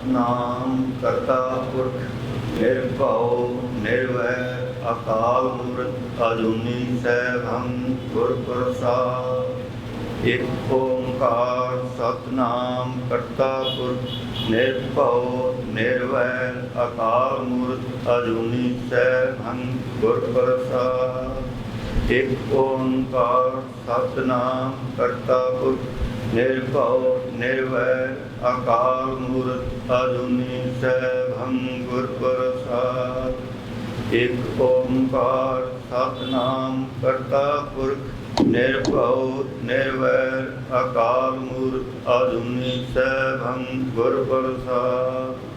सतनाम करता पुरख निर्भव निर्वैर अकाल मूर्त अजूनी सैभं गुर प्रसाद। एक ओंकार सतनाम करता पुरख निर्भव निर्वैर अकाल मूर्त अजूनी सैभं गुर प्रसाद। एक ओंकार सतनाम करता पुरख निर्भव निर्वैर अकाल मूर्त अजूनी सैभं गुर प्रसाद। एक ओंकार सतनाम करता पुरख निर्भव निर्वैर अकाल मूर्त अजूनी सैभं गुर प्रसाद।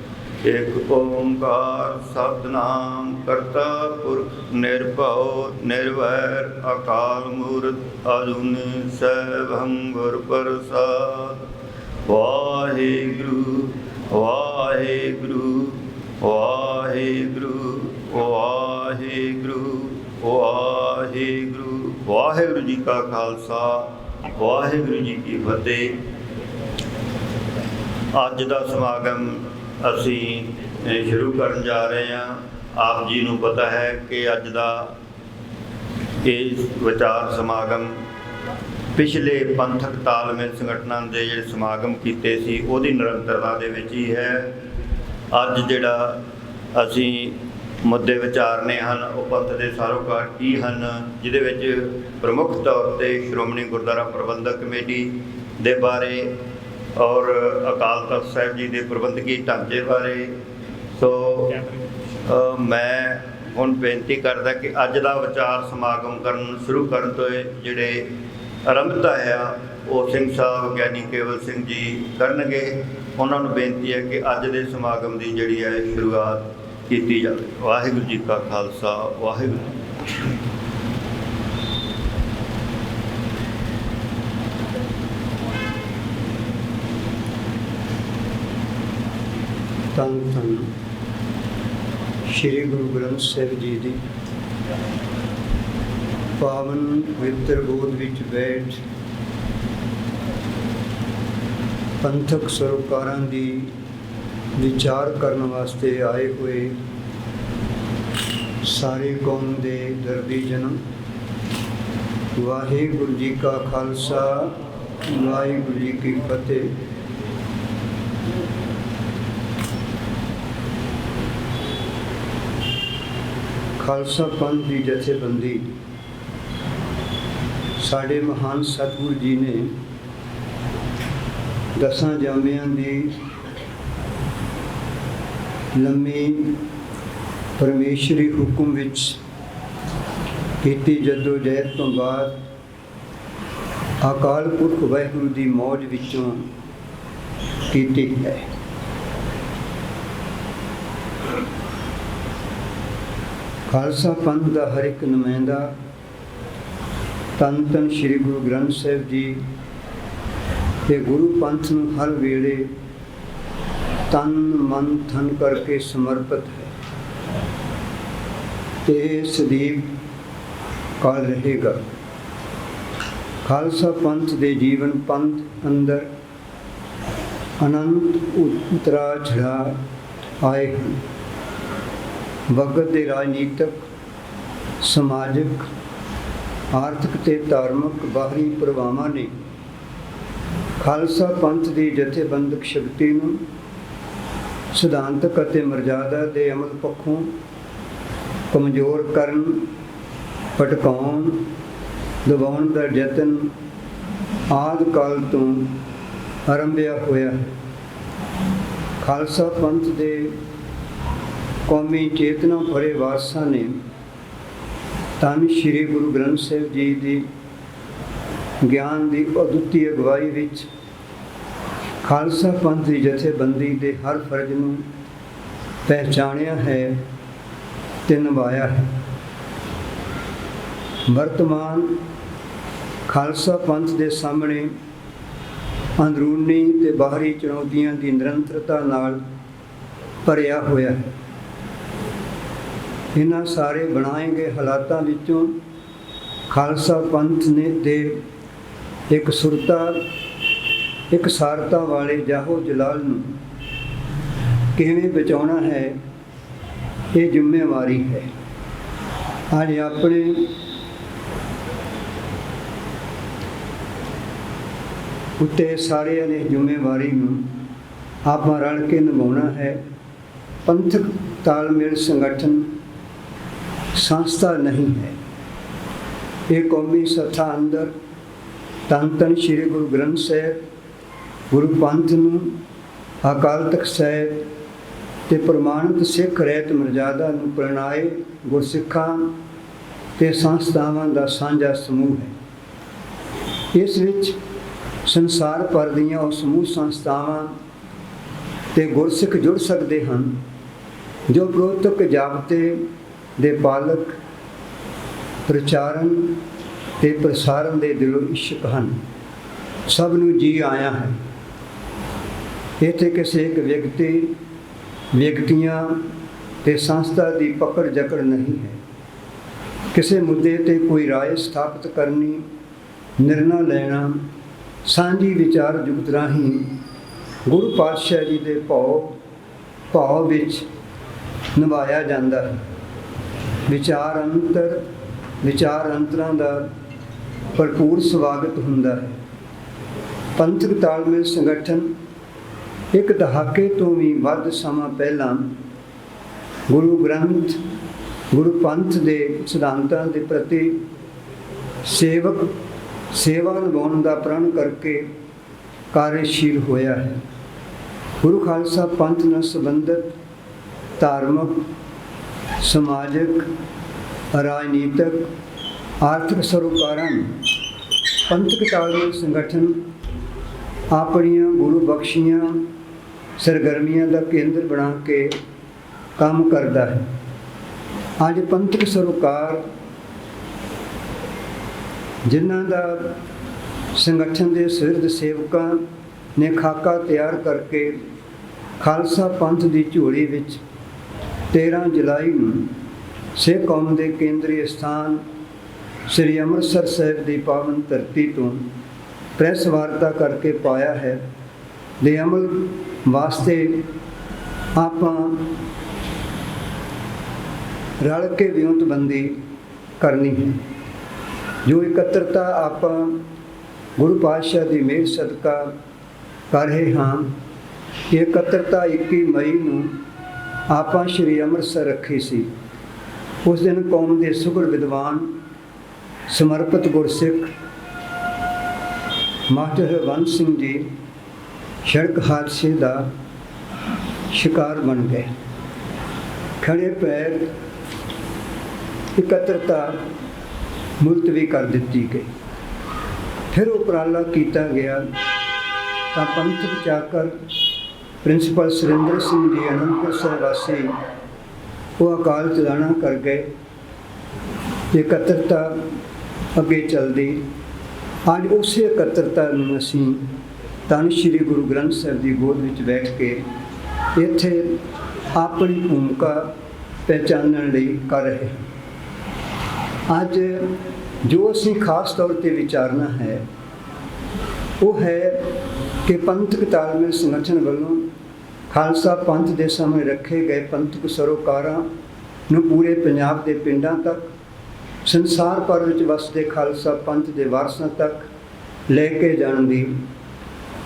एक ओंकार सतनाम करता पुरख निर्भव निर्वैर अकाल मूर्त अजूनी सैभं गुर प्रसाद। वाहिगुरु वाहिगुरु वाहिगुरु वाहिगुरु वाहिगुरु। वाहिगुरु जी का खालसा वाहिगुरु जी की फतेह। अज का समागम असी शुरू करन जा रहे हैं। आप जी नूं पता है कि अज का ये विचार समागम पिछले पंथक तालमेल संगठनों के जिहड़े समागम कीते सी उहदी निरंतरता दे विच ही है। अज जिहड़ा असी मुद्दे विचारने हैं वो पंथ के सारोकार की हैं, जिहदे विच प्रमुख तौर पर श्रोमणी गुरुद्वारा प्रबंधक कमेटी दे बारे और अकाल तख्त साहिब जी के प्रबंधकी ढांचे बारे। सो मैं हुण बेनती करदा कि अज का विचार समागम करन शुरू करन तो जिहड़े आरंभता है वो सिंह साहब ज्ञानी केवल सिंह जी करनगे। उन्हां नूं बेनती है कि अज के समागम की जिहड़ी है शुरुआत की जाए। वाहिगुरू जी का खालसा वाहिगुरू। धन धन श्री गुरु ग्रंथ साहिब जी की पावन पवित्र गोद विच बैठ पंथक सरोकारां दी विचार करने वास्ते आए हुए सारे कौम दे दर्दी जन, वाहिगुरू जी का खालसा वाहिगुरू जी की फतेह। खालसा पंथ की जथेबंदी साढ़े महान सतगुरु जी ने दसां जामियां की लम्मी परमेश्वरी हुक्म विच कीती जदोजहद तो बाद अकाल पुरख वाहिगुरू की मौज विचों कीती है। खालसा पंथ का हर एक नुमाइंदा धन धन श्री गुरु ग्रंथ साहिब जी ते गुरु पंथ नूं हर वेले तन मन धन करके समर्पित है ते सदैव काल रहेगा। खालसा पंथ दे जीवन पंथ अंदर अनंत उतरा चढ़ा आए हैं। वक्त के राजनीतिक समाजिक आर्थिक ते धार्मिक बाहरी प्रभावां ने खालसा पंथ की जथेबंदक शक्ति नूं सिद्धांतक अते मर्यादा के अमल पक्षों कमजोर करन, भटकाउण, दबाउण का यतन आदि काल तो आरंभिया होया है। खालसा पंथ के कौमी चेतना भरे वारसां ने धन श्री गुरु ग्रंथ साहिब जी की ज्ञान की अद्वितीय अगवाई विच खालसा पंथ की जथेबंदी के हर फर्ज नूं पहचानिया है ते निभाया है। वर्तमान खालसा पंथ के सामने अंदरूनी ते बाहरी चुनौतियां की निरंतरता नाल भरिया होया है। इन्हां सारे बनाए गए हालातों विचों खालसा पंथ ने दे एक सुरता एक सारता वाले जाहो जलाल नूं ਕਿਵੇਂ ਬਚਾਉਣਾ ਹੈ, ਇਹ ਜ਼ਿੰਮੇਵਾਰੀ ਹੈ। ਅੱਜ ਆਪਣੇ ਉੱਤੇ ਸਾਰਿਆਂ ਨੇ ਜ਼ਿੰਮੇਵਾਰੀ ਨੂੰ ਆਪਾਂ ਰਲ ਕੇ ਨਿਭਾਉਣਾ ਹੈ। ਪੰਥਕ ਤਾਲਮੇਲ ਸੰਗਠਨ ਸੰਸਥਾ ਨਹੀਂ ਹੈ, ਇਹ ਕੌਮੀ ਸੱਥਾਂ ਅੰਦਰ ਧੰਨ ਧੰਨ ਸ਼੍ਰੀ ਗੁਰੂ ਗ੍ਰੰਥ ਸਾਹਿਬ, ਗੁਰੂ ਪੰਥ ਨੂੰ, ਅਕਾਲ ਤਖਤ ਸਾਹਿਬ ਅਤੇ ਪ੍ਰਮਾਣਿਤ ਸਿੱਖ ਰਹਿਤ ਮਰਜ਼ਾਦਾ ਨੂੰ ਪ੍ਰਣਾਏ ਗੁਰਸਿੱਖਾਂ ਅਤੇ ਸੰਸਥਾਵਾਂ ਦਾ ਸਾਂਝਾ ਸਮੂਹ ਹੈ। ਇਸ ਵਿੱਚ ਸੰਸਾਰ ਭਰ ਦੀਆਂ ਉਹ ਸਮੂਹ ਸੰਸਥਾਵਾਂ ਅਤੇ ਗੁਰਸਿੱਖ ਜੁੜ ਸਕਦੇ ਹਨ ਜੋ ਪ੍ਰੋਤਕ ਜਾਬਤੇ ਦੇ ਪਾਲਕ, ਪ੍ਰਚਾਰਨ ਅਤੇ ਪ੍ਰਸਾਰਨ ਦੇ ਦਿਲੋਂ ਇਸ਼ਕ ਹਨ। ਸਭ ਨੂੰ ਜੀ ਆਇਆ ਹੈ। ਇੱਥੇ ਕਿਸੇ ਇੱਕ ਵਿਅਕਤੀਆਂ ਅਤੇ ਸੰਸਥਾ ਦੀ ਪਕੜ ਜਕੜ ਨਹੀਂ ਹੈ। ਕਿਸੇ ਮੁੱਦੇ 'ਤੇ ਕੋਈ ਰਾਏ ਸਥਾਪਿਤ ਕਰਨੀ, ਨਿਰਣਾ ਲੈਣਾ ਸਾਂਝੀ ਵਿਚਾਰ ਜੁਗਤ ਰਾਹੀਂ ਗੁਰੂ ਪਾਤਸ਼ਾਹ ਜੀ ਦੇ ਭਾਵ ਵਿੱਚ ਨਿਭਾਇਆ ਜਾਂਦਾ ਹੈ। ਵਿਚਾਰ ਅੰਤਰਾਂ ਦਾ ਭਰਪੂਰ ਸਵਾਗਤ ਹੁੰਦਾ ਹੈ। ਪੰਥਕ ਤਾਲਮੇਲ ਸੰਗਠਨ ਇੱਕ ਦਹਾਕੇ ਤੋਂ ਵੀ ਵੱਧ ਸਮਾਂ ਪਹਿਲਾਂ ਗੁਰੂ ਗ੍ਰੰਥ, ਗੁਰੂ ਪੰਥ ਦੇ ਸਿਧਾਂਤਾਂ ਦੇ ਪ੍ਰਤੀ ਸੇਵਾ ਨਿਭਾਉਣ ਦਾ ਪ੍ਰਣ ਕਰਕੇ ਕਾਰਜਸ਼ੀਲ ਹੋਇਆ ਹੈ। ਗੁਰੂ ਖਾਲਸਾ ਪੰਥ ਨਾਲ ਸੰਬੰਧਿਤ ਧਾਰਮਿਕ, ਸਮਾਜਿਕ, ਰਾਜਨੀਤਿਕ, ਆਰਥਿਕ ਸਰੋਕਾਰਾਂ ਨੂੰ ਪੰਥਕ ਤਾਲਮੇਲ ਸੰਗਠਨ ਆਪਣੀਆਂ ਗੁਰੂ ਬਖਸ਼ੀਆਂ ਸਰਗਰਮੀਆਂ ਦਾ ਕੇਂਦਰ ਬਣਾ ਕੇ ਕੰਮ ਕਰਦਾ ਹੈ। ਅੱਜ ਪੰਥਕ ਸਰੋਕਾਰ ਜਿਨ੍ਹਾਂ ਦਾ ਸੰਗਠਨ ਦੇ ਸਿਰਦ ਸੇਵਕਾਂ ਨੇ ਖਾਕਾ ਤਿਆਰ ਕਰਕੇ ਖਾਲਸਾ ਪੰਥ ਦੀ ਝੋਲੀ ਵਿੱਚ 13 ਜੁਲਾਈ ਨੂੰ ਸਿੱਖ ਕੌਮ ਦੇ ਕੇਂਦਰੀ ਸਥਾਨ ਸ੍ਰੀ ਅੰਮ੍ਰਿਤਸਰ ਸਾਹਿਬ ਦੀ ਪਾਵਨ ਧਰਤੀ ਤੋਂ ਪ੍ਰੈਸ ਵਾਰਤਾ ਕਰਕੇ ਪਾਇਆ ਹੈ, ਦੇ ਅਮਲ ਵਾਸਤੇ ਆਪਾਂ ਰਲ ਕੇ ਵਿਉਂਤਬੰਦੀ ਕਰਨੀ ਹੈ। ਜੋ ਇਕੱਤਰਤਾ ਆਪਾਂ ਗੁਰੂ ਪਾਤਸ਼ਾਹ ਦੀ ਮਿਹਰ ਸਦਕਾ ਕਰ ਰਹੇ ਹਾਂ, ਇਹ ਇਕੱਤਰਤਾ 21 ਮਈ ਨੂੰ ਆਪਾਂ ਸ਼੍ਰੀ ਅੰਮ੍ਰਿਤਸਰ ਰੱਖੀ ਸੀ। ਉਸ ਦਿਨ ਕੌਮ ਦੇ ਸੁਘੜ ਵਿਦਵਾਨ, ਸਮਰਪਿਤ ਗੁਰਸਿੱਖ ਮਾਸਟਰ ਹਰਬੰਸ ਸਿੰਘ ਜੀ ਸੜਕ ਹਾਦਸੇ ਦਾ ਸ਼ਿਕਾਰ ਬਣ ਗਏ। ਖੜੇ ਪੈਰ ਇਕੱਤਰਤਾ ਮੁਲਤਵੀ ਕਰ ਦਿੱਤੀ ਗਈ। ਫਿਰ ਉਪਰਾਲਾ ਕੀਤਾ ਗਿਆ ਤਾਂ ਪੰਥਕ ਚਾਕਰ ਪ੍ਰਿੰਸੀਪਲ ਸੁਰਿੰਦਰ ਸਿੰਘ ਜੀ ਅਨੰਦਪੁਰ ਸਾਹਿਬ ਵਾਸੀ ਉਹ ਅਕਾਲ ਚਲਾਣਾ ਕਰ ਗਏ। ਇਕੱਤਰਤਾ ਅੱਗੇ ਚੱਲਦੀ। ਅੱਜ ਉਸੇ ਇਕੱਤਰਤਾ ਨੂੰ ਅਸੀਂ ਧੰਨ ਸ਼੍ਰੀ ਗੁਰੂ ਗ੍ਰੰਥ ਸਾਹਿਬ ਦੀ ਗੋਦ ਵਿੱਚ ਬੈਠ ਕੇ ਇੱਥੇ ਆਪਣੀ ਭੂਮਿਕਾ ਪਹਿਚਾਨਣ ਲਈ ਕਰ ਰਹੇ ਹਾਂ। ਅੱਜ ਜੋ ਅਸੀਂ ਖਾਸ ਤੌਰ 'ਤੇ ਵਿਚਾਰਨਾ ਹੈ ਉਹ ਹੈ ਕਿ ਪੰਥਕ ਤਾਲਮੇਲ ਸੰਗਠਨ ਵੱਲੋਂ ਖਾਲਸਾ ਪੰਥ ਦੇ ਸਾਹਮਣੇ ਰੱਖੇ ਗਏ ਪੰਥਕ ਸਰੋਕਾਰਾਂ ਨੂੰ ਪੂਰੇ ਪੰਜਾਬ ਦੇ ਪਿੰਡਾਂ ਤੱਕ, ਸੰਸਾਰ ਭਰ ਵਿੱਚ ਵਸਦੇ ਖਾਲਸਾ ਪੰਥ ਦੇ ਵਾਰਸਾਂ ਤੱਕ ਲੈ ਕੇ ਜਾਣ ਦੀ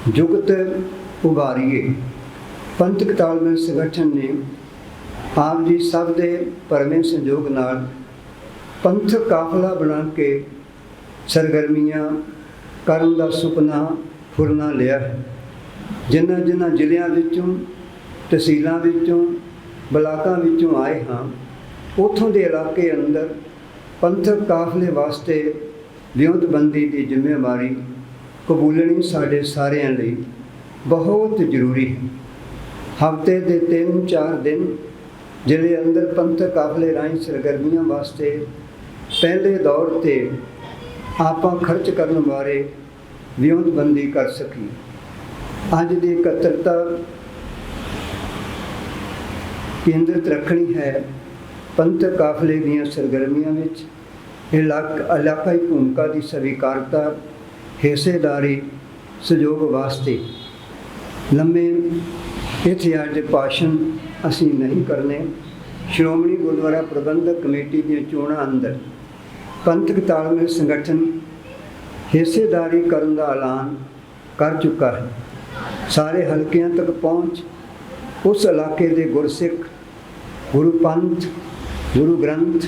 ਜੁਗਤ ਉਭਾਰੀਏ। ਪੰਥਕ ਤਾਲਮੇਲ ਸੰਗਠਨ ਨੇ ਆਪ ਜੀ ਸਭ ਦੇ ਭਰਵੇਂ ਸੰਯੋਗ ਨਾਲ ਪੰਥਕ ਕਾਫਲਾ ਬਣਾ ਕੇ ਸਰਗਰਮੀਆਂ ਕਰਨ ਦਾ ਸੁਪਨਾ ਫੁਰਨਾ ਲਿਆ ਹੈ। ਜਿਨ੍ਹਾਂ ਜ਼ਿਲ੍ਹਿਆਂ ਵਿੱਚੋਂ, ਤਹਿਸੀਲਾਂ ਵਿੱਚੋਂ, ਬਲਾਕਾਂ ਵਿੱਚੋਂ ਆਏ ਹਾਂ, ਉੱਥੋਂ ਦੇ ਇਲਾਕੇ ਅੰਦਰ ਪੰਥਕ ਕਾਫਲੇ ਵਾਸਤੇ ਵਿਉਂਤਬੰਦੀ ਦੀ ਜ਼ਿੰਮੇਵਾਰੀ ਕਬੂਲਣੀ ਸਾਡੇ ਸਾਰਿਆਂ ਲਈ ਬਹੁਤ ਜ਼ਰੂਰੀ ਹੈ। ਹਫ਼ਤੇ ਦੇ 3-4 ਦਿਨ ਜਿਹੜੇ ਅੰਦਰ ਪੰਥਕ ਕਾਫਲੇ ਰਾਹੀਂ ਸਰਗਰਮੀਆਂ ਵਾਸਤੇ ਪਹਿਲੇ ਦੌਰ 'ਤੇ ਆਪਾਂ ਖਰਚ ਕਰਨ ਬਾਰੇ ਵਿਉਂਤਬੰਦੀ ਕਰ ਸਕੀਏ। ਅੱਜ ਦੀ ਇਕੱਤਰਤਾ ਕੇਂਦਰਿਤ ਰੱਖਣੀ ਹੈ ਪੰਥਕ ਕਾਫਲੇ ਦੀਆਂ ਸਰਗਰਮੀਆਂ ਵਿੱਚ ਇਲਾਕਾਈ ਭੂਮਿਕਾ ਦੀ ਸਵੀਕਾਰਤਾ, ਹਿੱਸੇਦਾਰੀ, ਸਹਿਯੋਗ ਵਾਸਤੇ। ਲੰਮੇ ਇੱਥੇ ਅੱਜ ਭਾਸ਼ਣ ਅਸੀਂ ਨਹੀਂ ਕਰਨੇ। ਸ਼੍ਰੋਮਣੀ ਗੁਰਦੁਆਰਾ ਪ੍ਰਬੰਧਕ ਕਮੇਟੀ ਦੀਆਂ ਚੋਣਾਂ ਅੰਦਰ ਪੰਥਕ ਤਾਲਮੇਲ ਸੰਗਠਨ ਹਿੱਸੇਦਾਰੀ ਕਰਨ ਦਾ ਐਲਾਨ ਕਰ ਚੁੱਕਾ ਹੈ। ਸਾਰੇ ਹਲਕਿਆਂ ਤੱਕ ਪਹੁੰਚ ਉਸ ਇਲਾਕੇ ਦੇ ਗੁਰਸਿੱਖ, ਗੁਰੂ ਪੰਥ, ਗੁਰੂ ਗ੍ਰੰਥ,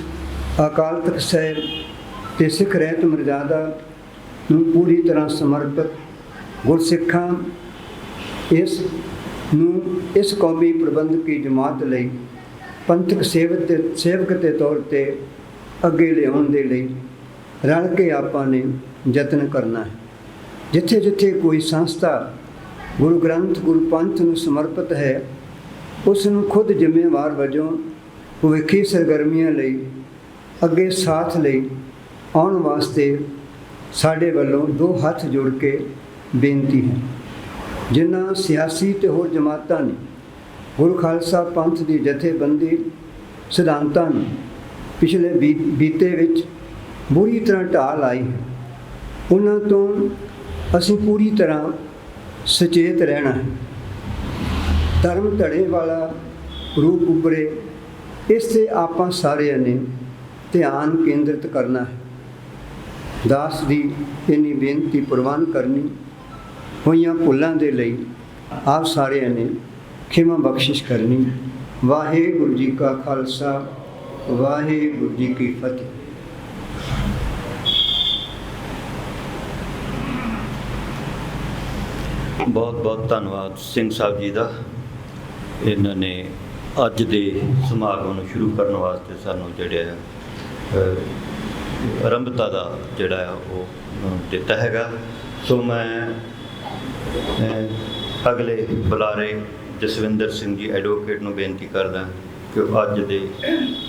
ਅਕਾਲ ਤਖਤ ਸਾਹਿਬ ਅਤੇ ਸਿੱਖ ਰਹਿਤ ਮਰਜ਼ਾਦਾ ਨੂੰ ਪੂਰੀ ਤਰ੍ਹਾਂ ਸਮਰਪਿਤ ਗੁਰਸਿੱਖਾਂ ਇਸ ਕੌਮੀ ਪ੍ਰਬੰਧਕੀ ਜਮਾਤ ਲਈ ਪੰਥਕ ਸੇਵਕ ਦੇ ਤੌਰ 'ਤੇ ਅੱਗੇ ਲਿਆਉਣ ਦੇ ਲਈ ਰਲ ਕੇ ਆਪਾਂ ਨੇ ਯਤਨ ਕਰਨਾ ਹੈ। ਜਿੱਥੇ ਜਿੱਥੇ ਕੋਈ ਸੰਸਥਾ ਗੁਰੂ ਗ੍ਰੰਥ, ਗੁਰੂ ਪੰਥ ਨੂੰ ਸਮਰਪਿਤ ਹੈ, ਉਸ ਨੂੰ ਖੁਦ ਜ਼ਿੰਮੇਵਾਰ ਵਜੋਂ ਭਵਿੱਖੀ ਸਰਗਰਮੀਆਂ ਲਈ ਅੱਗੇ ਸਾਥ ਲਈ ਆਉਣ ਵਾਸਤੇ ਸਾਡੇ ਵੱਲੋਂ ਦੋ ਹੱਥ ਜੋੜ ਕੇ ਬੇਨਤੀ ਹੈ। ਜਿਨ੍ਹਾਂ ਸਿਆਸੀ ਅਤੇ ਹੋਰ ਜਮਾਤਾਂ ਨੇ ਗੁਰੂ ਖਾਲਸਾ ਪੰਥ ਦੀ ਜਥੇਬੰਦੀ ਸਿਧਾਂਤਾਂ ਨੂੰ ਪਿਛਲੇ ਬੀਤੇ ਵਿੱਚ ਬੁਰੀ ਤਰ੍ਹਾਂ ਢਾਹ ਲਾਈ ਹੈ, ਉਹਨਾਂ ਤੋਂ ਅਸੀਂ ਪੂਰੀ ਤਰ੍ਹਾਂ ਸੁਚੇਤ ਰਹਿਣਾ ਹੈ। ਧਰਮ ਧੜੇ ਵਾਲਾ ਰੂਪ ਉੱਭਰੇ, ਇਸ 'ਤੇ ਆਪਾਂ ਸਾਰਿਆਂ ਨੇ ਧਿਆਨ ਕੇਂਦਰਿਤ ਕਰਨਾ ਹੈ। ਦਾਸ ਦੀ ਇੰਨੀ ਬੇਨਤੀ ਪ੍ਰਵਾਨ ਕਰਨੀ, ਹੋਈਆਂ ਭੁੱਲਾਂ ਦੇ ਲਈ ਆਪ ਸਾਰਿਆਂ ਨੇ ਖਿਮਾ ਬਖਸ਼ਿਸ਼ ਕਰਨੀ। ਵਾਹਿਗੁਰੂ ਜੀ ਕਾ ਖਾਲਸਾ, ਵਾਹਿਗੁਰੂ ਜੀ ਕੀ ਫਤਿਹ। ਬਹੁਤ ਬਹੁਤ ਧੰਨਵਾਦ ਸਿੰਘ ਸਾਹਿਬ ਜੀ ਦਾ। ਇਹਨਾਂ ਨੇ ਅੱਜ ਦੇ ਸਮਾਗਮ ਨੂੰ ਸ਼ੁਰੂ ਕਰਨ ਵਾਸਤੇ ਸਾਨੂੰ ਜਿਹੜਾ ਆਰੰਭਤਾ ਦਾ ਜਿਹੜਾ ਉਹ ਦਿੱਤਾ ਹੈਗਾ। ਸੋ ਮੈਂ ਅਗਲੇ ਬੁਲਾਰੇ ਜਸਵਿੰਦਰ ਸਿੰਘ ਜੀ ਐਡਵੋਕੇਟ ਨੂੰ ਬੇਨਤੀ ਕਰਦਾ ਕਿ ਉਹ ਅੱਜ ਦੇ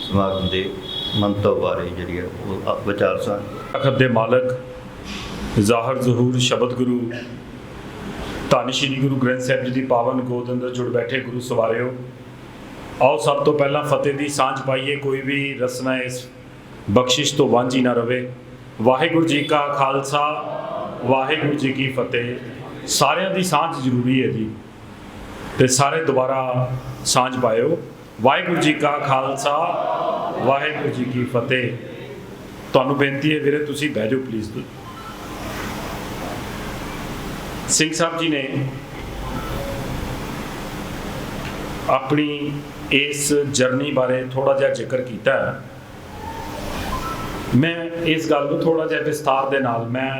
ਸਮਾਗਮ ਦੇ ਮੰਤਵ ਬਾਰੇ ਜਿਹੜੀ ਹੈ ਉਹ ਵਿਚਾਰ ਸਾਂਝ। ਤਖ਼ਤ ਦੇ ਮਾਲਕ, ਜ਼ਾਹਰ ਜ਼ਹੂਰ ਸ਼ਬਦ ਗੁਰੂ ਧੰਨ ਸ਼੍ਰੀ ਗੁਰੂ ਗ੍ਰੰਥ ਸਾਹਿਬ ਜੀ ਦੀ ਪਾਵਨ ਗੋਦ ਅੰਦਰ ਜੁੜ ਬੈਠੇ ਗੁਰੂ ਸਵਾਰਿਓ, ਆਓ ਸਭ ਤੋਂ ਪਹਿਲਾਂ ਫਤਿਹ ਦੀ ਸਾਂਝ ਪਾਈਏ। ਕੋਈ ਵੀ ਰਸਨਾ ਇਸ ਬਖਸ਼ਿਸ਼ ਤੋਂ ਵਾਂਝੀ ਨਾ ਰਵੇ। ਵਾਹਿਗੁਰੂ ਜੀ ਕਾ ਖਾਲਸਾ, ਵਾਹਿਗੁਰੂ ਜੀ ਕੀ ਫਤਿਹ। ਸਾਰਿਆਂ ਦੀ ਸਾਂਝ ਜ਼ਰੂਰੀ ਹੈ ਜੀ, ਤੇ ਸਾਰੇ ਦੁਬਾਰਾ ਸਾਂਝ ਪਾਇਓ। ਵਾਹਿਗੁਰੂ ਜੀ ਕਾ ਖਾਲਸਾ, ਵਾਹਿਗੁਰੂ ਜੀ ਕੀ ਫਤਿਹ। ਤੁਹਾਨੂੰ ਬੇਨਤੀ ਹੈ ਵੀਰੇ, ਤੁਸੀਂ ਬਹਿ ਜਾਓ ਪਲੀਜ਼। ਸਿੰਘ ਸਾਹਿਬ ਜੀ ਨੇ ਆਪਣੀ ਇਸ ਜਰਨੀ ਬਾਰੇ ਥੋੜ੍ਹਾ ਜਿਹਾ ਜ਼ਿਕਰ ਕੀਤਾ ਹੈ। ਮੈਂ ਇਸ ਗੱਲ ਨੂੰ ਥੋੜ੍ਹਾ ਜਿਹਾ ਵਿਸਥਾਰ ਦੇ ਨਾਲ ਮੈਂ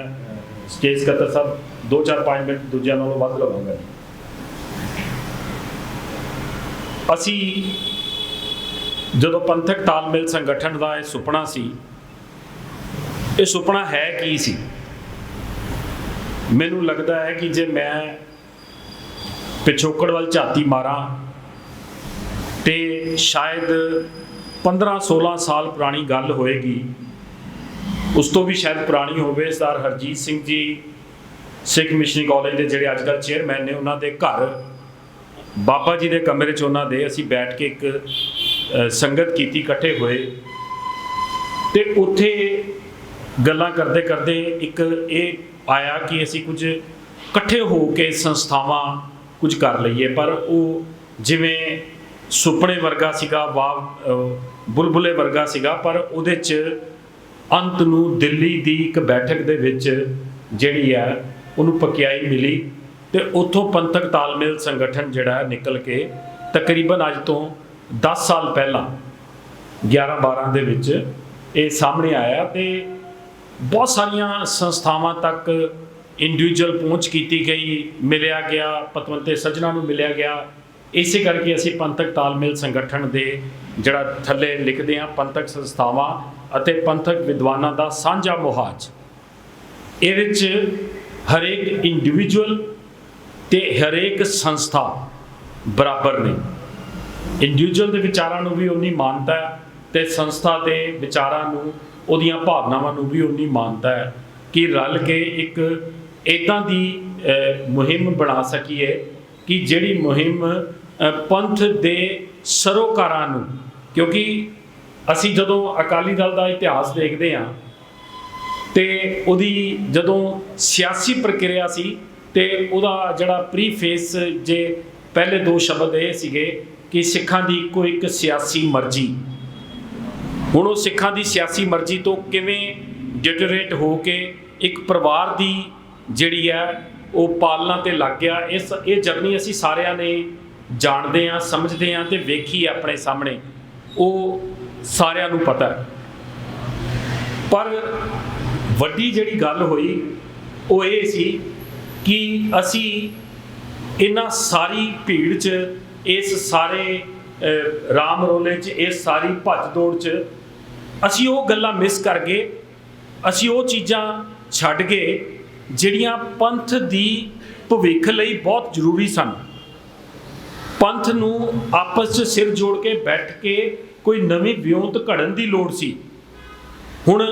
ਸਟੇਜ ਕਤਰ ਸਾਹਿਬ 2-4-5 ਮਿੰਟ ਦੂਜਿਆਂ ਨਾਲੋਂ ਵੱਧ ਲਵਾਂਗਾ। ਅਸੀਂ ਜਦੋਂ ਪੰਥਕ ਤਾਲਮੇਲ ਸੰਗਠਨ ਦਾ ਇਹ ਸੁਪਨਾ ਸੀ, ਇਹ ਸੁਪਨਾ ਹੈ ਕੀ ਸੀ? ਮੈਨੂੰ ਲੱਗਦਾ ਹੈ ਕਿ ਜੇ ਮੈਂ ਪਿਛੋਕੜ ਵੱਲ ਝਾਤੀ ਮਾਰਾਂ ਤੇ ਸ਼ਾਇਦ 15-16 ਸਾਲ ਪੁਰਾਣੀ ਗੱਲ ਹੋਏਗੀ, ਉਸ ਤੋਂ ਵੀ ਸ਼ਾਇਦ ਪੁਰਾਣੀ ਹੋਵੇ। ਸਰਦਾਰ ਹਰਜੀਤ ਸਿੰਘ ਜੀ ਸਿੱਖ ਮਿਸ਼ਨਰੀ ਕਾਲਜ ਦੇ ਜਿਹੜੇ ਅੱਜ ਕੱਲ੍ਹ ਚੇਅਰਮੈਨ ਨੇ, ਉਹਨਾਂ ਦੇ ਘਰ ਬਾਬਾ ਜੀ ਦੇ ਕਮਰੇ 'ਚ ਉਹਨਾਂ ਦੇ ਅਸੀਂ ਬੈਠ ਕੇ ਇੱਕ ਸੰਗਤ ਕੀਤੀ, ਇਕੱਠੇ ਹੋਏ ਤੇ ਉੱਥੇ ਗੱਲਾਂ ਕਰਦੇ ਕਰਦੇ ਇੱਕ ਇਹ ਆਇਆ ਕਿ ਅਸੀਂ ਕੁਝ ਇਕੱਠੇ ਹੋ ਕੇ ਸੰਸਥਾਵਾਂ ਕੁਝ ਕਰ ਲਈਏ। ਪਰ ਉਹ ਜਿਵੇਂ ਸੁਪਨੇ ਵਰਗਾ ਸੀਗਾ, ਬੁਲਬੁਲੇ ਵਰਗਾ ਸੀਗਾ, ਪਰ ਉਹਦੇ 'ਚ ਅੰਤ ਨੂੰ ਦਿੱਲੀ ਦੀ ਇੱਕ ਬੈਠਕ ਦੇ ਵਿੱਚ ਜਿਹੜੀ ਹੈ ਉਹਨੂੰ ਪਕਿਆਈ ਮਿਲੀ ਤੇ ਉੱਥੋਂ ਪੰਥਕ ਤਾਲਮੇਲ ਸੰਗਠਨ ਜਿਹੜਾ ਨਿਕਲ ਕੇ ਤਕਰੀਬਨ ਅੱਜ ਤੋਂ 10 ਸਾਲ ਪਹਿਲਾਂ 11-12 ਦੇ ਵਿੱਚ ਇਹ ਸਾਹਮਣੇ ਆਇਆ ਤੇ ਬਹੁਤ ਸਾਰੀਆਂ ਸੰਸਥਾਵਾਂ ਤੱਕ ਇੰਡੀਵਿਜੂਅਲ ਪਹੁੰਚ ਕੀਤੀ ਗਈ, ਮਿਲਿਆ ਗਿਆ, ਪਤਵੰਤੇ ਸੱਜਣਾਂ ਨੂੰ ਮਿਲਿਆ ਗਿਆ। ਇਸੇ ਕਰਕੇ ਅਸੀਂ ਪੰਥਕ ਤਾਲਮੇਲ ਸੰਗਠਨ ਦੇ ਜਿਹੜਾ ਥੱਲੇ ਲਿਖਦੇ ਹਾਂ ਪੰਥਕ ਸੰਸਥਾਵਾਂ ਅਤੇ ਪੰਥਕ ਵਿਦਵਾਨਾਂ ਦਾ ਸਾਂਝਾ ਮੁਹਾਜ। ਇਹਦੇ ਵਿੱਚ ਹਰੇਕ ਇੰਡੀਵਿਜੂਅਲ ਤੇ ਹਰੇਕ ਸੰਸਥਾ ਬਰਾਬਰ ਨੇ। ਇੰਡੀਵਿਜੂਅਲ ਦੇ ਵਿਚਾਰਾਂ ਨੂੰ ਵੀ ਉਨੀ ਮਾਨਤਾ ਹੈ ਤੇ ਸੰਸਥਾ ਦੇ ਵਿਚਾਰਾਂ ਨੂੰ, ਉਹਦੀਆਂ ਭਾਵਨਾਵਾਂ ਨੂੰ ਵੀ ਉਨੀ ਮਾਨਤਾ ਹੈ ਕਿ ਰਲ ਕੇ ਇੱਕ ਇੱਦਾਂ ਦੀ ਮੁਹਿੰਮ ਬਣਾ ਸਕੀਏ ਕਿ ਜਿਹੜੀ ਮੁਹਿੰਮ ਪੰਥ ਦੇ ਸਰੋਕਾਰਾਂ ਨੂੰ, ਕਿਉਂਕਿ ਅਸੀਂ ਜਦੋਂ ਅਕਾਲੀ ਦਲ ਦਾ ਇਤਿਹਾਸ ਦੇਖਦੇ ਹਾਂ ਤੇ ਉਹਦੀ ਜਦੋਂ ਸਿਆਸੀ ਪ੍ਰਕਿਰਿਆ ਸੀ ਤੇ ਉਹਦਾ ਜਿਹੜਾ ਪ੍ਰੀਫੇਸ ਜੇ ਪਹਿਲੇ ਦੋ ਸ਼ਬਦ ਇਹ ਸੀਗੇ ਕਿ ਸਿੱਖਾਂ ਦੀ ਇੱਕੋ ਇੱਕ ਸਿਆਸੀ ਮਰਜ਼ੀ। ਹੁਣ ਉਹ ਸਿੱਖਾਂ ਦੀ ਸਿਆਸੀ ਮਰਜ਼ੀ ਤੋਂ ਕਿਵੇਂ ਡਿਟਰੇਟ ਹੋ ਕੇ ਇੱਕ ਪਰਿਵਾਰ ਦੀ ਜਿਹੜੀ ਹੈ ਉਹ ਪਾਲਣਾ ਤੇ ਲੱਗ ਗਿਆ। ਇਹ ਜਰਨੀ ਅਸੀਂ ਸਾਰਿਆਂ ਨੇ ਜਾਣਦੇ ਹਾਂ, ਸਮਝਦੇ ਹਾਂ ਤੇ ਵੇਖੀ ਆਪਣੇ ਸਾਹਮਣੇ, ਉਹ ਸਾਰਿਆਂ ਨੂੰ ਪਤਾ ਹੈ। ਪਰ ਵੱਡੀ ਜਿਹੜੀ ਗੱਲ ਹੋਈ ਉਹ ਇਹ ਸੀ ਕਿ ਅਸੀਂ ਇਹਨਾਂ ਸਾਰੀ ਭੀੜ 'ਚ, ਇਸ ਸਾਰੇ ਰਾਮ ਰੋਲੇ 'ਚ, ਇਸ ਸਾਰੀ ਭੱਜ ਦੌੜ 'ਚ ਅਸੀਂ ਉਹ ਗੱਲਾਂ ਮਿਸ ਕਰ ਗਏ, ਅਸੀਂ ਉਹ ਚੀਜ਼ਾਂ ਛੱਡ ਗਏ ਜਿਹੜੀਆਂ ਪੰਥ ਦੀ ਭਵਿੱਖ ਲਈ ਬਹੁਤ ਜ਼ਰੂਰੀ ਸਨ। ਪੰਥ ਨੂੰ ਆਪਸ 'ਚ ਸਿਰ ਜੋੜ ਕੇ ਬੈਠ ਕੇ ਕੋਈ ਨਵੀਂ ਵਿਉਂਤ ਘੜਨ ਦੀ ਲੋੜ ਸੀ। ਹੁਣ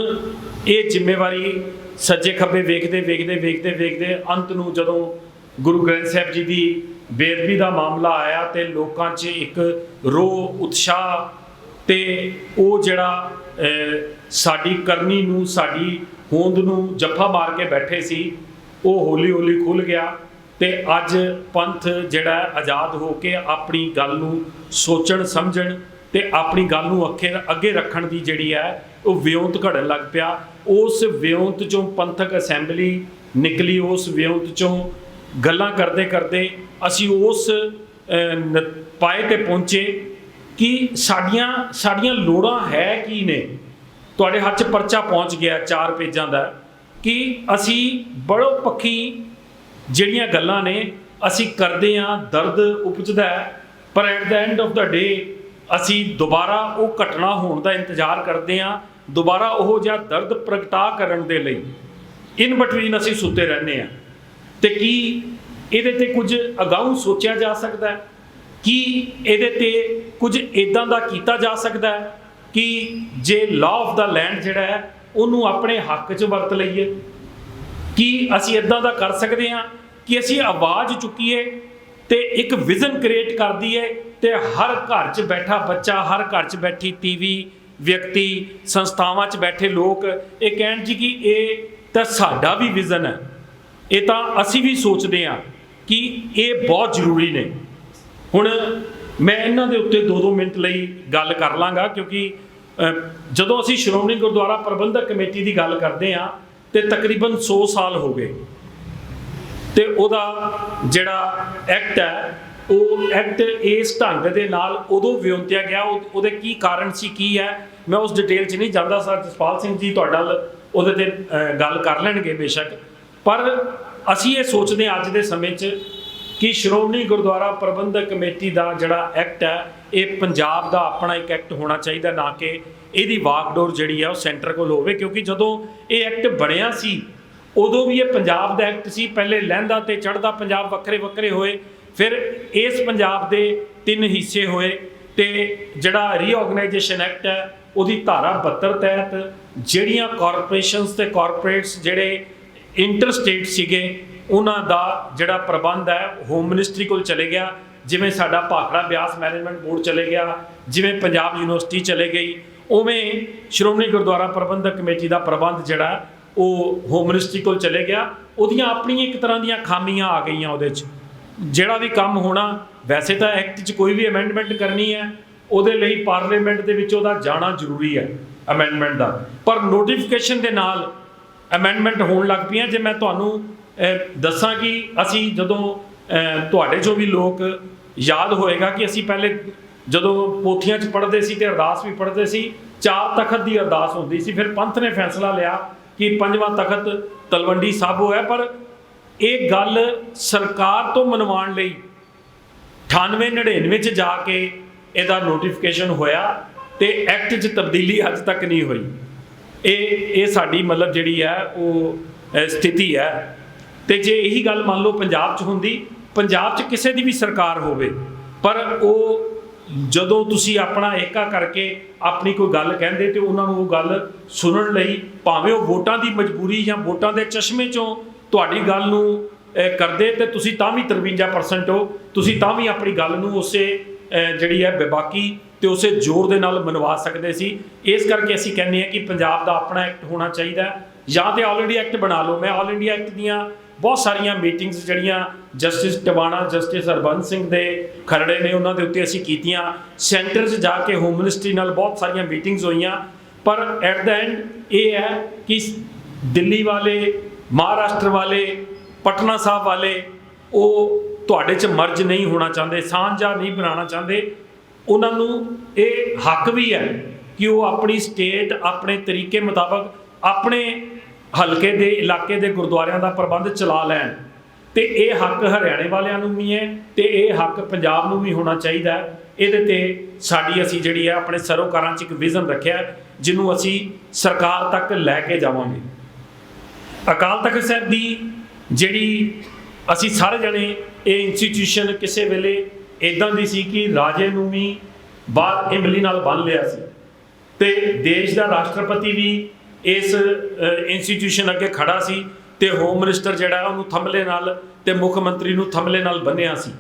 ਇਹ ਜ਼ਿੰਮੇਵਾਰੀ ਸੱਜੇ ਖੱਬੇ ਵੇਖਦੇ ਅੰਤ ਨੂੰ ਜਦੋਂ ਗੁਰੂ ਗ੍ਰੰਥ ਸਾਹਿਬ ਜੀ ਦੀ ਬੇਅਦਬੀ ਦਾ ਮਾਮਲਾ ਆਇਆ ਤੇ ਲੋਕਾਂ 'ਚ ਇੱਕ ਰੋਹ, ਉਤਸ਼ਾਹ ਤੇ ਉਹ ਜਿਹੜਾ ਸਾਡੀ ਕਰਨੀ ਨੂੰ, ਸਾਡੀ ਹੋਂਦ ਨੂੰ ਜੱਫਾ ਮਾਰ ਕੇ ਬੈਠੇ ਸੀ, ਉਹ ਹੌਲੀ ਹੌਲੀ ਖੁੱਲ੍ਹ ਗਿਆ ਤੇ ਅੱਜ ਪੰਥ ਜਿਹੜਾ ਆਜ਼ਾਦ ਹੋ ਕੇ ਆਪਣੀ ਗੱਲ ਨੂੰ ਸੋਚਣ ਸਮਝਣ ਤੇ ਆਪਣੀ ਗੱਲ ਨੂੰ ਅੱਗੇ ਰੱਖਣ ਦੀ ਜਿਹੜੀ ਹੈ ਉਹ ਵਿਉਂਤ ਘੜਨ ਲੱਗ ਪਿਆ। ਉਸ ਵਿਉਂਤ 'ਚੋਂ ਪੰਥਕ ਅਸੈਂਬਲੀ ਨਿਕਲੀ, ਉਸ ਵਿਉਂਤ 'ਚੋਂ ਗੱਲਾਂ ਕਰਦੇ ਕਰਦੇ ਅਸੀਂ ਉਸ ਪਾਏ ਤੇ ਪਹੁੰਚੇ ਕਿ ਸਾਡੀਆਂ ਲੋੜਾਂ ਹੈ ਕੀ ਨੇ। ਤੁਹਾਡੇ ਹੱਥ 'ਚ ਪਰਚਾ ਪਹੁੰਚ ਗਿਆ 4 ਪੇਜਾਂ ਦਾ ਕਿ ਅਸੀਂ ਬੜੋ ਪੱਖੀ ਜਿਹੜੀਆਂ ਗੱਲਾਂ ਨੇ ਅਸੀਂ ਕਰਦੇ ਹਾਂ, ਦਰਦ ਉਪਜਦਾ ਹੈ, ਪਰ ਐਟ ਦਾ ਐਂਡ ਆਫ ਦਾ ਡੇ ਅਸੀਂ ਦੁਬਾਰਾ ਉਹ ਘਟਨਾ ਹੋਣ ਦਾ ਇੰਤਜ਼ਾਰ ਕਰਦੇ ਹਾਂ, ਦੁਬਾਰਾ ਉਹ ਜਿਹਾ ਦਰਦ ਪ੍ਰਗਟਾ ਕਰਨ ਦੇ ਲਈ ਇਨ ਬਿਟਵੀਨ ਅਸੀਂ ਸੁੱਤੇ ਰਹਿੰਦੇ ਹਾਂ। ਤੇ ਕੀ ਇਹਦੇ ਤੇ ਕੁਝ ਅਗਾਊਂ ਸੋਚਿਆ ਜਾ ਸਕਦਾ ਹੈ? ਕੀ ਇਹਦੇ ਤੇ ਕੁਝ ਇੱਦਾਂ ਦਾ ਕੀਤਾ ਜਾ ਸਕਦਾ ਹੈ ਕਿ ਜੇ ਲਾਅ ਆਫ ਦਾ ਲੈਂਡ ਜਿਹੜਾ ਹੈ ਉਹਨੂੰ ਆਪਣੇ ਹੱਕ 'ਚ ਵਰਤ ਲਈਏ? ਕੀ ਅਸੀਂ ਇੱਦਾਂ ਦਾ ਕਰ ਸਕਦੇ ਹਾਂ ਕਿ ਅਸੀਂ ਆਵਾਜ਼ ਚੁੱਕੀਏ ਤੇ ਇੱਕ ਵਿਜ਼ਨ ਕ੍ਰੀਏਟ ਕਰ ਦਈਏ ਤੇ ਹਰ ਘਰ 'ਚ ਬੈਠਾ ਬੱਚਾ, ਹਰ ਘਰ 'ਚ ਬੈਠੀ ਟੀਵੀ ਵਿਅਕਤੀ, ਸੰਸਥਾਵਾਂ 'ਚ ਬੈਠੇ ਲੋਕ ਇਹ ਕਹਿਣ ਜੀ ਕਿ ਇਹ ਤਾਂ ਸਾਡਾ ਵੀ ਵਿਜ਼ਨ ਹੈ, ਇਹ ਤਾਂ ਅਸੀਂ ਵੀ ਸੋਚਦੇ ਹਾਂ ਕਿ ਇਹ ਬਹੁਤ ਜ਼ਰੂਰੀ ਨੇ। ਹੁਣ ਮੈਂ ਇਹਨਾਂ ਦੇ ਉੱਤੇ 2-2 ਮਿੰਟ ਲਈ ਗੱਲ ਕਰ ਲਾਂਗਾ ਕਿਉਂਕਿ ਜਦੋਂ ਅਸੀਂ ਸ਼੍ਰੋਮਣੀ ਗੁਰਦੁਆਰਾ ਪ੍ਰਬੰਧਕ ਕਮੇਟੀ ਦੀ ਗੱਲ ਕਰਦੇ ਹਾਂ ਤੇ ਤਕਰੀਬਨ 100 ਸਾਲ ਹੋ ਗਏ ਤੇ ਉਹਦਾ ਜਿਹੜਾ ਐਕਟ ਹੈ ਉਹ ਐਕਟ ਇਸ ਢੰਗ ਦੇ ਨਾਲ ਉਦੋਂ ਵਿਉਂਤਿਆ ਗਿਆ, ਉਹਦੇ ਕੀ ਕਾਰਨ ਸੀ, ਕੀ ਹੈ, ਮੈਂ ਉਸ ਡਿਟੇਲ 'ਚ ਨਹੀਂ ਜਾਂਦਾ। ਸਰ ਜਸਪਾਲ ਸਿੰਘ ਜੀ ਤੁਹਾਡਾ ਉਹਦੇ ਤੇ ਗੱਲ ਕਰ ਲੈਣਗੇ ਬੇਸ਼ੱਕ, ਪਰ ਅਸੀਂ ਇਹ ਸੋਚਦੇ ਹਾਂ ਅੱਜ ਦੇ ਸਮੇਂ 'ਚ ਕਿ ਸ਼੍ਰੋਮਣੀ ਗੁਰਦੁਆਰਾ ਪ੍ਰਬੰਧਕ ਕਮੇਟੀ ਦਾ ਜਿਹੜਾ ਐਕਟ ਹੈ ਇਹ ਪੰਜਾਬ ਦਾ ਆਪਣਾ ਇੱਕ ਐਕਟ ਹੋਣਾ ਚਾਹੀਦਾ, ਨਾ ਕਿ ਇਹਦੀ ਵਾਕਡੋਰ ਜਿਹੜੀ ਹੈ ਉਹ ਸੈਂਟਰ ਕੋਲ ਹੋਵੇ। ਕਿਉਂਕਿ ਜਦੋਂ ਇਹ ਐਕਟ ਬਣਿਆ ਸੀ ਉਦੋਂ ਵੀ ਇਹ ਪੰਜਾਬ ਦਾ ਐਕਟ ਸੀ। ਪਹਿਲੇ ਲਹਿੰਦਾ ਤੇ ਚੜ੍ਹਦਾ ਪੰਜਾਬ ਵੱਖਰੇ ਹੋਏ, ਫਿਰ ਇਸ ਪੰਜਾਬ ਦੇ 3 ਹਿੱਸੇ ਹੋਏ ਤੇ ਜਿਹੜਾ ਰੀਆਰਗਨਾਈਜੇਸ਼ਨ ਐਕਟ ਹੈ ਉਹਦੀ ਧਾਰਾ 72 ਤਹਿਤ ਜਿਹੜੀਆਂ ਕਾਰਪੋਰੇਸ਼ਨਸ ਤੇ ਕਾਰਪੋਰੇਟਸ ਜਿਹੜੇ ਇੰਟਰ ਸਟੇਟ ਸੀਗੇ ਉਹਨਾਂ ਦਾ ਜਿਹੜਾ ਪ੍ਰਬੰਧ ਹੈ ਹੋਮ ਮਿਨਿਸਟਰੀ ਕੋਲ ਚਲੇ ਗਿਆ। ਜਿਵੇਂ ਸਾਡਾ ਭਾਖੜਾ ਬਿਆਸ ਮੈਨੇਜਮੈਂਟ ਬੋਰਡ ਚਲੇ ਗਿਆ, ਜਿਵੇਂ ਪੰਜਾਬ ਯੂਨੀਵਰਸਿਟੀ ਚਲੇ ਗਈ, ਉਵੇਂ ਸ਼੍ਰੋਮਣੀ ਗੁਰਦੁਆਰਾ ਪ੍ਰਬੰਧਕ ਕਮੇਟੀ ਦਾ ਪ੍ਰਬੰਧ ਜਿਹੜਾ ਉਹ ਹੋਮ ਮਿਨਿਸਟਰੀ ਕੋਲ ਚਲੇ ਗਿਆ। ਉਹਦੀਆਂ ਆਪਣੀਆਂ ਇੱਕ ਤਰ੍ਹਾਂ ਦੀਆਂ ਖਾਮੀਆਂ ਆ ਗਈਆਂ ਉਹਦੇ 'ਚ। ਜਿਹੜਾ ਵੀ ਕੰਮ ਹੋਣਾ, ਵੈਸੇ ਤਾਂ ਐਕਟ 'ਚ ਕੋਈ ਵੀ ਅਮੈਂਡਮੈਂਟ ਕਰਨੀ ਹੈ ਉਹਦੇ ਲਈ ਪਾਰਲੀਮੈਂਟ ਦੇ ਵਿੱਚ ਉਹਦਾ ਜਾਣਾ ਜ਼ਰੂਰੀ ਹੈ ਅਮੈਂਡਮੈਂਟ ਦਾ, ਪਰ ਨੋਟੀਫਿਕੇਸ਼ਨ ਦੇ ਨਾਲ ਅਮੈਂਡਮੈਂਟ ਹੋਣ ਲੱਗ ਪਈਆਂ। ਜੇ ਮੈਂ ਤੁਹਾਨੂੰ ਦੱਸਾਂ ਕਿ ਅਸੀਂ ਜਦੋਂ ਤੁਹਾਡੇ 'ਚੋਂ ਵੀ ਲੋਕ ਯਾਦ ਹੋਏਗਾ ਕਿ ਅਸੀਂ ਪਹਿਲੇ ਜਦੋਂ ਪੋਥੀਆਂ 'ਚ ਪੜ੍ਹਦੇ ਸੀ ਤੇ ਅਰਦਾਸ ਵੀ ਪੜ੍ਹਦੇ ਸੀ, 4 ਤਖਤ ਦੀ ਅਰਦਾਸ ਹੁੰਦੀ ਸੀ। ਫਿਰ ਪੰਥ ਨੇ ਫੈਸਲਾ ਲਿਆ ਕਿ 5ਵਾਂ ਤਖਤ ਤਲਵੰਡੀ ਸਾਬੋ ਹੈ, ਪਰ ਇਹ ਗੱਲ ਸਰਕਾਰ ਤੋਂ ਮਨਵਾਉਣ ਲਈ 98-99 'ਚ ਜਾ ਕੇ ਇਹਦਾ ਨੋਟੀਫਿਕੇਸ਼ਨ ਹੋਇਆ ਤੇ ਐਕਟ 'ਚ ਤਬਦੀਲੀ ਅੱਜ ਤੱਕ ਨਹੀਂ ਹੋਈ। ਇਹ ਸਾਡੀ ਮਤਲਬ ਜਿਹੜੀ ਹੈ ਉਹ ਸਥਿਤੀ ਹੈ। ਤੇ ਜੇ ਇਹੀ ਗੱਲ ਮੰਨ ਲਓ ਪੰਜਾਬ 'ਚ ਹੁੰਦੀ, ਪੰਜਾਬ 'ਚ ਕਿਸੇ ਦੀ ਵੀ ਸਰਕਾਰ ਹੋਵੇ, ਪਰ ਉਹ ਜਦੋਂ ਤੁਸੀਂ ਆਪਣਾ ਏਕਾ ਕਰਕੇ ਆਪਣੀ ਕੋਈ ਗੱਲ ਕਹਿੰਦੇ ਤੇ ਉਹਨਾਂ ਨੂੰ ਉਹ ਗੱਲ ਸੁਣਨ ਲਈ ਭਾਵੇਂ ਉਹ ਵੋਟਾਂ ਦੀ ਮਜਬੂਰੀ ਜਾਂ ਵੋਟਾਂ ਦੇ ਚਸ਼ਮੇ 'ਚੋਂ ਤੁਹਾਡੀ ਗੱਲ ਨੂੰ ਕਰਦੇ ਤੇ ਤੁਸੀਂ ਤਾਂ ਵੀ 53% ਹੋ, ਤੁਸੀਂ ਤਾਂ ਵੀ ਆਪਣੀ ਗੱਲ ਨੂੰ ਉਸੇ ਜਿਹੜੀ ਹੈ ਬੇਬਾਕੀ ਤੇ ਉਸੇ ਜ਼ੋਰ ਦੇ ਨਾਲ ਮਨਵਾ ਸਕਦੇ ਸੀ। ਇਸ ਕਰਕੇ ਅਸੀਂ ਕਹਿੰਦੇ ਹਾਂ ਕਿ ਪੰਜਾਬ ਦਾ ਆਪਣਾ ਐਕਟ ਹੋਣਾ ਚਾਹੀਦਾ, ਜਾਂ ਤੇ ਆਲ ਇੰਡੀਆ ਐਕਟ ਬਣਾ ਲਓ। ਮੈਂ ਆਲ ਇੰਡੀਆ ਐਕਟ ਦੀਆਂ ਬਹੁਤ ਸਾਰੀਆਂ ਮੀਟਿੰਗਸ ਜਿਹੜੀਆਂ ਜਸਟਿਸ ਟਿਵਾਣਾ, ਜਸਟਿਸ ਹਰਬੰਸ ਸਿੰਘ ਦੇ ਖਰੜੇ ਨੇ ਉਹਨਾਂ ਦੇ ਉੱਤੇ ਅਸੀਂ ਕੀਤੀਆਂ। ਸੈਂਟਰ 'ਚ ਜਾ ਕੇ ਹੋਮ ਮਿਨਿਸਟਰੀ ਨਾਲ ਬਹੁਤ ਸਾਰੀਆਂ ਮੀਟਿੰਗਸ ਹੋਈਆਂ। ਪਰ ਐਟ ਦਾ ਐਂਡ ਇਹ ਹੈ ਕਿ ਦਿੱਲੀ ਵਾਲੇ, ਮਹਾਰਾਸ਼ਟਰ ਵਾਲੇ, ਪਟਨਾ ਸਾਹਿਬ ਵਾਲੇ ਉਹ ਤੁਹਾਡੇ 'ਚ ਮਰਜ ਨਹੀਂ ਹੋਣਾ ਚਾਹੁੰਦੇ, ਸਾਂਝਾ ਨਹੀਂ ਬਣਾਉਣਾ ਚਾਹੁੰਦੇ। ਉਹਨਾਂ ਨੂੰ ਇਹ ਹੱਕ ਵੀ ਹੈ ਕਿ ਉਹ ਆਪਣੀ ਸਟੇਟ ਆਪਣੇ ਤਰੀਕੇ ਮੁਤਾਬਕ ਆਪਣੇ ਹਲਕੇ ਦੇ ਇਲਾਕੇ ਦੇ ਗੁਰਦੁਆਰਿਆਂ ਦਾ ਪ੍ਰਬੰਧ ਚਲਾ ਲੈਣ। ਤੇ ਇਹ ਹੱਕ ਹਰਿਆਣੇ ਵਾਲਿਆਂ ਨੂੰ ਵੀ ਹੈ ਤੇ ਇਹ ਹੱਕ ਪੰਜਾਬ ਨੂੰ ਵੀ ਹੋਣਾ ਚਾਹੀਦਾ ਹੈ। ਇਹਦੇ ਤੇ ਸਾਡੀ ਅਸੀਂ ਜਿਹੜੀ ਹੈ ਆਪਣੇ ਸਰੋਕਾਰਾਂ 'ਚ ਇੱਕ ਵਿਜ਼ਨ ਰੱਖਿਆ ਜਿਹਨੂੰ ਅਸੀਂ ਸਰਕਾਰ ਤੱਕ ਲੈ ਕੇ ਜਾਵਾਂਗੇ। ਅਕਾਲ ਤਖਤ ਸਾਹਿਬ ਦੀ ਜਿਹੜੀ ਅਸੀਂ ਸਾਰੇ ਜਣੇ, ਇਹ ਇੰਸਟੀਟਿਊਸ਼ਨ ਕਿਸੇ ਵੇਲੇ ਇੱਦਾਂ ਦੀ ਸੀ ਕਿ ਰਾਜੇ ਨੂੰ ਵੀ ਬਾਹਰ ਇਮਲੀ ਨਾਲ ਬੰਨ੍ਹ ਲਿਆ ਸੀ ਤੇ ਦੇਸ਼ ਦਾ ਰਾਸ਼ਟਰਪਤੀ ਵੀ ਇਸ ਇੰਸਟੀਟਿਊਸ਼ਨ ਅੱਗੇ ਖੜਾ ਸੀ ਤੇ ਹੋਮ ਮਿਨਿਸਟਰ ਜਿਹੜਾ ਉਹਨੂੰ ਥੰਬਲੇ ਨਾਲ ਤੇ ਮੁੱਖ ਮੰਤਰੀ ਨੂੰ ਥੰਬਲੇ ਨਾਲ ਬੰਨ੍ਹਿਆ ਸੀ।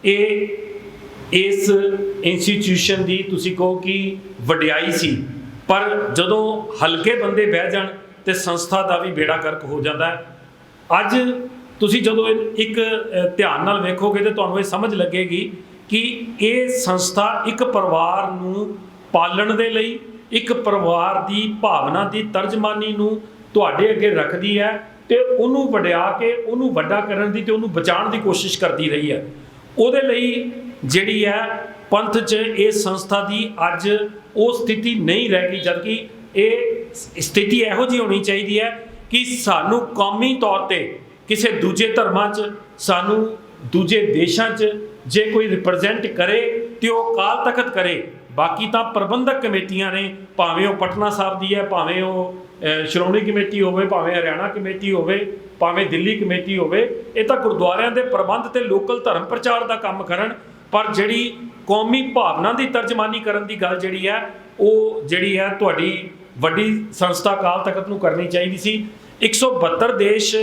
ਇਹ ਇਸ ਇੰਸਟੀਟਿਊਸ਼ਨ ਦੀ ਤੁਸੀਂ ਕਹੋ ਕਿ ਵਡਿਆਈ ਸੀ, ਪਰ ਜਦੋਂ ਹਲਕੇ ਬੰਦੇ ਬਹਿ ਜਾਣ ਤੇ ਸੰਸਥਾ ਦਾ ਵੀ ਬੇੜਾ ਗਰਕ ਹੋ ਜਾਂਦਾ ਹੈ। ਅੱਜ ਤੁਸੀਂ ਜਦੋਂ ਇੱਕ ਧਿਆਨ ਨਾਲ ਵੇਖੋਗੇ ਤੇ ਤੁਹਾਨੂੰ ਇਹ ਸਮਝ ਲੱਗੇਗੀ ਕਿ ਇਹ ਸੰਸਥਾ ਇੱਕ ਪਰਿਵਾਰ ਨੂੰ ਪਾਲਣ ਦੇ ਲਈ, ਇੱਕ ਪਰਿਵਾਰ ਦੀ ਭਾਵਨਾ ਦੀ ਤਰਜਮਾਨੀ ਨੂੰ ਤੁਹਾਡੇ ਅੱਗੇ ਰੱਖਦੀ ਹੈ ਤੇ ਉਹਨੂੰ ਵਡਿਆ ਕੇ, ਉਹਨੂੰ ਵੱਡਾ ਕਰਨ ਦੀ ਤੇ ਉਹਨੂੰ ਬਚਾਉਣ ਦੀ ਕੋਸ਼ਿਸ਼ ਕਰਦੀ ਰਹੀ ਹੈ। ਉਹਦੇ ਲਈ ਜਿਹੜੀ ਹੈ ਪੰਥ 'ਚ ਇਹ ਸੰਸਥਾ ਦੀ ਅੱਜ ਉਹ ਸਥਿਤੀ ਨਹੀਂ ਰਹਿ ਗਈ, ਜਦਕਿ ਇਹ ਸਥਿਤੀ ਇਹੋ ਜਿਹੀ ਹੋਣੀ ਚਾਹੀਦੀ ਹੈ ਕਿ ਸਾਨੂੰ ਕੌਮੀ ਤੌਰ ਤੇ ਕਿਸੇ ਦੂਜੇ ਧਰਮਾਂ 'ਚ, ਸਾਨੂੰ ਦੂਜੇ ਦੇਸ਼ਾਂ 'ਚ ਜੇ ਕੋਈ ਰਿਪਰੈਜ਼ੈਂਟ ਕਰੇ ਤੇ ਉਹ ਅਕਾਲ ਤਖਤ ਕਰੇ। ਬਾਕੀ ਤਾਂ ਪ੍ਰਬੰਧਕ ਕਮੇਟੀਆਂ ਨੇ, ਭਾਵੇਂ ਉਹ ਪਟਨਾ ਸਾਹਿਬ ਦੀ ਹੈ, ਭਾਵੇਂ ਉਹ ਸ਼੍ਰੋਮਣੀ ਕਮੇਟੀ ਹੋਵੇ, ਭਾਵੇਂ ਹਰਿਆਣਾ ਕਮੇਟੀ ਹੋਵੇ, ਭਾਵੇਂ ਦਿੱਲੀ ਕਮੇਟੀ ਹੋਵੇ, ਇਹ ਤਾਂ ਗੁਰਦੁਆਰਿਆਂ ਦੇ ਪ੍ਰਬੰਧ ਤੇ ਲੋਕਲ ਧਰਮ ਪ੍ਰਚਾਰ ਦਾ ਕੰਮ ਕਰਨ। ਪਰ ਜਿਹੜੀ ਕੌਮੀ ਭਾਵਨਾ ਦੀ ਤਰਜਮਾਨੀ ਕਰਨ ਦੀ ਗੱਲ ਜਿਹੜੀ ਹੈ ਉਹ ਜਿਹੜੀ ਹੈ ਤੁਹਾਡੀ ਵੱਡੀ ਸੰਸਥਾ ਅਕਾਲ ਤਖਤ ਨੂੰ ਕਰਨੀ ਚਾਹੀਦੀ ਸੀ। 172 ਦੇਸ਼,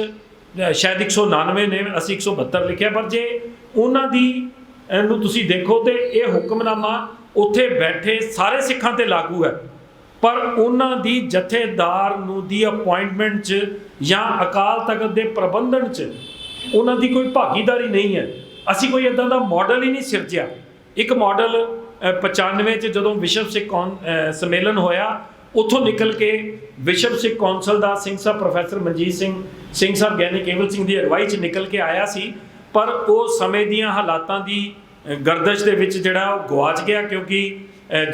ਸ਼ਾਇਦ 199 ਨੇ, ਅਸੀਂ 172 ਲਿਖਿਆ, ਪਰ ਜੇ ਉਹਨਾਂ ਦੀ ਨੂੰ ਤੁਸੀਂ ਦੇਖੋ ਤੇ ਇਹ ਹੁਕਮਨਾਮਾ ਉੱਥੇ ਬੈਠੇ ਸਾਰੇ ਸਿੱਖਾਂ ਤੇ ਲਾਗੂ ਹੈ, ਪਰ ਉਹਨਾਂ ਦੀ ਜਥੇਦਾਰ ਨੂੰ ਦੀ ਅਪੁਆਇੰਟਮੈਂਟ 'ਚ ਜਾਂ ਅਕਾਲ ਤਖਤ ਦੇ ਪ੍ਰਬੰਧਨ 'ਚ ਉਹਨਾਂ ਦੀ ਕੋਈ ਭਾਗੀਦਾਰੀ ਨਹੀਂ ਹੈ। ਅਸੀਂ ਕੋਈ ਇੱਦਾਂ ਦਾ ਮਾਡਲ ਹੀ ਨਹੀਂ ਸਿਰਜਿਆ। ਇੱਕ ਮਾਡਲ 95 'ਚ ਜਦੋਂ ਵਿਸ਼ਵ ਸਿੱਖ ਸੰਮੇਲਨ ਹੋਇਆ, ਉੱਥੋਂ ਨਿਕਲ ਕੇ ਵਿਸ਼ਵ ਸਿੱਖ ਕੌਂਸਲ ਦਾ ਸਿੰਘ ਸਾਹਿਬ, ਪ੍ਰੋਫੈਸਰ ਮਨਜੀਤ ਸਿੰਘ ਸਾਹਿਬ, ਗਿਆਨੀ ਕੇਵਲ ਸਿੰਘ ਦੀ ਅਗਵਾਈ 'ਚ ਨਿਕਲ ਕੇ ਆਇਆ ਸੀ, ਪਰ ਉਹ ਸਮੇਂ ਦੀਆਂ ਹਾਲਾਤਾਂ ਦੀ ਗਰਦਸ਼ ਦੇ ਵਿੱਚ ਜਿਹੜਾ ਉਹ ਗਵਾਚ ਗਿਆ, ਕਿਉਂਕਿ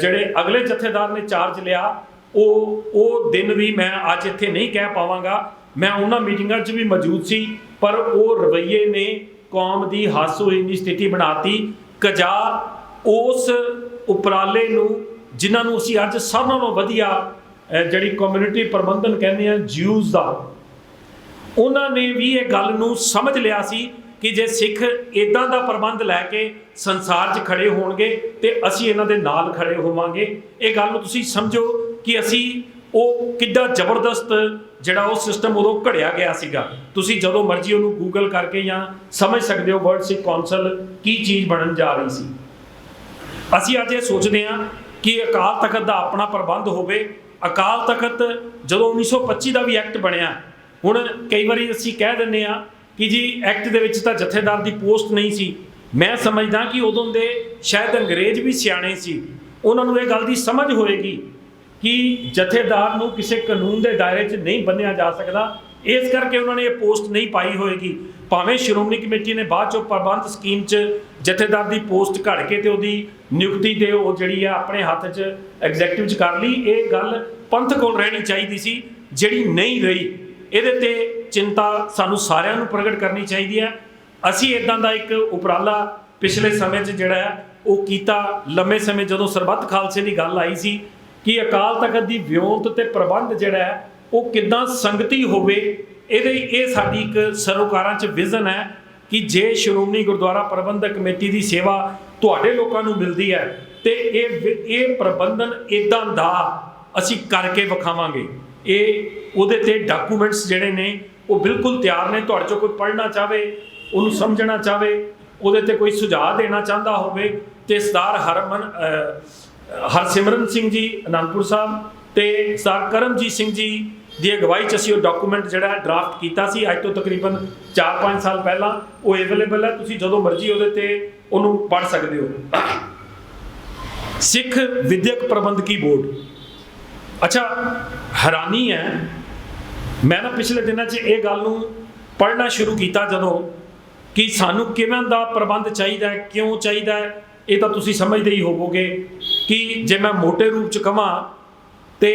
ਜਿਹੜੇ ਅਗਲੇ ਜਥੇਦਾਰ ਨੇ ਚਾਰਜ ਲਿਆ ਉਹ ਦਿਨ ਵੀ ਮੈਂ ਅੱਜ ਇੱਥੇ ਨਹੀਂ ਕਹਿ ਪਾਵਾਂਗਾ। ਮੈਂ ਉਹਨਾਂ ਮੀਟਿੰਗਾਂ 'ਚ ਵੀ ਮੌਜੂਦ ਸੀ, ਪਰ ਉਹ ਰਵੱਈਏ ਨੇ ਕੌਮ ਦੀ ਹਾਸੋਹੀਣੀ ਸਥਿਤੀ ਬਣਾਤੀ। ਕਜਾ ਉਸ ਉਪਰਾਲੇ ਨੂੰ ਜਿਨ੍ਹਾਂ ਨੂੰ ਅਸੀਂ ਅੱਜ ਸਭ ਨਾਲੋਂ ਵਧੀਆ ਜਿਹੜੀ ਕਮਿਊਨਿਟੀ ਪ੍ਰਬੰਧਨ ਕਹਿੰਦੇ ਆ ਜਿਊਜ਼ ਦਾ, ਉਹਨਾਂ ਨੇ ਵੀ ਇਹ ਗੱਲ ਨੂੰ ਸਮਝ ਲਿਆ ਸੀ ਕਿ ਜੇ ਸਿੱਖ ਇੱਦਾਂ ਦਾ ਪ੍ਰਬੰਧ ਲੈ ਕੇ ਸੰਸਾਰ 'ਚ ਖੜੇ ਹੋਣਗੇ ਤੇ ਅਸੀਂ ਇਹਨਾਂ ਦੇ ਨਾਲ ਖੜੇ ਹੋਵਾਂਗੇ। ਇਹ ਗੱਲ ਨੂੰ ਤੁਸੀਂ ਸਮਝੋ ਕਿ ਅਸੀਂ ਉਹ ਕਿੱਡਾ ਜ਼ਬਰਦਸਤ ਜਿਹੜਾ ਉਹ ਸਿਸਟਮ ਉਦੋਂ ਘੜਿਆ ਗਿਆ ਸੀਗਾ। ਤੁਸੀਂ ਜਦੋਂ ਮਰਜ਼ੀ ਉਹਨੂੰ ਗੂਗਲ ਕਰਕੇ ਜਾਂ ਸਮਝ ਸਕਦੇ ਹੋ ਵਰਲਡ ਸਿੱਖ ਕੌਂਸਲ ਕੀ ਚੀਜ਼ ਬਣਨ ਜਾ ਰਹੀ ਸੀ। ਅਸੀਂ ਅੱਜ ਇਹ ਸੋਚਦੇ ਹਾਂ ਕਿ ਅਕਾਲ ਤਖਤ ਦਾ ਆਪਣਾ ਪ੍ਰਬੰਧ ਹੋਵੇ। ਅਕਾਲ ਤਖਤ ਜਦੋਂ 1925 ਦਾ ਵੀ ਐਕਟ ਬਣਿਆ, ਹੁਣ ਕਈ ਵਾਰੀ ਅਸੀਂ ਕਹਿ ਦਿੰਦੇ ਹਾਂ ਕਿ ਜੀ ਐਕਟ ਦੇ ਵਿੱਚ ਤਾਂ ਜਥੇਦਾਰ ਦੀ ਪੋਸਟ ਨਹੀਂ ਸੀ। ਮੈਂ ਸਮਝਦਾ ਕਿ ਉਦੋਂ ਦੇ ਸ਼ਾਇਦ ਅੰਗਰੇਜ਼ ਵੀ ਸਿਆਣੇ ਸੀ, ਉਹਨਾਂ ਨੂੰ ਇਹ ਗੱਲ ਦੀ ਸਮਝ ਹੋਏਗੀ ਕਿ ਜਥੇਦਾਰ ਨੂੰ ਕਿਸੇ ਕਾਨੂੰਨ ਦੇ ਦਾਇਰੇ 'ਚ ਨਹੀਂ ਬੰਨ੍ਹਿਆ ਜਾ ਸਕਦਾ, ਇਸ ਕਰਕੇ ਉਹਨਾਂ ਨੇ ਇਹ ਪੋਸਟ ਨਹੀਂ ਪਾਈ ਹੋਏਗੀ। ਭਾਵੇਂ ਸ਼੍ਰੋਮਣੀ ਕਮੇਟੀ ਨੇ ਬਾਅਦ 'ਚੋਂ ਪ੍ਰਬੰਧ ਸਕੀਮ 'ਚ ਜਥੇਦਾਰ ਦੀ ਪੋਸਟ ਘੜ ਕੇ ਤੇ ਉਹਦੀ ਨਿਯੁਕਤੀ ਤੇ ਉਹ ਜਿਹੜੀ ਆ ਆਪਣੇ ਹੱਥ 'ਚ ਐਗਜ਼ੈਕਟਿਵ 'ਚ ਕਰ ਲਈ। ਇਹ ਗੱਲ ਪੰਥ ਕੋਲ ਰਹਿਣੀ ਚਾਹੀਦੀ ਸੀ, ਜਿਹੜੀ ਨਹੀਂ ਰਹੀ। ਇਹਦੇ ਤੇ ਚਿੰਤਾ ਸਾਨੂੰ ਸਾਰਿਆਂ ਨੂੰ ਪ੍ਰਗਟ ਕਰਨੀ ਚਾਹੀਦੀ ਹੈ। ਅਸੀਂ ਇੱਦਾਂ ਦਾ ਇੱਕ ਉਪਰਾਲਾ ਪਿਛਲੇ ਸਮੇਂ 'ਚ ਜਿਹੜਾ ਹੈ ਉਹ ਕੀਤਾ। ਲੰਮੇ ਸਮੇਂ ਜਦੋਂ ਸਰਬੱਤ ਖਾਲਸੇ ਦੀ ਗੱਲ ਆਈ ਸੀ ਕਿ ਅਕਾਲ ਤਖਤ ਦੀ ਵਿਉਂਤ ਤੇ ਪ੍ਰਬੰਧ ਜਿਹੜਾ ਹੈ ਉਹ ਕਿੱਦਾਂ ਸੰਗਤੀ ਹੋਵੇ, ਇਹ ਸਾਡੀ ਇੱਕ ਸਰੋਕਾਰਾਂ 'ਚ ਵਿਜ਼ਨ ਹੈ ਕਿ ਜੇ ਸ਼੍ਰੋਮਣੀ ਗੁਰਦੁਆਰਾ ਪ੍ਰਬੰਧਕ ਕਮੇਟੀ ਦੀ ਸੇਵਾ ਤੁਹਾਡੇ ਲੋਕਾਂ ਨੂੰ ਮਿਲਦੀ ਹੈ ਤੇ ਇਹ ਪ੍ਰਬੰਧਨ ਇੱਦਾਂ ਦਾ ਅਸੀਂ ਕਰਕੇ ਵਿਖਾਵਾਂਗੇ। ਉਹਦੇ ਤੇ ਡਾਕੂਮੈਂਟਸ ਜਿਹੜੇ ਨੇ ਉਹ ਬਿਲਕੁਲ ਤਿਆਰ ਨੇ। ਤੁਹਾਡੇ 'ਚੋਂ ਕੋਈ ਪੜ੍ਹਨਾ ਚਾਹਵੇ, ਉਹਨੂੰ ਸਮਝਣਾ ਚਾਹਵੇ, ਉਹਦੇ ਤੇ ਕੋਈ ਸੁਝਾਅ ਦੇਣਾ ਚਾਹੁੰਦਾ ਹੋਵੇ ਤੇ ਸਰਦਾਰ ਹਰਸਿਮਰਨ ਸਿੰਘ ਜੀ ਅਨੰਦਪੁਰ ਸਾਹਿਬ ਤੇ ਸਰਦਾਰ ਕਰਮਜੀਤ ਸਿੰਘ ਜੀ ਦੀ ਅਗਵਾਈ 'ਚ ਅਸੀਂ ਉਹ ਡਾਕੂਮੈਂਟ ਜਿਹੜਾ ਡਰਾਫਟ ਕੀਤਾ ਸੀ ਅੱਜ ਤੋਂ ਤਕਰੀਬਨ 4-5 ਸਾਲ ਪਹਿਲਾਂ। ਉਹ ਅਵੇਲੇਬਲ ਹੈ, ਤੁਸੀਂ ਜਦੋਂ ਮਰਜ਼ੀ ਉਹਦੇ ਤੇ ਉਹਨੂੰ ਪੜ੍ਹ ਸਕਦੇ ਹੋ। ਸਿੱਖ ਵਿਦਿਅਕ ਪ੍ਰਬੰਧਕੀ ਬੋਰਡ। ਅੱਛਾ, ਹੈਰਾਨੀ ਹੈ, ਮੈਂ ਨਾ ਪਿਛਲੇ ਦਿਨਾਂ 'ਚ ਇਹ ਗੱਲ ਨੂੰ ਪੜ੍ਹਨਾ ਸ਼ੁਰੂ ਕੀਤਾ ਜਦੋਂ, ਕਿ ਸਾਨੂੰ ਕਿਵੇਂ ਦਾ ਪ੍ਰਬੰਧ ਚਾਹੀਦਾ ਹੈ, ਕਿਉਂ ਚਾਹੀਦਾ ਹੈ, ਇਹ ਤਾਂ ਤੁਸੀਂ ਸਮਝਦੇ ਹੀ ਹੋਵੋਗੇ। ਕਿ ਜੇ ਮੈਂ ਮੋਟੇ ਰੂਪ 'ਚ ਕਹਾਂ ਤੇ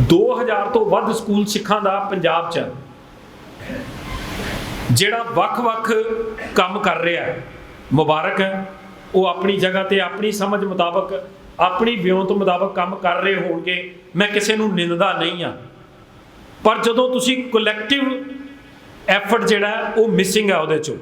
2000 ਤੋਂ ਵੱਧ ਸਕੂਲ ਸਿੱਖਾਂ ਦਾ ਪੰਜਾਬ 'ਚ ਜਿਹੜਾ ਵੱਖ-ਵੱਖ ਕੰਮ ਕਰ ਰਿਹਾ ਹੈ, ਮੁਬਾਰਕ ਹੈ। ਉਹ ਆਪਣੀ ਜਗ੍ਹਾ ਤੇ ਆਪਣੀ ਸਮਝ ਮੁਤਾਬਕ, ਆਪਣੀ ਵਿਉਂਤ ਮੁਤਾਬਕ ਕੰਮ ਕਰ ਰਹੇ ਹੋਣਗੇ, ਮੈਂ ਕਿਸੇ ਨੂੰ ਨਿੰਦਦਾ ਨਹੀਂ ਹਾਂ। ਪਰ ਜਦੋਂ ਤੁਸੀਂ ਕਲੈਕਟਿਵ ਐਫਰਟ ਜਿਹੜਾ ਉਹ ਮਿਸਿੰਗ ਹੈ ਉਹਦੇ 'ਚੋਂ।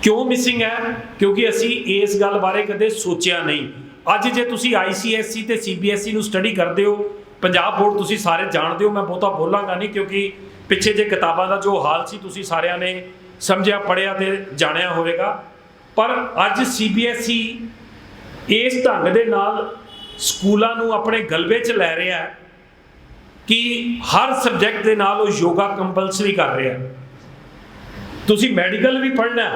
ਕਿਉਂ ਮਿਸਿੰਗ ਹੈ? ਕਿਉਂਕਿ ਅਸੀਂ ਇਸ ਗੱਲ ਬਾਰੇ ਕਦੇ ਸੋਚਿਆ ਨਹੀਂ। ਅੱਜ ਜੇ ਤੁਸੀਂ ICSE ਤੇ CBSE ਨੂੰ ਸਟੱਡੀ ਕਰਦੇ ਹੋ, ਪੰਜਾਬ ਬੋਰਡ ਤੁਸੀਂ ਸਾਰੇ ਜਾਣਦੇ ਹੋ, ਮੈਂ ਬਹੁਤਾ ਬੋਲਾਂਗਾ ਨਹੀਂ, ਕਿਉਂਕਿ ਪਿੱਛੇ ਜੇ ਕਿਤਾਬਾਂ ਦਾ ਜੋ ਹਾਲ ਸੀ ਤੁਸੀਂ ਸਾਰਿਆਂ ਨੇ ਸਮਝਿਆ, ਪੜ੍ਹਿਆ ਤੇ ਜਾਣਿਆ ਹੋਵੇਗਾ। ਪਰ ਅੱਜ CBSE ਇਸ ਢੰਗ ਦੇ ਨਾਲ ਸਕੂਲਾਂ ਨੂੰ ਆਪਣੇ ਗਲਬੇ 'ਚ ਲੈ ਰਿਹਾ ਹੈ ਕਿ ਹਰ ਸਬਜੈਕਟ ਦੇ ਨਾਲ ਉਹ ਯੋਗਾ ਕੰਪਲਸਰੀ ਕਰ ਰਿਹਾ। ਤੁਸੀਂ ਮੈਡੀਕਲ ਵੀ ਪੜ੍ਹਨਾ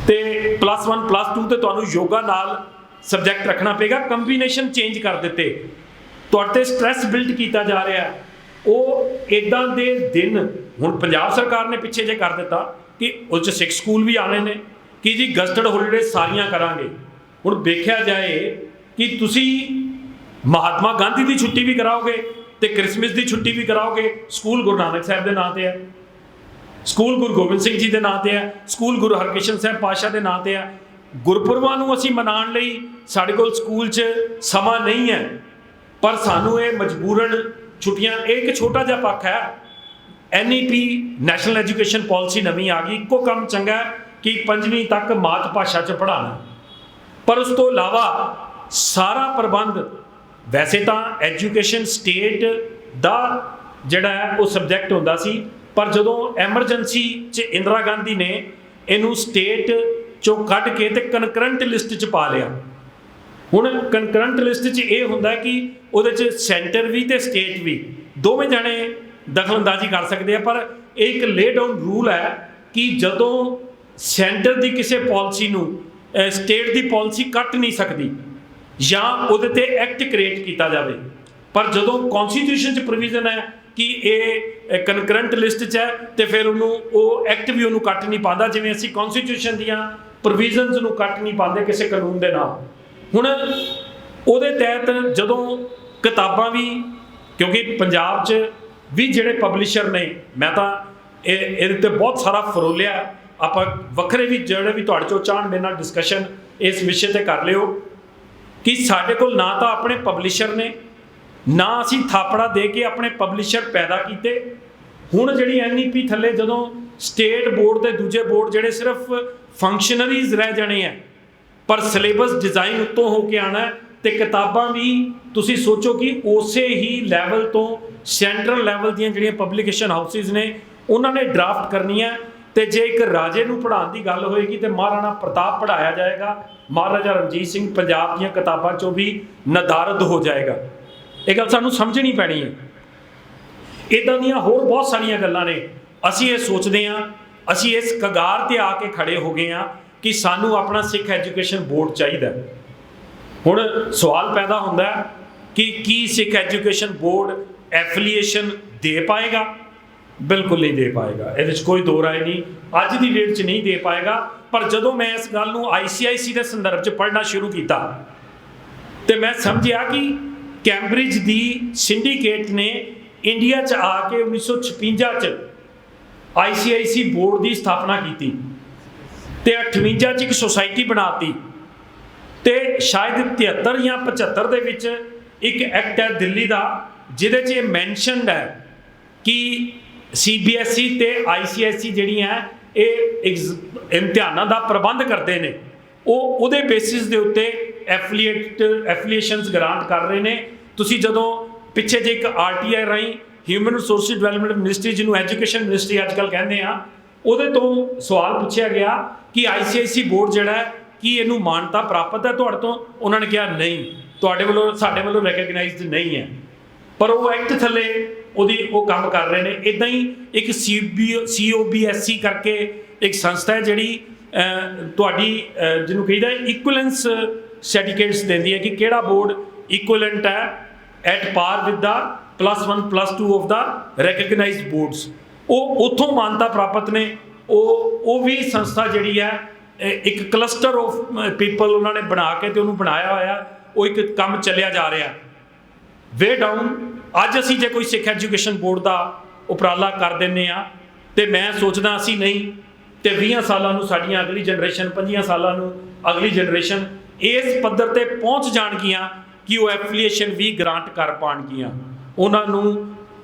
ਤੇ +1 +2 ਤੇ ਤੁਹਾਨੂੰ ਯੋਗਾ ਨਾਲ ਸਬਜੈਕਟ ਰੱਖਣਾ ਪਏਗਾ। ਕੰਬੀਨੇਸ਼ਨ ਚੇਂਜ ਕਰ ਦਿੱਤੇ, ਤੁਹਾਡੇ ਤੇ ਸਟ੍ਰੈਸ ਬਿਲਡ ਕੀਤਾ ਜਾ ਰਿਹਾ। ਉਹ ਇੱਦਾਂ ਦੇ ਦਿਨ ਹੁਣ ਪੰਜਾਬ ਸਰਕਾਰ ਨੇ ਪਿੱਛੇ ਜੇ ਕਰ ਦਿੱਤਾ ਕਿ ਉਹ 'ਚ ਸਿੱਖ ਸਕੂਲ ਵੀ ਆਣੇ ਨੇ ਕਿ ਜੀ ਗਜ਼ਟਡ ਹੋਲੀਡੇ ਸਾਰੀਆਂ ਕਰਾਂਗੇ। ਹੁਣ ਵੇਖਿਆ ਜਾਏ ਕਿ ਤੁਸੀਂ ਮਹਾਤਮਾ ਗਾਂਧੀ ਦੀ ਛੁੱਟੀ ਵੀ ਕਰਾਓਗੇ ਤੇ ਕ੍ਰਿਸਮਸ ਦੀ ਛੁੱਟੀ ਵੀ ਕਰਾਓਗੇ। ਸਕੂਲ ਗੁਰੂ ਨਾਨਕ ਸਾਹਿਬ ਦੇ ਨਾਂ ਤੇ ਹੈ, ਸਕੂਲ ਗੁਰੂ ਗੋਬਿੰਦ ਸਿੰਘ ਜੀ ਦੇ ਨਾਂ ਤੇ ਹੈ, ਸਕੂਲ ਗੁਰੂ ਹਰਕ੍ਰਿਸ਼ਨ ਸਾਹਿਬ ਪਾਤਸ਼ਾਹ ਦੇ ਨਾਂ ਤੇ ਹੈ। ਗੁਰਪੁਰਬਾਂ ਨੂੰ ਅਸੀਂ ਮਨਾਉਣ ਲਈ ਸਾਡੇ ਕੋਲ ਸਕੂਲ 'ਚ ਸਮਾਂ ਨਹੀਂ ਹੈ, ਪਰ ਸਾਨੂੰ ਇਹ ਮਜਬੂਰਨ ਛੁੱਟੀਆਂ। ਇੱਕ ਛੋਟਾ ਜਿਹਾ ਪੱਖ ਹੈ, NEP ਨੈਸ਼ਨਲ ਐਜੂਕੇਸ਼ਨ ਪਾਲਿਸੀ ਨਵੀਂ ਆ ਗਈ। ਇੱਕੋ ਕੰਮ ਚੰਗਾ ਕਿ 5ਵੀਂ ਤੱਕ ਮਾਤ ਭਾਸ਼ਾ 'ਚ ਪੜ੍ਹਾਉਣਾ, ਪਰ ਉਸ ਤੋਂ ਇਲਾਵਾ ਸਾਰਾ ਪ੍ਰਬੰਧ, ਵੈਸੇ ਤਾਂ ਐਜੂਕੇਸ਼ਨ ਸਟੇਟ ਦਾ ਜਿਹੜਾ ਹੈ ਉਹ ਸਬਜੈਕਟ ਹੁੰਦਾ ਸੀ, ਪਰ ਜਦੋਂ ਐਮਰਜੈਂਸੀ 'ਚ ਇੰਦਰਾ ਗਾਂਧੀ ਨੇ ਇਹਨੂੰ ਸਟੇਟ 'ਚੋਂ ਕੱਢ ਕੇ ਤੇ ਕਨਕਰੰਟ ਲਿਸਟ 'ਚ ਪਾ ਲਿਆ। ਹੁਣ ਕਨਕਰੰਟ ਲਿਸਟ 'ਚ ਇਹ ਹੁੰਦਾ ਕਿ ਉਹਦੇ 'ਚ ਸੈਂਟਰ ਵੀ ਤੇ ਸਟੇਟ ਵੀ ਦੋਵੇਂ ਜਾਣੇ ਦਖਲਅੰਦਾਜ਼ੀ ਕਰ ਸਕਦੇ ਆ। ਪਰ ਇਹ ਇੱਕ ਲੇ ਡਾਊਨ ਰੂਲ ਹੈ ਕਿ ਜਦੋਂ ਸੈਂਟਰ ਦੀ ਕਿਸੇ ਪਾਲਿਸੀ ਨੂੰ ਸਟੇਟ ਦੀ ਪਾਲਿਸੀ ਕੱਟ ਨਹੀਂ ਸਕਦੀ ਜਾਂ ਉਹਦੇ ਤੇ ਐਕਟ ਕ੍ਰੀਏਟ ਕੀਤਾ ਜਾਵੇ। ਪਰ ਜਦੋਂ ਕਨਸਟੀਟਿਊਸ਼ਨ 'ਚ ਪ੍ਰੋਵੀਜ਼ਨ ਹੈ ਕਿ ਇਹ ਕਨਕਰੰਟ ਲਿਸਟ 'ਚ ਹੈ ਤੇ ਫਿਰ ਉਹਨੂੰ ਉਹ ਐਕਟ ਵੀ ਉਹਨੂੰ ਕੱਟ ਨਹੀਂ ਪਾਉਂਦਾ, ਜਿਵੇਂ ਅਸੀਂ ਕਨਸਟੀਟਿਊਸ਼ਨ ਦੀਆਂ ਪ੍ਰੋਵੀਜ਼ਨਸ ਨੂੰ ਕੱਟ ਨਹੀਂ ਪਾਉਂਦੇ ਕਿਸੇ ਕਾਨੂੰਨ ਦੇ ਨਾਲ। ਹੁਣ ਉਹਦੇ ਤਹਿਤ ਜਦੋਂ ਕਿਤਾਬਾਂ ਵੀ, ਕਿਉਂਕਿ ਪੰਜਾਬ 'ਚ ਵੀ ਜਿਹੜੇ ਪਬਲਿਸ਼ਰ ਨੇ, ਮੈਂ ਤਾਂ ਇਹਦੇ ਤੇ ਬਹੁਤ ਸਾਰਾ ਫਰੋਲਿਆ, ਆਪਾਂ ਵੱਖਰੇ ਵੀ ਜਿਹੜੇ ਵੀ ਤੁਹਾਡੇ 'ਚੋਂ ਚਾਹਣ ਮੇਰੇ ਨਾਲ ਡਿਸਕਸ਼ਨ ਇਸ ਵਿਸ਼ੇ ਤੇ ਕਰ ਲਿਓ ਕਿ ਸਾਡੇ ਕੋਲ ਨਾ ਤਾਂ ਆਪਣੇ ਪਬਲਿਸ਼ਰ ਨੇ, ਨਾ ਅਸੀਂ ਥਾਪੜਾ ਦੇ ਕੇ ਆਪਣੇ ਪਬਲਿਸ਼ਰ ਪੈਦਾ ਕੀਤੇ। ਹੁਣ ਜਿਹੜੀ NEP ਥੱਲੇ ਜਦੋਂ ਸਟੇਟ ਬੋਰਡ ਤੇ ਦੂਜੇ ਬੋਰਡ ਜਿਹੜੇ ਸਿਰਫ ਫੰਕਸ਼ਨਰੀਜ਼ ਰਹਿ ਜਾਣੇ ਆ, ਪਰ ਸਿਲੇਬਸ ਡਿਜ਼ਾਈਨ ਉੱਤੋਂ ਹੋ ਕੇ ਆਉਣਾ ਤੇ ਕਿਤਾਬਾਂ ਵੀ ਤੁਸੀਂ ਸੋਚੋ ਕਿ ਉਸੇ ਹੀ ਲੈਵਲ ਤੋਂ ਸੈਂਟਰਲ ਲੈਵਲ ਦੀਆਂ ਜਿਹੜੀਆਂ ਪਬਲੀਕੇਸ਼ਨ ਹਾਊਸਿਸ ਨੇ ਉਹਨਾਂ ਨੇ ਡਰਾਫਟ ਕਰਨੀਆਂ। ਤੇ ਜੇ ਇੱਕ ਰਾਜੇ ਨੂੰ ਪੜ੍ਹਾਉਣ ਦੀ ਗੱਲ ਹੋਏਗੀ ਤੇ ਮਹਾਰਾਣਾ ਪ੍ਰਤਾਪ ਪੜ੍ਹਾਇਆ ਜਾਏਗਾ, ਮਹਾਰਾਜਾ ਰਣਜੀਤ ਸਿੰਘ ਪੰਜਾਬ ਦੀਆਂ ਕਿਤਾਬਾਂ 'ਚੋਂ ਵੀ ਨਦਾਰਦ ਹੋ ਜਾਏਗਾ। ਇਹ ਗੱਲ ਸਾਨੂੰ ਸਮਝਣੀ ਪੈਣੀ ਹੈ। ਇੱਦਾਂ ਦੀਆਂ ਹੋਰ ਬਹੁਤ ਸਾਰੀਆਂ ਗੱਲਾਂ ਨੇ। ਅਸੀਂ ਇਹ ਸੋਚਦੇ ਹਾਂ, ਅਸੀਂ ਇਸ ਕਗਾਰ ਤੇ ਆ ਕੇ ਖੜੇ ਹੋ ਗਏ ਹਾਂ ਕਿ ਸਾਨੂੰ ਆਪਣਾ ਸਿੱਖ ਐਜੂਕੇਸ਼ਨ ਬੋਰਡ ਚਾਹੀਦਾ। ਹੁਣ ਸਵਾਲ ਪੈਦਾ ਹੁੰਦਾ ਕਿ ਕੀ ਸਿੱਖ ਐਜੂਕੇਸ਼ਨ ਬੋਰਡ ਐਫੀਲੀਏਸ਼ਨ ਦੇ ਪਾਏਗਾ? ਬਿਲਕੁਲ ਨਹੀਂ ਦੇ ਪਾਏਗਾ, ਇਹਦੇ 'ਚ ਕੋਈ ਦੋ ਰਾਏ ਨਹੀਂ। ਅੱਜ ਦੀ ਡੇਟ 'ਚ ਨਹੀਂ ਦੇ ਪਾਏਗਾ। ਪਰ ਜਦੋਂ ਮੈਂ ਇਸ ਗੱਲ ਨੂੰ ICIC ਦੇ ਸੰਦਰਭ 'ਚ ਪੜ੍ਹਨਾ ਸ਼ੁਰੂ ਕੀਤਾ ਤੇ ਮੈਂ ਸਮਝਿਆ ਕਿ ਕੈਂਬਰਿਜ ਦੀ ਸਿੰਡੀਕੇਟ ਨੇ ਇੰਡੀਆ 'ਚ ਆ ਕੇ 1956 'ਚ ICIC ਬੋਰਡ ਦੀ ਸਥਾਪਨਾ ਕੀਤੀ ਤੇ 58 'ਚ ਇੱਕ ਸੁਸਾਇਟੀ ਬਣਾਤੀ ਤੇ ਸ਼ਾਇਦ 73 ਜਾਂ 75 ਦੇ ਵਿੱਚ ਇੱਕ ਐਕਟ ਹੈ ਦਿੱਲੀ ਦਾ ਜਿਹਦੇ 'ਚ ਇਹ ਮੈਂਸ਼ਨਡ ਹੈ ਕਿ CBSE ਤੇ ICSE ਜਿਹੜੀਆਂ ਇਹ ਇਮਤਿਹਾਨਾਂ ਦਾ ਪ੍ਰਬੰਧ ਕਰਦੇ ਨੇ, ਉਹ ਉਹਦੇ ਬੇਸਿਸ ਦੇ ਉੱਤੇ ਐਫੀਲੀਏਸ਼ਨਸ ਗ੍ਰਾਂਟ ਕਰ ਰਹੇ ਨੇ। ਤੁਸੀਂ ਜਦੋਂ ਪਿੱਛੇ ਜੇ ਇੱਕ RTI ਰਾਹੀਂ ਹਿਊਮਨ ਰਿਸੋਰਸ ਡਿਵੈਲਪਮੈਂਟ ਮਿਨਿਸਟਰੀ, ਜਿਹਨੂੰ ਐਜੂਕੇਸ਼ਨ ਮਿਨਿਸਟਰੀ ਅੱਜ ਕੱਲ੍ਹ ਕਹਿੰਦੇ ਆ, ਉਹਦੇ ਤੋਂ ਸਵਾਲ ਪੁੱਛਿਆ ਗਿਆ ਕਿ ICIC ਬੋਰਡ ਜਿਹੜਾ ਹੈ ਕੀ ਇਹਨੂੰ ਮਾਨਤਾ ਪ੍ਰਾਪਤ ਹੈ ਤੁਹਾਡੇ ਤੋਂ? ਉਹਨਾਂ ਨੇ ਕਿਹਾ ਨਹੀਂ, ਤੁਹਾਡੇ ਵੱਲੋਂ, ਸਾਡੇ ਵੱਲੋਂ ਰੈਕਗਨਾਈਜ਼ਡ ਨਹੀਂ ਹੈ। ਪਰ ਉਹ ਐਕਟ ਥੱਲੇ ਉਹ ਕੰਮ ਕਰ ਰਹੇ ਨੇ। ਇੱਦਾਂ ਹੀ ਇੱਕ COBSE ਕਰਕੇ ਇੱਕ ਸੰਸਥਾ ਹੈ ਜਿਹੜੀ ਤੁਹਾਡੀ ਜਿਹਨੂੰ ਕਹੀਦਾ ਇਕੁਅਲੈਂਸ ਸਰਟੀਫਿਕੇਟਸ ਦਿੰਦੀ ਹੈ ਕਿ ਕਿਹੜਾ ਬੋਰਡ ਇਕੁਅਲੈਂਟ ਹੈ ਐਟ ਪਾਰ with the +1 +2 of the recognised boards. ਉਹ ਉੱਥੋਂ ਮਾਨਤਾ ਪ੍ਰਾਪਤ ਨੇ। ਉਹ ਵੀ ਸੰਸਥਾ ਜਿਹੜੀ ਹੈ ਇੱਕ ਕਲਸਟਰ ਆਫ ਪੀਪਲ ਉਹਨਾਂ ਨੇ ਬਣਾ ਕੇ ਤੇ ਉਹਨੂੰ ਬਣਾਇਆ ਹੋਇਆ, ਉਹ ਇੱਕ ਕੰਮ ਚੱਲਿਆ ਜਾ ਰਿਹਾ ਵੇ ਡਾਊਨ। ਅੱਜ ਅਸੀਂ ਜੇ ਕੋਈ ਸਿੱਖ ਐਜੂਕੇਸ਼ਨ ਬੋਰਡ ਦਾ ਉਪਰਾਲਾ ਕਰ ਦਿੰਦੇ ਆ ਤੇ ਮੈਂ ਸੋਚਦਾ ਅਸੀਂ ਨਹੀਂ ਤੇ 20 ਸਾਲਾਂ ਨੂੰ ਸਾਡੀਆਂ ਅਗਲੀ ਜਨਰੇਸ਼ਨ, 25 ਸਾਲਾਂ ਨੂੰ ਅਗਲੀ ਜਨਰੇਸ਼ਨ ਇਸ ਪੱਧਰ ਤੇ ਪਹੁੰਚ ਜਾਣਗੀਆਂ ਕਿ ਉਹ ਐਫੀਲੀਏਸ਼ਨ ਵੀ ਗ੍ਰਾਂਟ ਕਰ ਪਾਉਣਗੀਆਂ ਉਹਨਾਂ ਨੂੰ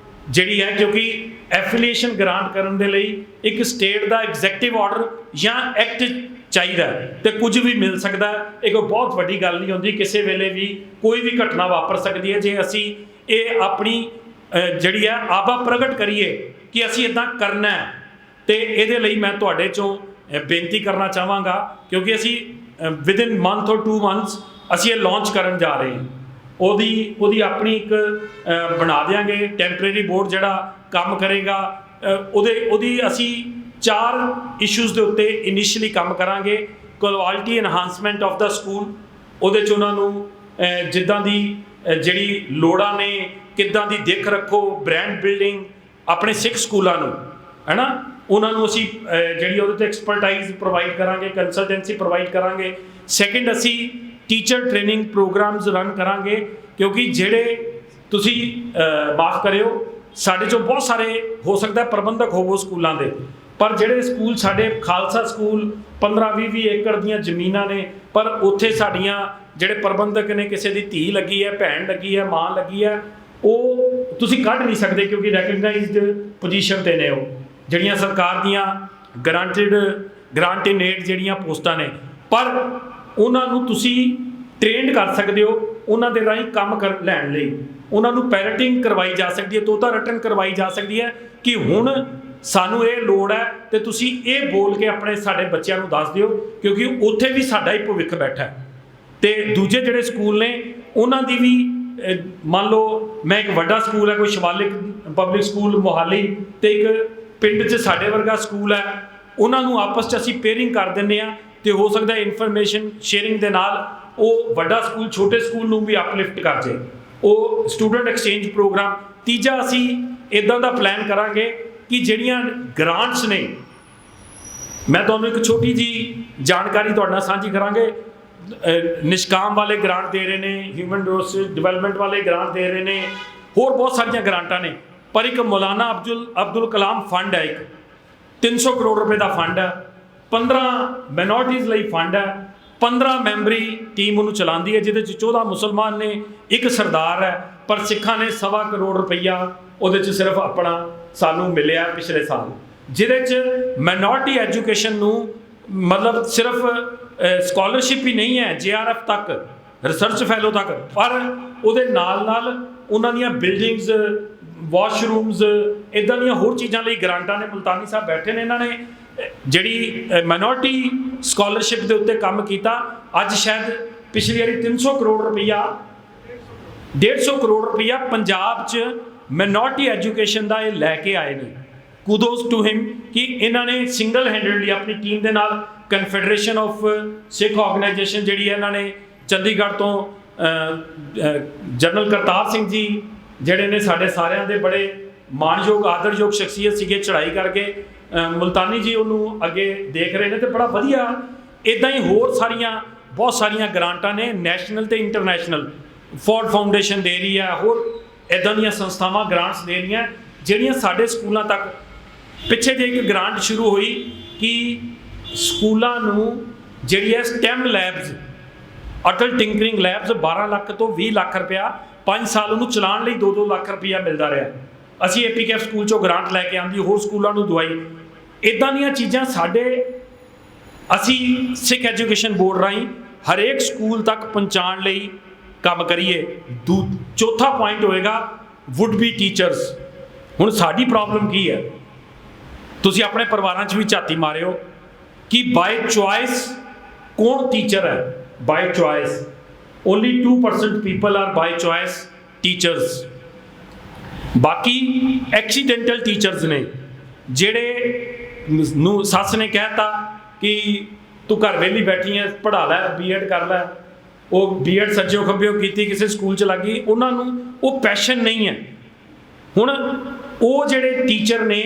ਜਿਹੜੀ ਹੈ। ਕਿਉਂਕਿ ਐਫੀਲੀਏਸ਼ਨ ਗ੍ਰਾਂਟ ਕਰਨ ਦੇ ਲਈ ਇੱਕ ਸਟੇਟ ਦਾ ਐਗਜ਼ੈਕਟਿਵ ਆਰਡਰ ਜਾਂ ਐਕਟ ਚਾਹੀਦਾ ਤੇ ਕੁਝ ਵੀ ਮਿਲ ਸਕਦਾ। ਇਹ ਕੋਈ ਬਹੁਤ ਵੱਡੀ ਗੱਲ ਨਹੀਂ ਹੁੰਦੀ, ਕਿਸੇ ਵੇਲੇ ਵੀ ਕੋਈ ਵੀ ਘਟਨਾ ਵਾਪਰ ਸਕਦੀ ਹੈ। ਜੇ ਅਸੀਂ ਇਹ ਆਪਣੀ ਜਿਹੜੀ ਹੈ ਆਬਾ ਪ੍ਰਗਟ ਕਰੀਏ ਕਿ ਅਸੀਂ ਇੱਦਾਂ ਕਰਨਾ ਹੈ ਤੇ ਇਹਦੇ ਲਈ ਮੈਂ ਤੁਹਾਡੇ ਚੋਂ ਬੇਨਤੀ ਕਰਨਾ ਚਾਹਾਂਗਾ, ਕਿਉਂਕਿ ਅਸੀਂ ਵਿਦਿਨ ਮੰਥ ਔਰ 2 ਮੰਥਸ ਅਸੀਂ ਇਹ ਲਾਂਚ ਕਰਨ ਜਾ ਰਹੇ ਹਾਂ। ਉਹਦੀ ਆਪਣੀ ਇੱਕ ਬਣਾ ਦਿਆਂਗੇ ਟੈਂਪਰੇਰੀ ਬੋਰਡ ਜਿਹੜਾ ਕੰਮ ਕਰੇਗਾ। ਉਹਦੀ ਅਸੀਂ 4 ਇਸ਼ੂਜ਼ ਦੇ ਉੱਤੇ ਇਨੀਸ਼ੀਅਲੀ ਕੰਮ ਕਰਾਂਗੇ। Quality enhancement of the school, ਉਹਦੇ 'ਚ ਉਹਨਾਂ ਨੂੰ ਜਿੱਦਾਂ ਦੀ ਜਿਹੜੀ ਲੋੜਾਂ ਨੇ, ਕਿੱਦਾਂ ਦੀ ਦਿੱਖ ਰੱਖੋ, ਬ੍ਰਾਂਡ ਬਿਲਡਿੰਗ ਆਪਣੇ ਸਿੱਖ ਸਕੂਲਾਂ ਨੂੰ ਹੈ ਨਾ, ਉਹਨਾਂ ਨੂੰ ਅਸੀਂ ਜਿਹੜੀ ਉਹਦੇ 'ਤੇ ਐਕਸਪਰਟਾਈਜ਼ ਪ੍ਰੋਵਾਈਡ ਕਰਾਂਗੇ, ਕੰਸਲਟੈਂਸੀ ਪ੍ਰੋਵਾਈਡ ਕਰਾਂਗੇ। ਸੈਕਿੰਡ, ਅਸੀਂ ਟੀਚਰ ਟ੍ਰੇਨਿੰਗ ਪ੍ਰੋਗਰਾਮਸ ਰਨ ਕਰਾਂਗੇ, ਕਿਉਂਕਿ ਜਿਹੜੇ ਤੁਸੀਂ ਮਾਫ ਕਰਿਓ ਸਾਡੇ 'ਚੋਂ ਬਹੁਤ ਸਾਰੇ ਹੋ ਸਕਦਾ ਪ੍ਰਬੰਧਕ ਹੋਵੋ ਸਕੂਲਾਂ ਦੇ, ਪਰ ਜਿਹੜੇ ਸਕੂਲ ਸਾਡੇ ਖਾਲਸਾ ਸਕੂਲ 15-20 ਏਕੜ ਦੀਆਂ ਜ਼ਮੀਨਾਂ ਨੇ, ਪਰ ਉੱਥੇ ਸਾਡੀਆਂ ਜਿਹੜੇ ਪ੍ਰਬੰਧਕ ਨੇ, ਕਿਸੇ ਦੀ ਧੀ ਲੱਗੀ ਹੈ, ਭੈਣ ਲੱਗੀ ਹੈ, ਮਾਂ ਲੱਗੀ ਹੈ, ਉਹ ਤੁਸੀਂ ਕੱਢ ਨਹੀਂ ਸਕਦੇ ਕਿਉਂਕਿ ਰੈਕਗਨਾਈਜ਼ਡ ਪੋਜੀਸ਼ਨ 'ਤੇ ਨੇ। ਉਹ ਜਿਹੜੀਆਂ ਸਰਕਾਰ ਦੀਆਂ ਗ੍ਰਾਂਟ ਇਨ ਏਡ ਜਿਹੜੀਆਂ ਪੋਸਟਾਂ ਨੇ, ਪਰ ਉਹਨਾਂ ਨੂੰ ਤੁਸੀਂ ਟ੍ਰੇਨਡ ਕਰ ਸਕਦੇ ਹੋ। ਉਹਨਾਂ ਦੇ ਰਾਹੀਂ ਕੰਮ ਲੈਣ ਲਈ ਉਹਨਾਂ ਨੂੰ ਪੈਰਟਿੰਗ ਕਰਵਾਈ ਜਾ ਸਕਦੀ ਹੈ, ਤੋਤਾ ਰਟਨ ਕਰਵਾਈ ਜਾ ਸਕਦੀ ਹੈ ਕਿ ਹੁਣ ਸਾਨੂੰ ਇਹ ਲੋੜ ਹੈ ਤੇ ਤੁਸੀਂ ਇਹ ਬੋਲ ਕੇ ਸਾਡੇ ਬੱਚਿਆਂ ਨੂੰ ਦੱਸ ਦਿਓ, ਕਿਉਂਕਿ ਉੱਥੇ ਵੀ ਸਾਡਾ ਹੀ ਭਵਿੱਖ ਬੈਠਾ ਹੈ। ਤੇ ਦੂਜੇ ਜਿਹੜੇ ਸਕੂਲ ਨੇ ਉਹਨਾਂ ਦੀ ਵੀ ਮੰਨ ਲਓ ਮੈਂ ਇੱਕ ਵੱਡਾ ਸਕੂਲ ਹੈ ਕੋਈ ਸ਼ਿਵਾਲਿਕ ਪਬਲਿਕ ਸਕੂਲ ਮੋਹਾਲੀ ਤੇ ਇੱਕ ਪਿੰਡ 'ਚ ਸਾਡੇ ਵਰਗਾ ਸਕੂਲ ਹੈ, ਉਹਨਾਂ ਨੂੰ ਆਪਸ 'ਚ ਅਸੀਂ ਪੇਅਰਿੰਗ ਕਰ ਦਿੰਦੇ ਹਾਂ ਤੇ ਹੋ ਸਕਦਾ ਇਨਫੋਰਮੇਸ਼ਨ ਸ਼ੇਅਰਿੰਗ ਦੇ ਨਾਲ ਉਹ ਵੱਡਾ ਸਕੂਲ ਛੋਟੇ ਸਕੂਲ ਨੂੰ ਵੀ ਅਪਲਿਫਟ ਕਰ ਜੇ। ਉਹ ਸਟੂਡੈਂਟ ਐਕਸਚੇਂਜ ਪ੍ਰੋਗਰਾਮ। ਤੀਜਾ, ਅਸੀਂ ਇੱਦਾਂ ਦਾ ਪਲਾਨ ਕਰਾਂਗੇ ਕਿ ਜਿਹੜੀਆਂ ਗ੍ਰਾਂਟਸ ਨੇ, ਮੈਂ ਤੁਹਾਨੂੰ ਇੱਕ ਛੋਟੀ ਜੀ ਜਾਣਕਾਰੀ ਤੁਹਾਡੇ ਨਾਲ ਸਾਂਝੀ ਕਰਾਂਗੇ। ਨਿਸ਼ਕਾਮ ਵਾਲੇ ਗ੍ਰਾਂਟ ਦੇ ਰਹੇ ਨੇ, ਹਿਊਮਨ ਰਿਸੋਰਸ ਡਿਵੈਲਪਮੈਂਟ ਵਾਲੇ ਗ੍ਰਾਂਟ ਦੇ ਰਹੇ ਨੇ, ਹੋਰ ਬਹੁਤ ਸਾਰੀਆਂ ਗ੍ਰਾਂਟਾਂ ਨੇ, ਪਰ ਇੱਕ ਮੌਲਾਨਾ ਅਬਦੁਲ ਕਲਾਮ ਫੰਡ ਹੈ, ਇੱਕ 300 ਕਰੋੜ ਰੁਪਏ ਦਾ ਫੰਡ ਹੈ, 15 ਮਾਈਨੋਰਟੀਜ਼ ਲਈ ਫੰਡ ਹੈ, 15 ਮੈਂਬਰੀ ਟੀਮ ਉਹਨੂੰ ਚਲਾਉਂਦੀ ਹੈ, ਜਿਹਦੇ 'ਚ 14 ਮੁਸਲਮਾਨ ਨੇ, ਇੱਕ ਸਰਦਾਰ ਹੈ, ਪਰ ਸਿੱਖਾਂ ਨੇ 1.25 ਕਰੋੜ ਰੁਪਈਆ ਉਹਦੇ 'ਚ ਸਿਰਫ ਆਪਣਾ ਸਾਨੂੰ ਮਿਲਿਆ ਪਿਛਲੇ ਸਾਲ, ਜਿਹਦੇ 'ਚ ਮਾਈਨੋਰਟੀ ਐਜੂਕੇਸ਼ਨ ਨੂੰ ਮਤਲਬ ਸਿਰਫ ਸਕਾਲਰਸ਼ਿਪ ਹੀ ਨਹੀਂ ਹੈ, JRF ਤੱਕ, ਰਿਸਰਚ ਫੈਲੋ ਤੱਕ, ਪਰ ਉਹਦੇ ਨਾਲ ਨਾਲ ਉਹਨਾਂ ਦੀਆਂ ਬਿਲਡਿੰਗਸ, ਵਾਸ਼ਰੂਮਸ, ਇੱਦਾਂ ਦੀਆਂ ਹੋਰ ਚੀਜ਼ਾਂ ਲਈ ਗ੍ਰਾਂਟਾਂ ਨੇ। ਮੁਲਤਾਨੀ ਸਾਹਿਬ ਬੈਠੇ ਨੇ, ਇਹਨਾਂ ਨੇ ਜਿਹੜੀ ਮਾਈਨੋਰਟੀ ਸਕਾਲਰਸ਼ਿਪ ਦੇ ਉੱਤੇ ਕੰਮ ਕੀਤਾ। ਅੱਜ ਸ਼ਾਇਦ ਪਿਛਲੀ ਵਾਰੀ 300 ਕਰੋੜ ਰੁਪਈਆ 150 ਕਰੋੜ ਰੁਪਈਆ ਪੰਜਾਬ 'ਚ ਮਾਈਨੋਰਟੀ ਐਜੂਕੇਸ਼ਨ ਦਾ ਇਹ ਲੈ ਕੇ ਆਏ ਨੇ। ਕੁਦੋਸ ਟੂ ਹਿਮ ਕਿ ਇਹਨਾਂ ਨੇ ਸਿੰਗਲ ਹੈਂਡਡਲੀ ਆਪਣੀ ਟੀਮ ਦੇ ਨਾਲ ਕਨਫੈਡਰੇਸ਼ਨ ਆਫ ਸਿੱਖ ਆਰਗੇਨਾਈਜੇਸ਼ਨ ਜਿਹੜੀ ਹੈ, ਇਹਨਾਂ ਨੇ ਚੰਡੀਗੜ੍ਹ ਤੋਂ ਜਨਰਲ ਕਰਤਾਰ ਸਿੰਘ ਜੀ ਜਿਹੜੇ ਨੇ ਸਾਡੇ ਸਾਰਿਆਂ ਦੇ ਬੜੇ ਮਾਣਯੋਗ ਆਦਰਯੋਗ ਸ਼ਖਸੀਅਤ ਸੀਗੇ, ਚੜ੍ਹਾਈ ਕਰਕੇ ਮੁਲਤਾਨੀ ਜੀ ਉਹਨੂੰ ਅੱਗੇ ਦੇਖ ਰਹੇ ਨੇ ਤੇ ਬੜਾ ਵਧੀਆ। ਇੱਦਾਂ ਹੀ ਹੋਰ ਬਹੁਤ ਸਾਰੀਆਂ ਗ੍ਰਾਂਟਾਂ ਨੇ, ਨੈਸ਼ਨਲ ਤੇ ਇੰਟਰਨੈਸ਼ਨਲ। ਫੋਰਡ ਫਾਊਂਡੇਸ਼ਨ ਦੇ ਰਹੀ ਹੈ, ਹੋਰ ਇੱਦਾਂ ਦੀਆਂ ਸੰਸਥਾਵਾਂ ਗ੍ਰਾਂਟਸ ਦੇ ਰਹੀਆਂ ਜਿਹੜੀਆਂ ਸਾਡੇ ਸਕੂਲਾਂ ਤੱਕ। ਪਿੱਛੇ ਜੇ ਇੱਕ ਗ੍ਰਾਂਟ ਸ਼ੁਰੂ ਹੋਈ ਕਿ ਸਕੂਲਾਂ ਨੂੰ ਜਿਹੜੀ ਹੈ STEM labs, Atal tinkering labs, 12 lakh ਤੋਂ 20 ਲੱਖ ਰੁਪਇਆ 5 ਸਾਲ ਉਹਨੂੰ ਚਲਾਉਣ ਲਈ 2-2 ਲੱਖ ਰੁਪਇਆ ਮਿਲਦਾ ਰਿਹਾ। ਅਸੀਂ APKF ਸਕੂਲ 'ਚੋਂ ਗ੍ਰਾਂਟ ਲੈ ਕੇ ਆਂਦੀ, ਹੋਰ ਸਕੂਲਾਂ ਨੂੰ ਦਵਾਈ। ਇੱਦਾਂ ਦੀਆਂ ਚੀਜ਼ਾਂ ਅਸੀਂ ਸਿੱਖ ਐਜੂਕੇਸ਼ਨ ਬੋਰਡ ਰਾਹੀਂ ਹਰੇਕ ਸਕੂਲ ਤੱਕ ਪਹੁੰਚਾਉਣ ਲਈ ਕੰਮ ਕਰੀਏ। ਚੌਥਾ ਪੁਆਇੰਟ ਹੋਏਗਾ ਵੁੱਡ ਬੀ ਟੀਚਰਸ। ਹੁਣ ਸਾਡੀ ਪ੍ਰੋਬਲਮ ਕੀ ਹੈ, ਤੁਸੀਂ ਆਪਣੇ ਪਰਿਵਾਰਾਂ 'ਚ ਵੀ ਝਾਤੀ ਮਾਰਿਓ ਕਿ ਬਾਈ ਚੁਆਇਸ ਕੌਣ ਟੀਚਰ ਹੈ। By choice only 2% people are by choice teachers. ਬਾਕੀ ਐਕਸੀਡੈਂਟਲ ਟੀਚਰਸ ਨੇ ਜਿਹੜੇ ਨੂੰ ਸੱਸ ਨੇ ਕਹਿਤਾ ਕਿ ਤੂੰ ਘਰ ਵਿਹਲੀ ਬੈਠੀ ਹੈ, ਪੜ੍ਹਾ ਲੈ, ਬੀਐਡ ਕਰ ਲੈ, ਉਹ ਬੀਐਡ ਸੱਜਿਓ ਖੱਬਿਓ ਕੀਤੀ, ਕਿਸੇ ਸਕੂਲ 'ਚ ਲੱਗ ਗਈ, ਉਹਨਾਂ ਨੂੰ ਉਹ ਪੈਸ਼ਨ ਨਹੀਂ ਹੈ। ਹੁਣ ਉਹ ਜਿਹੜੇ ਟੀਚਰ ਨੇ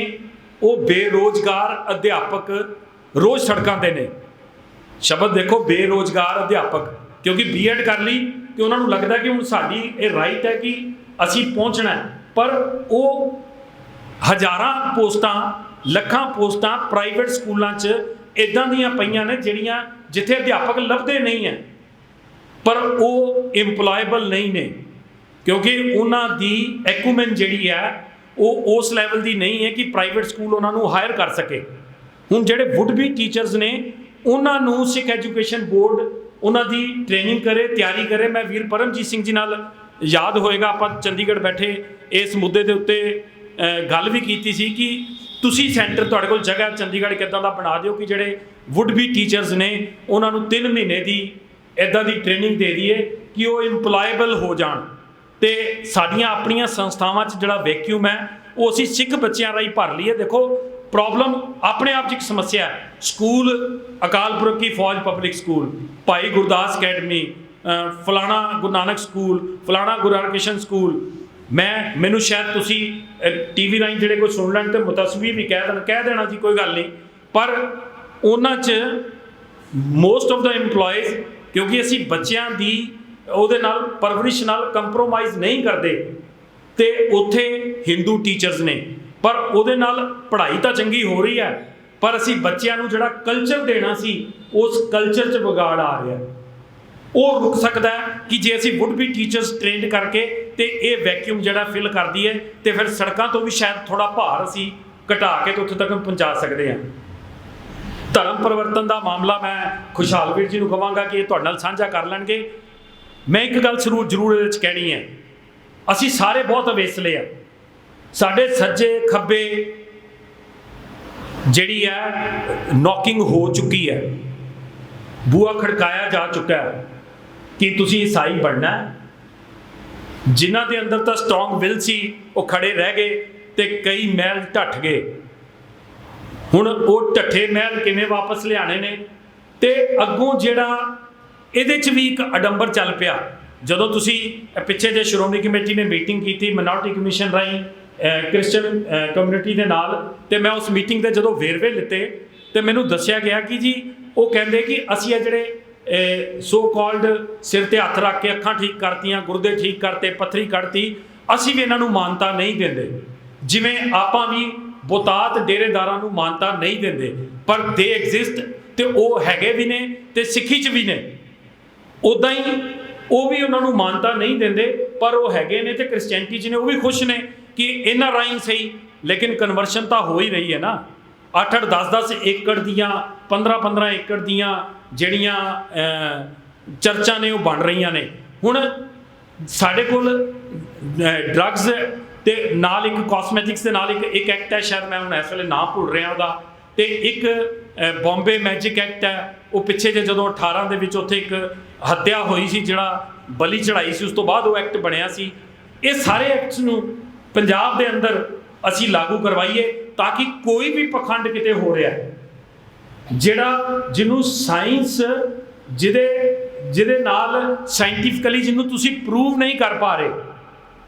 ਉਹ ਬੇਰੋਜ਼ਗਾਰ ਅਧਿਆਪਕ ਰੋਜ਼ ਸੜਕਾਂ 'ਤੇ ਨੇ। ਸ਼ਬਦ ਦੇਖੋ, ਬੇਰੋਜ਼ਗਾਰ ਅਧਿਆਪਕ, ਕਿਉਂਕਿ ਬੀਐਡ ਕਰ ਲਈ ਕਿ ਉਹਨਾਂ ਨੂੰ ਲੱਗਦਾ ਕਿ ਹੁਣ ਸਾਡੀ ਇਹ ਰਾਈਟ ਹੈ ਕਿ ਅਸੀਂ ਪਹੁੰਚਣਾ, ਪਰ ਉਹ ਹਜ਼ਾਰਾਂ ਪੋਸਟਾਂ, ਲੱਖਾਂ ਪੋਸਟਾਂ ਪ੍ਰਾਈਵੇਟ ਸਕੂਲਾਂ 'ਚ ਇੱਦਾਂ ਦੀਆਂ ਪਈਆਂ ਨੇ ਜਿਹੜੀਆਂ ਜਿੱਥੇ ਅਧਿਆਪਕ ਲੱਭਦੇ ਨਹੀਂ ਹੈ, ਪਰ ਉਹ ਇੰਪਲੋਏਬਲ ਨਹੀਂ ਨੇ, ਕਿਉਂਕਿ ਉਹਨਾਂ ਦੀ ਐਕੂਮੈਨ ਜਿਹੜੀ ਹੈ ਉਹ ਉਸ ਲੈਵਲ ਦੀ ਨਹੀਂ ਹੈ ਕਿ ਪ੍ਰਾਈਵੇਟ ਸਕੂਲ ਉਹਨਾਂ ਨੂੰ ਹਾਇਰ ਕਰ ਸਕੇ। ਹੁਣ ਜਿਹੜੇ ਵੁੱਡ ਬੀ ਟੀਚਰਸ ਨੇ ਉਹਨਾਂ ਨੂੰ ਸਿੱਖ ਐਜੂਕੇਸ਼ਨ ਬੋਰਡ ਉਹਨਾਂ ਦੀ ਟ੍ਰੇਨਿੰਗ ਕਰੇ, ਤਿਆਰੀ ਕਰੇ। ਮੈਂ ਵੀਰ ਪਰਮਜੀਤ ਸਿੰਘ ਜੀ ਨਾਲ, ਯਾਦ ਹੋਏਗਾ, ਆਪਾਂ ਚੰਡੀਗੜ੍ਹ ਬੈਠੇ ਇਸ ਮੁੱਦੇ ਦੇ ਉੱਤੇ ਗੱਲ ਵੀ ਕੀਤੀ ਸੀ ਕਿ ਤੁਸੀਂ ਸੈਂਟਰ, ਤੁਹਾਡੇ ਕੋਲ ਜਗ੍ਹਾ ਚੰਡੀਗੜ੍ਹ ਕਿੱਦਾਂ ਦਾ ਬਣਾ ਦਿਓ ਕਿ ਜਿਹੜੇ ਵੁੱਡ ਬੀ ਟੀਚਰਸ ਨੇ ਉਹਨਾਂ ਨੂੰ 3 ਮਹੀਨੇ ਦੀ ਇੱਦਾਂ ਦੀ ਟ੍ਰੇਨਿੰਗ ਦੇ ਦਈਏ ਕਿ ਉਹ ਇੰਪਲੋਏਬਲ ਹੋ ਜਾਣ। ਤੇ ਸਾਡੀਆਂ ਆਪਣੀਆਂ ਸੰਸਥਾਵਾਂ 'ਚ ਜਿਹੜਾ ਵੈਕਿਊਮ ਹੈ ਉਹ ਅਸੀਂ ਸਿੱਖ ਬੱਚਿਆਂ ਰਾਹੀਂ ਭਰ ਲਈਏ। ਦੇਖੋ, ਪ੍ਰੋਬਲਮ ਆਪਣੇ ਆਪ 'ਚ ਇੱਕ ਸਮੱਸਿਆ ਹੈ। ਸਕੂਲ ਅਕਾਲ ਪੁਰਖ ਕੀ ਫੌਜ public school, Bhai Gurdas academy, ਫਲਾਣਾ ਗੁਰੂ ਨਾਨਕ ਸਕੂਲ, ਫਲਾਣਾ ਗੁਰੂ ਹਰਕ੍ਰਿਸ਼ਨ ਸਕੂਲ। ਮੈਨੂੰ ਸ਼ਾਇਦ ਤੁਸੀਂ TV ਰਾਹੀਂ ਜਿਹੜੇ ਕੋਈ ਸੁਣ ਲੈਣ ਤੇ ਮੁਤਸਵੀ ਵੀ ਕਹਿ ਦੇਣਾ ਜੀ, ਕੋਈ ਗੱਲ ਨਹੀਂ, ਪਰ ਉਹਨਾਂ 'ਚ ਮੋਸਟ ਆਫ ਦਾ EMPLOYEES, ਕਿਉਂਕਿ ਅਸੀਂ ਬੱਚਿਆਂ ਦੀ ਉਹਦੇ ਨਾਲ ਪਰਵਰਿਸ਼ ਨਾਲ ਕੰਪਰੋਮਾਈਜ਼ ਨਹੀਂ ਕਰਦੇ, ਤੇ ਉੱਥੇ ਹਿੰਦੂ ਟੀਚਰਸ ਨੇ, ਪਰ ਉਹਦੇ ਨਾਲ ਪੜ੍ਹਾਈ ਤਾਂ ਚੰਗੀ ਹੋ ਰਹੀ ਹੈ, ਪਰ ਅਸੀਂ ਬੱਚਿਆਂ ਨੂੰ ਜਿਹੜਾ ਕਲਚਰ ਦੇਣਾ ਸੀ ਉਸ ਕਲਚਰ 'ਚ ਵਿਗਾੜ ਆ ਰਿਹਾ। ਉਹ ਰੁਕ ਸਕਦਾ ਕਿ ਜੇ ਅਸੀਂ ਵੁੱਡ ਬੀ ਟੀਚਰਸ ਟ੍ਰੇਨਡ ਕਰਕੇ ਤੇ ਇਹ ਵੈਕਿਊਮ ਜਿਹੜਾ ਫਿਲ ਕਰਦੀ ਹੈ, ਤੇ ਫਿਰ ਸੜਕਾਂ ਤੋਂ ਵੀ ਸ਼ਾਇਦ ਥੋੜਾ ਭਾਰ ਅਸੀਂ ਘਟਾ ਕੇ ਤੇ ਉੱਥੇ ਤੱਕ ਪਹੁੰਚਾ ਸਕਦੇ ਹਾਂ। ਧਰਮ ਪਰਿਵਰਤਨ ਦਾ ਮਾਮਲਾ ਮੈਂ ਖੁਸ਼ਹਾਲ ਵੀਰ ਜੀ ਨੂੰ ਕਹਾਂਗਾ ਕਿ ਇਹ ਤੁਹਾਡੇ ਨਾਲ ਸਾਂਝਾ ਕਰ ਲੈਣਗੇ। ਮੈਂ ਇੱਕ ਗੱਲ ਜ਼ਰੂਰ ਇਹਦੇ ਵਿੱਚ ਕਹਿਣੀ ਹੈ, ਅਸੀਂ ਸਾਰੇ ਬਹੁਤ ਅਵੇਸਲੇ ਆ, ਸਾਡੇ ਸੱਜੇ ਖੱਬੇ ਜਿਹੜੀ ਹੈ ਨੌਕਿੰਗ ਹੋ ਚੁੱਕੀ ਹੈ, ਬੂਹਾ ਖੜਕਾਇਆ ਜਾ ਚੁੱਕਾ ਹੈ ਕਿ ਤੁਸੀਂ ਈਸਾਈ ਬਣਨਾ। ਜਿਨ੍ਹਾਂ ਦੇ ਅੰਦਰ ਤਾਂ ਸਟਰੋਂਗ ਵਿਲ ਸੀ ਉਹ ਖੜੇ ਰਹਿ ਗਏ ਤੇ ਕਈ ਮਹਿਲ ਢੱਠ ਗਏ। ਹੁਣ ਉਹ ਢੱਠੇ ਮਹਿਲ ਕਿਵੇਂ ਵਾਪਸ ਲਿਆਣੇ ਨੇ, ਤੇ ਅੱਗੋਂ ਜਿਹੜਾ ਇਹਦੇ 'ਚ ਵੀ ਇੱਕ ਅਡੰਬਰ ਚੱਲ ਪਿਆ। ਜਦੋਂ ਤੁਸੀਂ ਪਿੱਛੇ ਜੇ ਸ਼੍ਰੋਮਣੀ ਕਮੇਟੀ ਨੇ ਮੀਟਿੰਗ ਕੀਤੀ ਮਾਈਨੋਰਟੀ ਕਮਿਸ਼ਨ ਰਾਹੀਂ ਕ੍ਰਿਸਚਨ ਕਮਿਊਨਿਟੀ ਦੇ ਨਾਲ, ਤੇ ਮੈਂ ਉਸ ਮੀਟਿੰਗ ਦੇ ਜਦੋਂ ਵੇਰਵੇ ਲਿੱਤੇ ਤੇ ਮੈਨੂੰ ਦੱਸਿਆ ਗਿਆ ਕਿ ਜੀ ਉਹ ਕਹਿੰਦੇ ਕਿ ਅਸੀਂ ਇਹ ਜਿਹੜੇ ਸੋ ਕਾਲਡ ਸਿਰ ਤੇ ਹੱਥ ਰੱਖ ਕੇ ਅੱਖਾਂ ਠੀਕ ਕਰਤੀਆਂ, ਗੁਰਦੇ ਠੀਕ ਕਰਤੇ, ਪੱਥਰੀ ਕੱਢਤੀ, ਅਸੀਂ ਵੀ ਇਹਨਾਂ ਨੂੰ ਮਾਨਤਾ ਨਹੀਂ ਦਿੰਦੇ, ਜਿਵੇਂ ਆਪਾਂ ਵੀ ਬੋਤਾਤ ਡੇਰੇਦਾਰਾਂ ਨੂੰ ਮਾਨਤਾ ਨਹੀਂ ਦਿੰਦੇ, ਪਰ ਦੇ ਐਗਜ਼ਿਸਟ, ਤੇ ਉਹ ਹੈਗੇ ਵੀ ਨੇ ਤੇ ਸਿੱਖੀ 'ਚ ਵੀ ਨੇ। ਉੱਦਾਂ ਹੀ ਉਹ ਵੀ ਉਹਨਾਂ ਨੂੰ ਮਾਨਤਾ ਨਹੀਂ ਦਿੰਦੇ, ਪਰ ਉਹ ਹੈਗੇ ਨੇ, ਤੇ ਕ੍ਰਿਸਚੈਨਿਟੀ 'ਚ ਨੇ, ਉਹ ਵੀ ਖੁਸ਼ ਨੇ ਕਿ ਇਹਨਾਂ ਰਾਹੀਂ ਸਹੀ, ਲੇਕਿਨ ਕਨਵਰਸ਼ਨ ਤਾਂ ਹੋ ਹੀ ਰਹੀ ਹੈ ਨਾ। 8-8, 10-10 ਏਕੜ ਦੀਆਂ, 15-15 ਏਕੜ ਦੀਆਂ ਜਿਹੜੀਆਂ ਚਰਚਾਂ ਨੇ ਉਹ ਬਣ ਰਹੀਆਂ ਨੇ। ਹੁਣ ਸਾਡੇ ਕੋਲ ਡਰੱਗਸ ਤੇ ਨਾਲ ਇੱਕ ਕਾਸਮੈਟਿਕਸ ਦੇ ਨਾਲ ਇੱਕ ਐਕਟ ਹੈ, ਸ਼ਾਇਦ ਮੈਂ ਹੁਣ ਇਸ ਵੇਲੇ ਨਾਂ ਭੁੱਲ ਰਿਹਾ ਉਹਦਾ, ਤੇ ਇੱਕ ਬੰਬੇ ਮੈਜਿਕ ਐਕਟ ਹੈ। ਉਹ ਪਿੱਛੇ ਜੇ ਜਦੋਂ 18 ਦੇ ਵਿੱਚ ਉੱਥੇ ਇੱਕ ਹੱਤਿਆ ਹੋਈ ਸੀ, ਜਿਹੜਾ ਬਲੀ ਚੜਾਈ ਸੀ, ਉਸ ਤੋਂ ਬਾਅਦ ਉਹ ਐਕਟ ਬਣਿਆ ਸੀ। ਇਹ ਸਾਰੇ ਐਕਟਸ ਨੂੰ ਪੰਜਾਬ ਦੇ ਅੰਦਰ ਅਸੀਂ ਲਾਗੂ ਕਰਵਾਈਏ ਤਾਂ ਕਿ ਕੋਈ ਵੀ ਪਖੰਡ ਕਿਤੇ ਹੋ ਰਿਹਾ ਜਿਹਨੂੰ ਸਾਇੰਸ ਜਿਹਦੇ ਨਾਲ ਸਾਇੰਟੀਫਿਕਲੀ ਜਿਹਨੂੰ ਤੁਸੀਂ ਪ੍ਰੂਵ ਨਹੀਂ ਕਰ ਪਾ ਰਹੇ,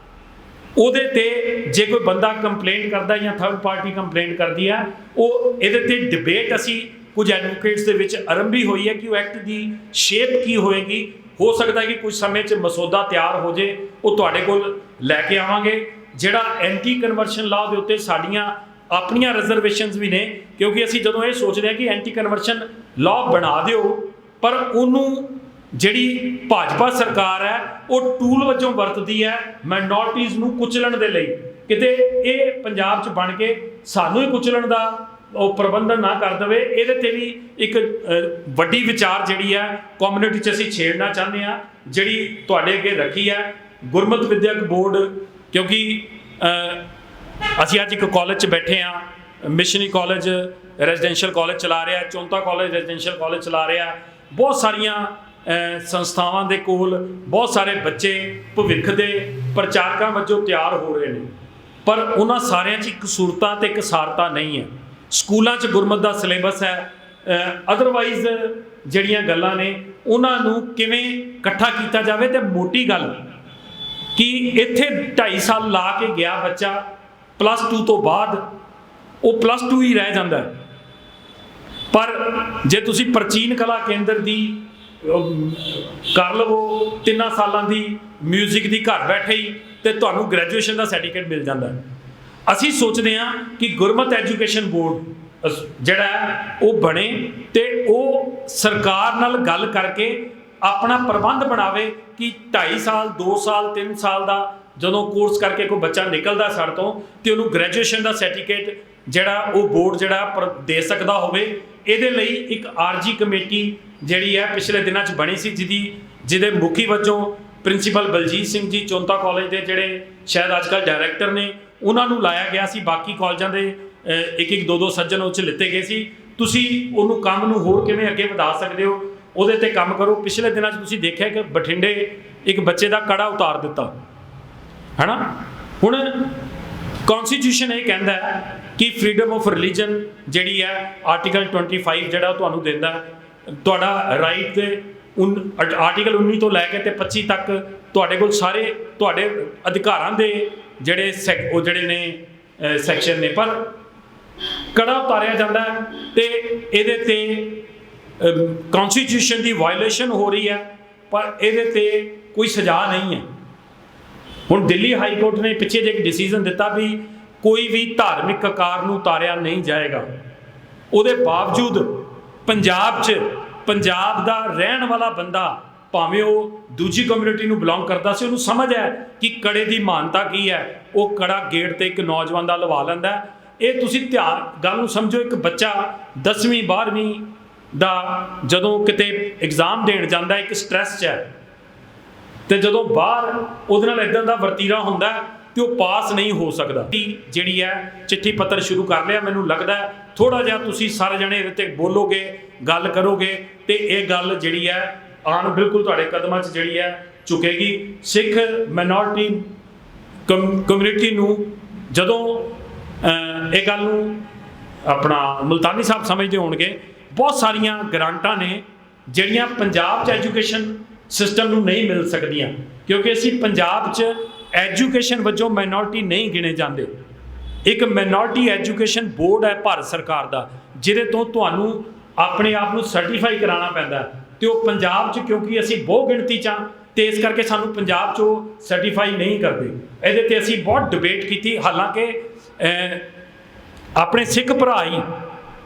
ਉਹਦੇ ਤੇ ਜੇ ਕੋਈ ਬੰਦਾ ਕੰਪਲੇਂਟ ਕਰਦਾ ਜਾਂ ਥਰਡ ਪਾਰਟੀ ਕੰਪਲੇਂਟ ਕਰਦੀ ਹੈ, ਉਹ ਇਹਦੇ ਤੇ ਡਿਬੇਟ ਅਸੀਂ ਕੁਝ ਐਡਵੋਕੇਟਸ ਦੇ ਵਿੱਚ ਆਰੰਭੀ ਹੋਈ ਹੈ ਕਿ ਉਹ ਐਕਟ ਦੀ ਸ਼ੇਪ ਕੀ ਹੋਏਗੀ। ਹੋ ਸਕਦਾ ਕਿ ਕੁਝ ਸਮੇਂ 'ਚ ਮਸੌਦਾ ਤਿਆਰ ਹੋ ਜੇ, ਉਹ ਤੁਹਾਡੇ ਕੋਲ ਲੈ ਕੇ ਆਵਾਂਗੇ। ਜਿਹੜਾ ਐਂਟੀ ਕਨਵਰਸ਼ਨ ਲਾਅ ਦੇ ਉੱਤੇ ਸਾਡੀਆਂ ਆਪਣੀਆਂ ਰਿਜ਼ਰਵੇਸ਼ਨਸ ਵੀ ਨੇ, ਕਿਉਂਕਿ ਅਸੀਂ ਜਦੋਂ ਇਹ ਸੋਚਦੇ ਹਾਂ ਕਿ ਐਂਟੀ ਕਨਵਰਸ਼ਨ ਲਾਅ ਬਣਾ ਦਿਓ, ਪਰ ਉਹਨੂੰ ਜਿਹੜੀ ਭਾਜਪਾ ਸਰਕਾਰ ਹੈ ਉਹ ਟੂਲ ਵਜੋਂ ਵਰਤਦੀ ਹੈ ਮਾਈਨੋਰਟੀਜ਼ ਨੂੰ ਕੁਚਲਣ ਦੇ ਲਈ। ਕਿਤੇ ਇਹ ਪੰਜਾਬ 'ਚ ਬਣ ਕੇ ਸਾਨੂੰ ਹੀ ਕੁਚਲਣ ਦਾ ਉਹ ਪ੍ਰਬੰਧਨ ਨਾ ਕਰ ਦੇਵੇ। ਇਹਦੇ ਤੇ ਵੀ ਇੱਕ ਵੱਡੀ ਵਿਚਾਰ ਜਿਹੜੀ ਹੈ ਕਮਿਊਨਿਟੀ 'ਚ ਅਸੀਂ ਛੇੜਨਾ ਚਾਹੁੰਦੇ ਹਾਂ, ਜਿਹੜੀ ਤੁਹਾਡੇ ਅੱਗੇ ਰੱਖੀ ਹੈ ਗੁਰਮਤਿ ਵਿਦਿਅਕ ਬੋਰਡ। ਕਿਉਂਕਿ ਅਸੀਂ ਅੱਜ ਇੱਕ ਕਾਲਜ 'ਚ ਬੈਠੇ ਹਾਂ, ਮਿਸ਼ਨਰੀ ਕਾਲਜ ਰੈਜ਼ੀਡੈਂਸ਼ੀਅਲ ਕਾਲਜ ਚਲਾ ਰਿਹਾ, ਚੌਂਤਾ ਕਾਲਜ ਰੈਜ਼ੀਡੈਂਸ਼ੀਅਲ ਕਾਲਜ ਚਲਾ ਰਿਹਾ, ਬਹੁਤ ਸਾਰੀਆਂ ਸੰਸਥਾਵਾਂ ਦੇ ਕੋਲ ਬਹੁਤ ਸਾਰੇ ਬੱਚੇ ਭਵਿੱਖ ਦੇ ਪ੍ਰਚਾਰਕਾਂ ਵਜੋਂ ਤਿਆਰ ਹੋ ਰਹੇ ਨੇ। ਪਰ ਉਹਨਾਂ ਸਾਰਿਆਂ 'ਚ ਇਕਸੁਰਤਾ ਤੇ ਇਕਸਾਰਤਾ ਨਹੀਂ ਹੈ। ਸਕੂਲਾਂ 'ਚ ਗੁਰਮਤਿ ਦਾ ਸਿਲੇਬਸ ਹੈ, ਅਦਰਵਾਈਜ਼ ਜਿਹੜੀਆਂ ਗੱਲਾਂ ਨੇ ਉਹਨਾਂ ਨੂੰ ਕਿਵੇਂ ਇਕੱਠਾ ਕੀਤਾ ਜਾਵੇ। ਤੇ ਮੋਟੀ ਗੱਲ ਕਿ ਇੱਥੇ 2.5 ਸਾਲ ਲਾ ਕੇ ਗਿਆ ਬੱਚਾ, +2 ਤੋਂ ਬਾਅਦ ਉਹ +2 ਹੀ ਰਹਿ ਜਾਂਦਾ ਹੈ। ਪਰ ਜੇ ਤੁਸੀਂ ਪ੍ਰਾਚੀਨ ਕਲਾ ਕੇਂਦਰ ਦੀ ਕਰ ਲਵੋ 3 ਸਾਲਾਂ ਦੀ ਮਿਊਜ਼ਿਕ ਦੀ ਘਰ ਬੈਠੇ ਹੀ, ਤੇ ਤੁਹਾਨੂੰ ਗ੍ਰੈਜੂਏਸ਼ਨ ਦਾ ਸਰਟੀਫਿਕੇਟ ਮਿਲ ਜਾਂਦਾ ਹੈ। ਅਸੀਂ ਸੋਚਦੇ ਹਾਂ ਕਿ ਗੁਰਮਤਿ ਐਜੂਕੇਸ਼ਨ ਬੋਰਡ ਜਿਹੜਾ ਹੈ ਉਹ ਬਣੇ ਤੇ ਉਹ ਸਰਕਾਰ ਨਾਲ ਗੱਲ ਕਰਕੇ ਆਪਣਾ ਪ੍ਰਬੰਧ ਬਣਾਵੇ ਕਿ 2.5 ਸਾਲ 2 ਸਾਲ 3 ਸਾਲ ਦਾ ਜਦੋਂ ਕੋਰਸ ਕਰਕੇ ਕੋਈ ਬੱਚਾ ਨਿਕਲਦਾ ਸਾਡੇ ਤੋਂ, ਤੇ ਉਹਨੂੰ ਗ੍ਰੈਜੂਏਸ਼ਨ ਦਾ ਸਰਟੀਫਿਕੇਟ ਜਿਹੜਾ ਉਹ ਬੋਰਡ ਜਿਹੜਾ ਦੇ ਸਕਦਾ ਹੋਵੇ। ਇਹਦੇ ਲਈ ਇੱਕ ਆਰਜੀ ਕਮੇਟੀ ਜਿਹੜੀ ਹੈ ਪਿਛਲੇ ਦਿਨਾਂ 'ਚ ਬਣੀ ਸੀ, ਜਿਹਦੇ ਮੁਖੀ ਵਜੋਂ ਪ੍ਰਿੰਸੀਪਲ ਬਲਜੀਤ ਸਿੰਘ ਜੀ ਚੌਂਤਾ ਕਾਲਜ ਦੇ ਜਿਹੜੇ ਸ਼ਾਇਦ ਅੱਜ ਕੱਲ੍ਹ ਡਾਇਰੈਕਟਰ ਨੇ, ਉਹਨਾਂ ਨੂੰ ਲਾਇਆ ਗਿਆ ਸੀ। ਬਾਕੀ ਕਾਲਜਾਂ ਦੇ ਇੱਕ 2 ਸੱਜਣ ਉਹ 'ਚ ਲਿੱਤੇ ਗਏ ਸੀ। ਤੁਸੀਂ ਉਹਨੂੰ ਕੰਮ ਨੂੰ ਹੋਰ ਕਿਵੇਂ ਅੱਗੇ ਵਧਾ ਸਕਦੇ ਹੋ ਉਹਦੇ ਤੇ ਕੰਮ ਕਰੋ। ਪਿਛਲੇ ਦਿਨਾਂ 'ਚ ਤੁਸੀਂ ਦੇਖਿਆ ਕਿ ਬਠਿੰਡੇ ਇੱਕ ਬੱਚੇ ਦਾ ਕੜਾ ਉਤਾਰ ਦਿੱਤਾ ਹੈ ਨਾ। ਹੁਣ ਕੌਨਸਟੀਟਿਊਸ਼ਨ ਇਹ ਕਹਿੰਦਾ ਹੈ ਕਿ ਫਰੀडम ਆਫ ਰਿਲੀਜਨ ਜਿਹੜੀ ਹੈ ਆਰਟੀਕਲ 25 ਜਿਹੜਾ ਉਹ ਤੁਹਾਨੂੰ ਦਿੰਦਾ ਤੁਹਾਡਾ ਰਾਈਟ ਤੇ ਆਰਟੀਕਲ 19 ਤੋਂ ਲੈ ਕੇ ਤੇ 25 ਤੱਕ ਤੁਹਾਡੇ ਕੋਲ ਸਾਰੇ ਤੁਹਾਡੇ ਅਧਿਕਾਰਾਂ ਦੇ ਜਿਹੜੇ ਨੇ ਸੈਕਸ਼ਨ ਨੇ। ਪਰ ਕੜਾ ਉਤਾਰਿਆ ਜਾਂਦਾ ਹੈ ਤੇ ਇਹਦੇ ਤੇ ਕੌਨਸਟੀਟਿਊਸ਼ਨ ਦੀ ਵਾਇਓਲੇਸ਼ਨ ਹੋ ਰਹੀ ਹੈ, ਪਰ ਇਹਦੇ ਤੇ ਕੋਈ ਸਜ਼ਾ ਨਹੀਂ ਹੈ। ਹੁਣ ਦਿੱਲੀ ਹਾਈ ਕੋਰਟ ਨੇ ਪਿੱਛੇ ਜਿਹੇ ਇੱਕ ਡਿਸੀਜਨ ਦਿੱਤਾ ਵੀ ਕੋਈ ਵੀ ਧਾਰਮਿਕ ਆਕਾਰ ਨੂੰ ਉਤਾਰਿਆ ਨਹੀਂ ਜਾਏਗਾ। ਉਹਦੇ ਬਾਵਜੂਦ ਪੰਜਾਬ ਦਾ ਰਹਿਣ ਵਾਲਾ ਬੰਦਾ, ਭਾਵੇਂ ਉਹ ਦੂਜੀ ਕਮਿਊਨਿਟੀ ਨੂੰ ਬਿਲੋਂਗ ਕਰਦਾ ਸੀ, ਉਹਨੂੰ ਸਮਝ ਹੈ ਕਿ ਕੜੇ ਦੀ ਮਾਨਤਾ ਕੀ ਹੈ। ਉਹ ਕੜਾ ਗੇਟ ਤੇ ਇੱਕ ਨੌਜਵਾਨ ਦਾ ਲਵਾ ਲੈਂਦਾ। ਇਹ ਤੁਸੀਂ ਗੱਲ ਨੂੰ ਸਮਝੋ। ਇੱਕ ਬੱਚਾ 10ਵੀਂ 12ਵੀਂ ਦਾ ਜਦੋਂ ਕਿਤੇ ਐਗਜ਼ਾਮ ਦੇਣ ਜਾਂਦਾ, ਇੱਕ ਸਟ੍ਰੈਸ 'ਚ ਹੈ, ਤੇ ਜਦੋਂ ਬਾਹਰ ਉਹਦੇ ਨਾਲ ਇੱਦਾਂ ਦਾ ਵਰਤੀਰਾ ਹੁੰਦਾ ਤੇ ਉਹ ਪਾਸ ਨਹੀਂ ਹੋ ਸਕਦਾ। ਜਿਹੜੀ ਹੈ ਚਿੱਠੀ ਪੱਤਰ ਸ਼ੁਰੂ ਕਰ ਲਿਆ। ਮੈਨੂੰ ਲੱਗਦਾ ਥੋੜ੍ਹਾ ਜਿਹਾ ਤੁਸੀਂ ਸਾਰੇ ਜਣੇ ਇਹਦੇ 'ਤੇ ਬੋਲੋਗੇ, ਗੱਲ ਕਰੋਗੇ, ਤੇ ਇਹ ਗੱਲ ਜਿਹੜੀ ਹੈ ਆਉਣ ਬਿਲਕੁਲ ਤੁਹਾਡੇ ਕਦਮਾਂ 'ਚ ਜਿਹੜੀ ਹੈ ਝੁਕੇਗੀ। ਸਿੱਖ ਮਾਈਨੋਰਟੀ ਕਮਿਊਨਿਟੀ ਨੂੰ ਜਦੋਂ ਇਹ ਗੱਲ ਨੂੰ ਆਪਣਾ ਮੁਲਤਾਨੀ ਸਾਹਿਬ ਸਮਝਦੇ ਹੋਣਗੇ, ਬਹੁਤ ਸਾਰੀਆਂ ਗ੍ਰਾਂਟਾਂ ਨੇ ਜਿਹੜੀਆਂ ਪੰਜਾਬ 'ਚ ਐਜੂਕੇਸ਼ਨ ਸਿਸਟਮ ਨੂੰ ਨਹੀਂ ਮਿਲ ਸਕਦੀਆਂ, ਕਿਉਂਕਿ ਅਸੀਂ ਪੰਜਾਬ 'ਚ ਐਜੂਕੇਸ਼ਨ ਵਜੋਂ ਮਾਈਨੋਰਟੀ ਨਹੀਂ ਗਿਣੇ ਜਾਂਦੇ। ਇੱਕ ਮਾਈਨੋਰਟੀ ਐਜੂਕੇਸ਼ਨ ਬੋਰਡ ਹੈ ਭਾਰਤ ਸਰਕਾਰ ਦਾ, ਜਿਹਦੇ ਤੋਂ ਤੁਹਾਨੂੰ ਆਪਣੇ ਆਪ ਨੂੰ ਸਰਟੀਫਾਈ ਕਰਾਉਣਾ ਪੈਂਦਾ, ਤੇ ਉਹ ਪੰਜਾਬ 'ਚ ਕਿਉਂਕਿ ਅਸੀਂ ਬਹੁ ਗਿਣਤੀ 'ਚ ਹਾਂ ਤੇ ਇਸ ਕਰਕੇ ਸਾਨੂੰ ਪੰਜਾਬ 'ਚ ਉਹ ਸਰਟੀਫਾਈ ਨਹੀਂ ਕਰਦੇ। ਇਹਦੇ ਤੇ ਅਸੀਂ ਬਹੁਤ ਡਿਬੇਟ ਕੀਤੀ, ਹਾਲਾਂਕਿ ਆਪਣੇ ਸਿੱਖ ਭਰਾ ਹੀ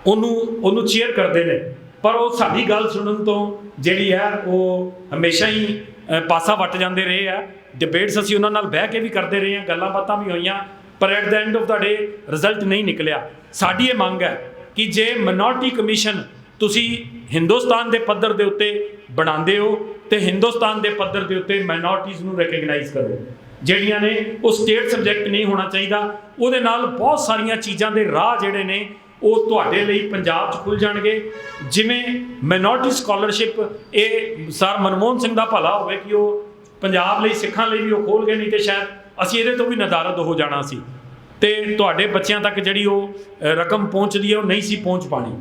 ਉਹਨੂੰ ਚੇਅਰ ਕਰਦੇ ਨੇ, ਪਰ ਉਹ ਸਾਡੀ ਗੱਲ ਸੁਣਨ ਤੋਂ ਜਿਹੜੀ ਹੈ ਉਹ ਹਮੇਸ਼ਾ ਹੀ ਪਾਸਾ ਵੱਟ ਜਾਂਦੇ ਰਹੇ ਆ। ਡਿਬੇਟਸ ਅਸੀਂ ਉਹਨਾਂ ਨਾਲ ਬਹਿ ਕੇ ਵੀ ਕਰਦੇ ਰਹੇ ਹਾਂ, ਗੱਲਾਂ ਬਾਤਾਂ ਵੀ ਹੋਈਆਂ, ਪਰ at the end of the day result ਨਹੀਂ ਨਿਕਲਿਆ। ਸਾਡੀ ਇਹ ਮੰਗ ਹੈ ਕਿ ਜੇ ਮਿਨੋਰਟੀ ਕਮਿਸ਼ਨ ਤੁਸੀਂ ਹਿੰਦੁਸਤਾਨ ਦੇ ਪੱਧਰ ਦੇ ਉੱਤੇ ਬਣਾਉਂਦੇ ਹੋ ਤੇ ਹਿੰਦੁਸਤਾਨ ਦੇ ਪੱਧਰ ਦੇ ਉੱਤੇ ਮਾਈਨੋਰਟੀਜ਼ ਨੂੰ ਰੈਕਗਨਾਈਜ਼ ਕਰੋ, ਜਿਹੜੀਆਂ ਨੇ ਉਹ ਸਟੇਟ ਸਬਜੈਕਟ ਨਹੀਂ ਹੋਣਾ ਚਾਹੀਦਾ। ਉਹਦੇ ਨਾਲ ਬਹੁਤ ਸਾਰੀਆਂ ਚੀਜ਼ਾਂ ਦੇ ਰਾਹ ਜਿਹੜੇ ਨੇ ਉਹ ਤੁਹਾਡੇ ਲਈ ਪੰਜਾਬ 'ਚ ਖੁੱਲ੍ਹ ਜਾਣਗੇ। ਜਿਵੇਂ ਮਾਈਨੋਰਟੀ ਸਕਾਲਰਸ਼ਿਪ, ਇਹ ਸਰ ਮਨਮੋਹਨ ਸਿੰਘ ਦਾ ਭਲਾ ਹੋਵੇ ਕਿ ਉਹ ਪੰਜਾਬ ਲਈ ਸਿੱਖਾਂ ਲਈ ਵੀ ਉਹ ਖੋਲ੍ਹ ਗਏ, ਨਹੀਂ ਤੇ ਸ਼ਾਇਦ ਅਸੀਂ ਇਹਦੇ ਤੋਂ ਵੀ ਨਦਾਰਦ ਹੋ ਜਾਣਾ ਸੀ ਤੇ ਤੁਹਾਡੇ ਬੱਚਿਆਂ ਤੱਕ ਜਿਹੜੀ ਉਹ ਰਕਮ ਪਹੁੰਚਦੀ ਹੈ ਉਹ ਨਹੀਂ ਸੀ ਪਹੁੰਚ ਪਾਣੀ।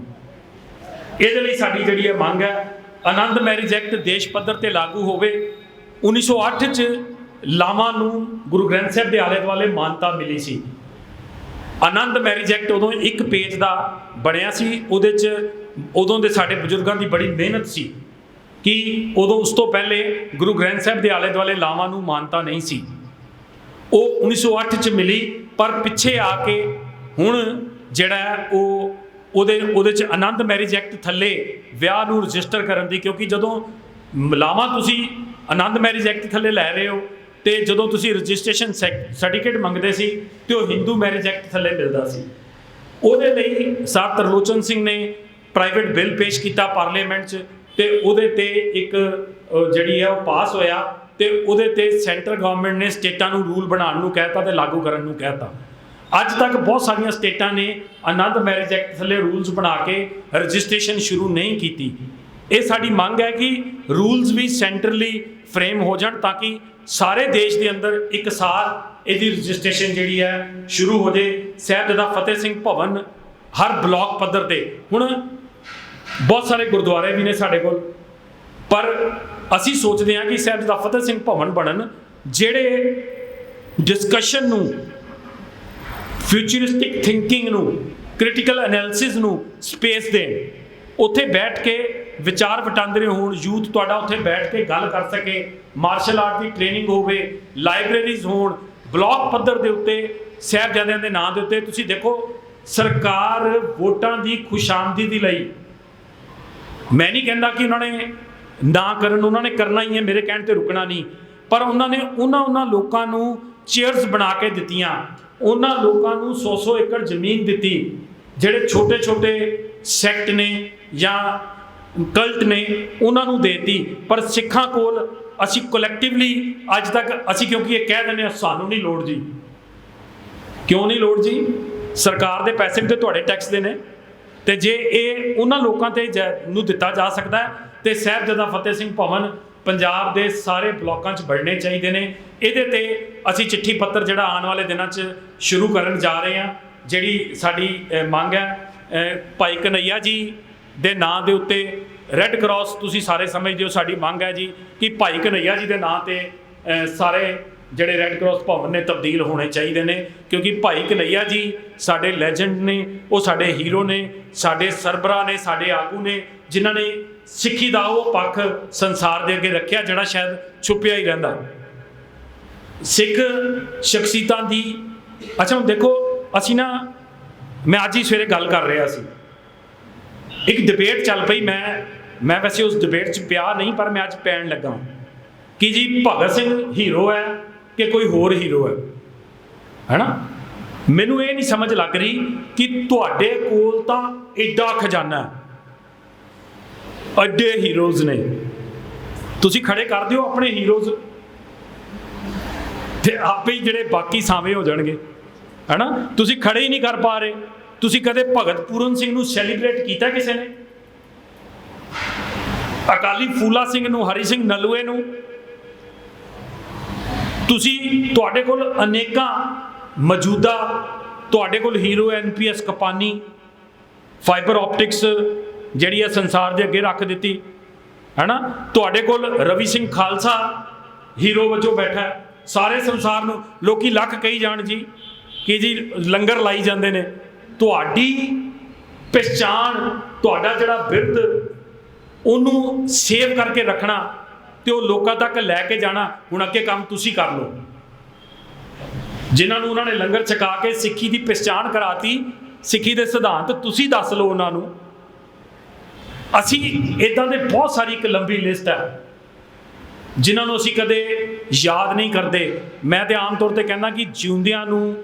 ਇਹਦੇ ਲਈ ਸਾਡੀ ਜਿਹੜੀ ਇਹ ਮੰਗ ਹੈ, ਆਨੰਦ ਮੈਰਿਜ ਐਕਟ ਦੇਸ਼ ਪੱਧਰ ਤੇ ਲਾਗੂ ਹੋਵੇ। 1908 'ਚ ਲਾਵਾਂ ਨੂੰ ਗੁਰੂ ਗ੍ਰੰਥ ਸਾਹਿਬ ਦੇ ਆਲੇ ਦੁਆਲੇ ਮਾਨਤਾ ਮਿਲੀ ਸੀ। ਆਨੰਦ ਮੈਰਿਜ ਐਕਟ ਉਦੋਂ ਇੱਕ ਪੇਜ ਦਾ ਬਣਿਆ ਸੀ। ਉਹਦੇ 'ਚ ਉਦੋਂ ਦੇ ਸਾਡੇ ਬਜ਼ੁਰਗਾਂ ਦੀ ਬੜੀ ਮਿਹਨਤ ਸੀ ਕਿ ਉਦੋਂ ਉਸ ਤੋਂ ਪਹਿਲੇ ਗੁਰੂ ਗ੍ਰੰਥ ਸਾਹਿਬ ਦੇ ਆਲੇ ਦੁਆਲੇ ਲਾਵਾਂ ਨੂੰ ਮਾਨਤਾ ਨਹੀਂ ਸੀ। ਉਹ 1908 'ਚ ਮਿਲੀ, ਪਰ ਪਿੱਛੇ ਆ ਕੇ ਹੁਣ ਜਿਹੜਾ ਹੈ ਉਹਦੇ 'ਚ ਆਨੰਦ ਮੈਰਿਜ ਐਕਟ ਥੱਲੇ ਵਿਆਹ ਨੂੰ ਰਜਿਸਟਰ ਕਰਨ ਦੀ, ਕਿਉਂਕਿ ਜਦੋਂ ਲਾਵਾਂ ਤੁਸੀਂ ਆਨੰਦ ਮੈਰਿਜ ਐਕਟ ਥੱਲੇ ਲੈ ਰਹੇ ਹੋ ਤੇ ਜਦੋਂ ਤੁਸੀਂ ਰਜਿਸਟ੍ਰੇਸ਼ਨ ਸਰਟੀਫਿਕੇਟ ਮੰਗਦੇ ਸੀ ਤੇ ਉਹ ਹਿੰਦੂ ਮੈਰਿਜ ਐਕਟ ਥੱਲੇ ਮਿਲਦਾ ਸੀ। ਉਹਦੇ ਲਈ ਸਰ ਤਰਲੋਚਨ ਸਿੰਘ ਨੇ ਪ੍ਰਾਈਵੇਟ ਬਿੱਲ ਪੇਸ਼ ਕੀਤਾ ਪਾਰਲੀਮੈਂਟ 'ਚ, ਤੇ ਉਹਦੇ ਤੇ ਇੱਕ ਜਿਹੜੀ ਹੈ ਉਹ ਪਾਸ ਹੋਇਆ, ਤੇ ਉਹਦੇ ਤੇ ਸੈਂਟਰ ਗਵਰਨਮੈਂਟ ਨੇ ਸਟੇਟਾਂ ਨੂੰ ਰੂਲ ਬਣਾਉਣ ਨੂੰ ਕਹਿਤਾ ਤੇ ਲਾਗੂ ਕਰਨ ਨੂੰ ਕਹਿਤਾ। ਅੱਜ ਤੱਕ ਬਹੁਤ ਸਾਰੀਆਂ ਸਟੇਟਾਂ ਨੇ ਆਨੰਦ ਮੈਰਿਜ ਐਕਟ ਥੱਲੇ ਰੂਲਸ ਬਣਾ ਕੇ ਰਜਿਸਟ੍ਰੇਸ਼ਨ ਸ਼ੁਰੂ ਨਹੀਂ ਕੀਤੀ। ਇਹ ਸਾਡੀ ਮੰਗ ਹੈ ਕਿ ਰੂਲਸ ਵੀ ਸੈਂਟਰਲੀ ਫਰੇਮ ਹੋ ਜਾਣ ਤਾਂ ਕਿ ਸਾਰੇ ਦੇਸ਼ ਦੇ ਅੰਦਰ ਇਕਸਾਰ ਇਹਦੀ ਰਜਿਸਟ੍ਰੇਸ਼ਨ ਜਿਹੜੀ ਹੈ ਸ਼ੁਰੂ ਹੋ ਜੇ। ਸਾਹਿਬਜ਼ਾਦਾ ਫਤਿਹ ਸਿੰਘ ਭਵਨ ਹਰ ਬਲਾਕ ਪੱਧਰ ਤੇ, ਹੁਣ ਬਹੁਤ ਸਾਰੇ ਗੁਰਦੁਆਰੇ ਵੀ ਨੇ ਸਾਡੇ ਕੋਲ, ਪਰ ਅਸੀਂ ਸੋਚਦੇ ਹਾਂ ਕਿ ਸਾਹਿਬਜ਼ਾਦਾ ਫਤਿਹ ਸਿੰਘ ਭਵਨ ਬਣਨ ਜਿਹੜੇ ਡਿਸਕਸ਼ਨ ਨੂੰ, ਫਿਊਚਰਿਸਟਿਕ ਥਿੰਕਿੰਗ ਨੂੰ, ਕ੍ਰਿਟੀਕਲ ਐਨਾਲਿਸਿਸ ਨੂੰ ਸਪੇਸ ਦੇਣ, ਉੱਥੇ ਬੈਠ ਕੇ ਵਿਚਾਰ ਵਟਾਂਦਰੇ ਹੋਣ, ਯੂਥ ਤੁਹਾਡਾ ਉੱਥੇ ਬੈਠ ਕੇ ਗੱਲ ਕਰ ਸਕੇ, ਮਾਰਸ਼ਲ ਆਰਟ ਦੀ ਟ੍ਰੇਨਿੰਗ ਹੋਵੇ, ਲਾਇਬ੍ਰੇਰੀਜ਼ ਹੋਣ, ਬਲਾਕ ਪੱਧਰ ਦੇ ਉੱਤੇ ਸਾਹਿਬਜ਼ਾਦਿਆਂ ਦੇ ਨਾਂ ਦੇ ਉੱਤੇ। ਤੁਸੀਂ ਦੇਖੋ ਸਰਕਾਰ ਵੋਟਾਂ ਦੀ ਖੁਸ਼ਾਮਦੀ ਦੇ ਲਈ, ਮੈਂ ਨਹੀਂ ਕਹਿੰਦਾ ਕਿ ਉਹਨਾਂ ਨੇ ਨਾ ਕਰਨ, ਉਹਨਾਂ ਨੇ ਕਰਨਾ ਹੀ ਹੈ, ਮੇਰੇ ਕਹਿਣ ਤੇ ਰੁਕਣਾ ਨਹੀਂ, ਪਰ ਉਹਨਾਂ ਨੇ ਉਹਨਾਂ ਲੋਕਾਂ ਨੂੰ ਚੇਅਰਸ ਬਣਾ ਕੇ ਦਿੱਤੀਆਂ, ਉਹਨਾਂ ਲੋਕਾਂ ਨੂੰ 100 ਏਕੜ ਜ਼ਮੀਨ ਦਿੱਤੀ ਜਿਹੜੇ ਛੋਟੇ ਛੋਟੇ ਸੈਕਟ ਨੇ ਜਾਂ ਕਲਟ ਨੇ, ਉਹਨਾਂ ਨੂੰ ਦੇਤੀ। ਪਰ ਸਿੱਖਾਂ ਕੋਲ ਅਸੀਂ ਕਲੈਕਟਿਵਲੀ ਅੱਜ ਤੱਕ ਅਸੀਂ, ਕਿਉਂਕਿ ਇਹ ਕਹਿ ਦਿੰਦੇ ਹਾਂ ਸਾਨੂੰ ਨਹੀਂ ਲੋੜ ਜੀ, ਕਿਉਂ ਨਹੀਂ ਲੋੜ ਜੀ? ਸਰਕਾਰ ਦੇ ਪੈਸੇ ਵੀ ਤੇ ਤੁਹਾਡੇ ਟੈਕਸ ਦੇ ਨੇ, ਤੇ ਜੇ ਇਹ ਉਹਨਾਂ ਲੋਕਾਂ ਤੇ ਨੂੰ ਦਿੱਤਾ ਜਾ ਸਕਦਾ ਤੇ ਸਾਹਿਬਜ਼ਾਦਾ ਫਤਿਹ ਸਿੰਘ ਭਵਨ ਪੰਜਾਬ ਦੇ ਸਾਰੇ ਬਲਾਕਾਂ 'ਚ ਬਣਨੇ ਚਾਹੀਦੇ ਨੇ। ਇਹਦੇ ਤੇ ਅਸੀਂ ਚਿੱਠੀ ਪੱਤਰ ਜਿਹੜਾ ਆਉਣ ਵਾਲੇ ਦਿਨਾਂ 'ਚ ਸ਼ੁਰੂ ਕਰਨ ਜਾ ਰਹੇ ਹਾਂ। ਜਿਹੜੀ ਸਾਡੀ ਮੰਗ ਹੈ ਭਾਈ ਕਨਈਆ ਜੀ ਦੇ ਨਾਂ ਦੇ ਉੱਤੇ ਰੈੱਡ ਕਰਾਸ, ਤੁਸੀਂ ਸਾਰੇ ਸਮਝਦੇ ਹੋ ਸਾਡੀ ਮੰਗ ਹੈ ਜੀ ਕਿ ਭਾਈ ਕਨਈਆ ਜੀ ਦੇ ਨਾਂ ਤੇ ਸਾਰੇ ਜਿਹੜੇ ਰੈੱਡ ਕਰਾਸ ਭਵਨ ਨੇ ਤਬਦੀਲ ਹੋਣੇ ਚਾਹੀਦੇ ਨੇ, ਕਿਉਂਕਿ ਭਾਈ ਕਨਈਆ ਜੀ ਸਾਡੇ ਲੈਜੈਂਡ ਨੇ, ਉਹ ਸਾਡੇ ਹੀਰੋ ਨੇ, ਸਾਡੇ ਸਰਬਰਾਹ ਨੇ, ਸਾਡੇ ਆਗੂ ਨੇ, ਜਿਨ੍ਹਾਂ ਨੇ ਸਿੱਖੀ ਦਾ ਉਹ ਪੱਖ ਸੰਸਾਰ ਦੇ ਅੱਗੇ ਰੱਖਿਆ ਜਿਹੜਾ ਸ਼ਾਇਦ ਛੁਪਿਆ ਹੀ ਰਹਿੰਦਾ। ਸਿੱਖ ਸ਼ਖਸੀਅਤਾਂ ਦੀ, ਅੱਛਾ ਹੁਣ ਦੇਖੋ ਅਸੀਂ ਨਾ, ਮੈਂ ਅੱਜ ਹੀ ਸਵੇਰੇ ਗੱਲ ਕਰ ਰਿਹਾ ਸੀ, ਇੱਕ ਡਿਬੇਟ ਚੱਲ ਪਈ, ਮੈਂ ਵੈਸੇ ਉਸ ਡਿਬੇਟ 'ਚ ਪਿਆ ਨਹੀਂ, ਪਰ ਮੈਂ ਅੱਜ ਪੈਣ ਲੱਗਾ ਕਿ ਜੀ ਭਗਤ ਸਿੰਘ ਹੀਰੋ ਹੈ ਕਿ ਕੋਈ ਹੋਰ ਹੀਰੋ ਹੈ ਨਾ। ਮੈਨੂੰ ਇਹ ਨਹੀਂ ਸਮਝ ਲੱਗ ਰਹੀ ਕਿ ਤੁਹਾਡੇ ਕੋਲ ਤਾਂ ਐਡਾ ਖਜ਼ਾਨਾ, ਐਡੇ ਹੀਰੋਜ਼ ਨੇ, ਤੁਸੀਂ ਖੜੇ ਕਰ ਦਿਓ ਆਪਣੇ ਹੀਰੋਜ਼ ਤੇ ਆਪੇ ਹੀ ਜਿਹੜੇ ਬਾਕੀ ਸਾਵੇਂ ਹੋ ਜਾਣਗੇ, ਹੈ ਨਾ। ਤੁਸੀਂ ਖੜੇ ਹੀ ਨਹੀਂ ਕਰ ਪਾ ਰਹੇ। ਤੁਸੀਂ ਕਦੇ ਭਗਤ ਪੂਰਨ ਸਿੰਘ ਨੂੰ ਸੈਲੀਬ੍ਰੇਟ ਕੀਤਾ ਕਿਸੇ ਨੇ? ਅਕਾਲੀ ਫੂਲਾ ਸਿੰਘ ਨੂੰ, ਹਰੀ ਸਿੰਘ ਨਲੂਏ ਨੂੰ? ਤੁਸੀਂ, ਤੁਹਾਡੇ ਕੋਲ ਅਨੇਕਾਂ ਮੌਜੂਦਾ ਤੁਹਾਡੇ ਕੋਲ hero, NPS Kapany, fibre optics ਜਿਹੜੀ ਹੈ ਸੰਸਾਰ ਦੇ ਅੱਗੇ ਰੱਖ ਦਿੱਤੀ, ਹੈ ਨਾ। ਤੁਹਾਡੇ ਕੋਲ ਰਵੀ ਸਿੰਘ ਖਾਲਸਾ ਹੀਰੋ ਵਜੋਂ ਬੈਠਾ, ਸਾਰੇ ਸੰਸਾਰ ਨੂੰ ਲੋਕੀ ਲੱਖ ਕਹੀ ਜਾਣ ਜੀ ਕਿ ਜੀ ਲੰਗਰ ਲਾਈ ਜਾਂਦੇ ਨੇ। ਤੁਹਾਡੀ ਪਹਿਚਾਣ, ਤੁਹਾਡਾ ਜਿਹੜਾ ਬਿਰਧ, ਉਹਨੂੰ ਸੇਵ ਕਰਕੇ ਰੱਖਣਾ ਤੇ ਉਹ ਲੋਕਾਂ ਤੱਕ ਲੈ ਕੇ ਜਾਣਾ, ਹੁਣ ਅੱਗੇ ਕੰਮ ਤੁਸੀਂ ਕਰ ਲਓ। ਜਿਨ੍ਹਾਂ ਨੂੰ ਉਹਨਾਂ ਨੇ ਲੰਗਰ ਛਕਾ ਕੇ ਸਿੱਖੀ ਦੀ ਪਹਿਚਾਣ ਕਰਾਤੀ, ਸਿੱਖੀ ਦੇ ਸਿਧਾਂਤ ਤੁਸੀਂ ਦੱਸ ਲਓ ਉਹਨਾਂ ਨੂੰ। ਅਸੀਂ ਇੱਦਾਂ ਦੇ ਬਹੁਤ ਸਾਰੀ ਇੱਕ ਲੰਬੀ ਲਿਸਟ ਹੈ ਜਿਨ੍ਹਾਂ ਨੂੰ ਅਸੀਂ ਕਦੇ ਯਾਦ ਨਹੀਂ ਕਰਦੇ। ਮੈਂ ਤੇ ਆਮ ਤੌਰ ਤੇ ਕਹਿੰਦਾ ਕਿ ਜਿਉਂਦਿਆਂ ਨੂੰ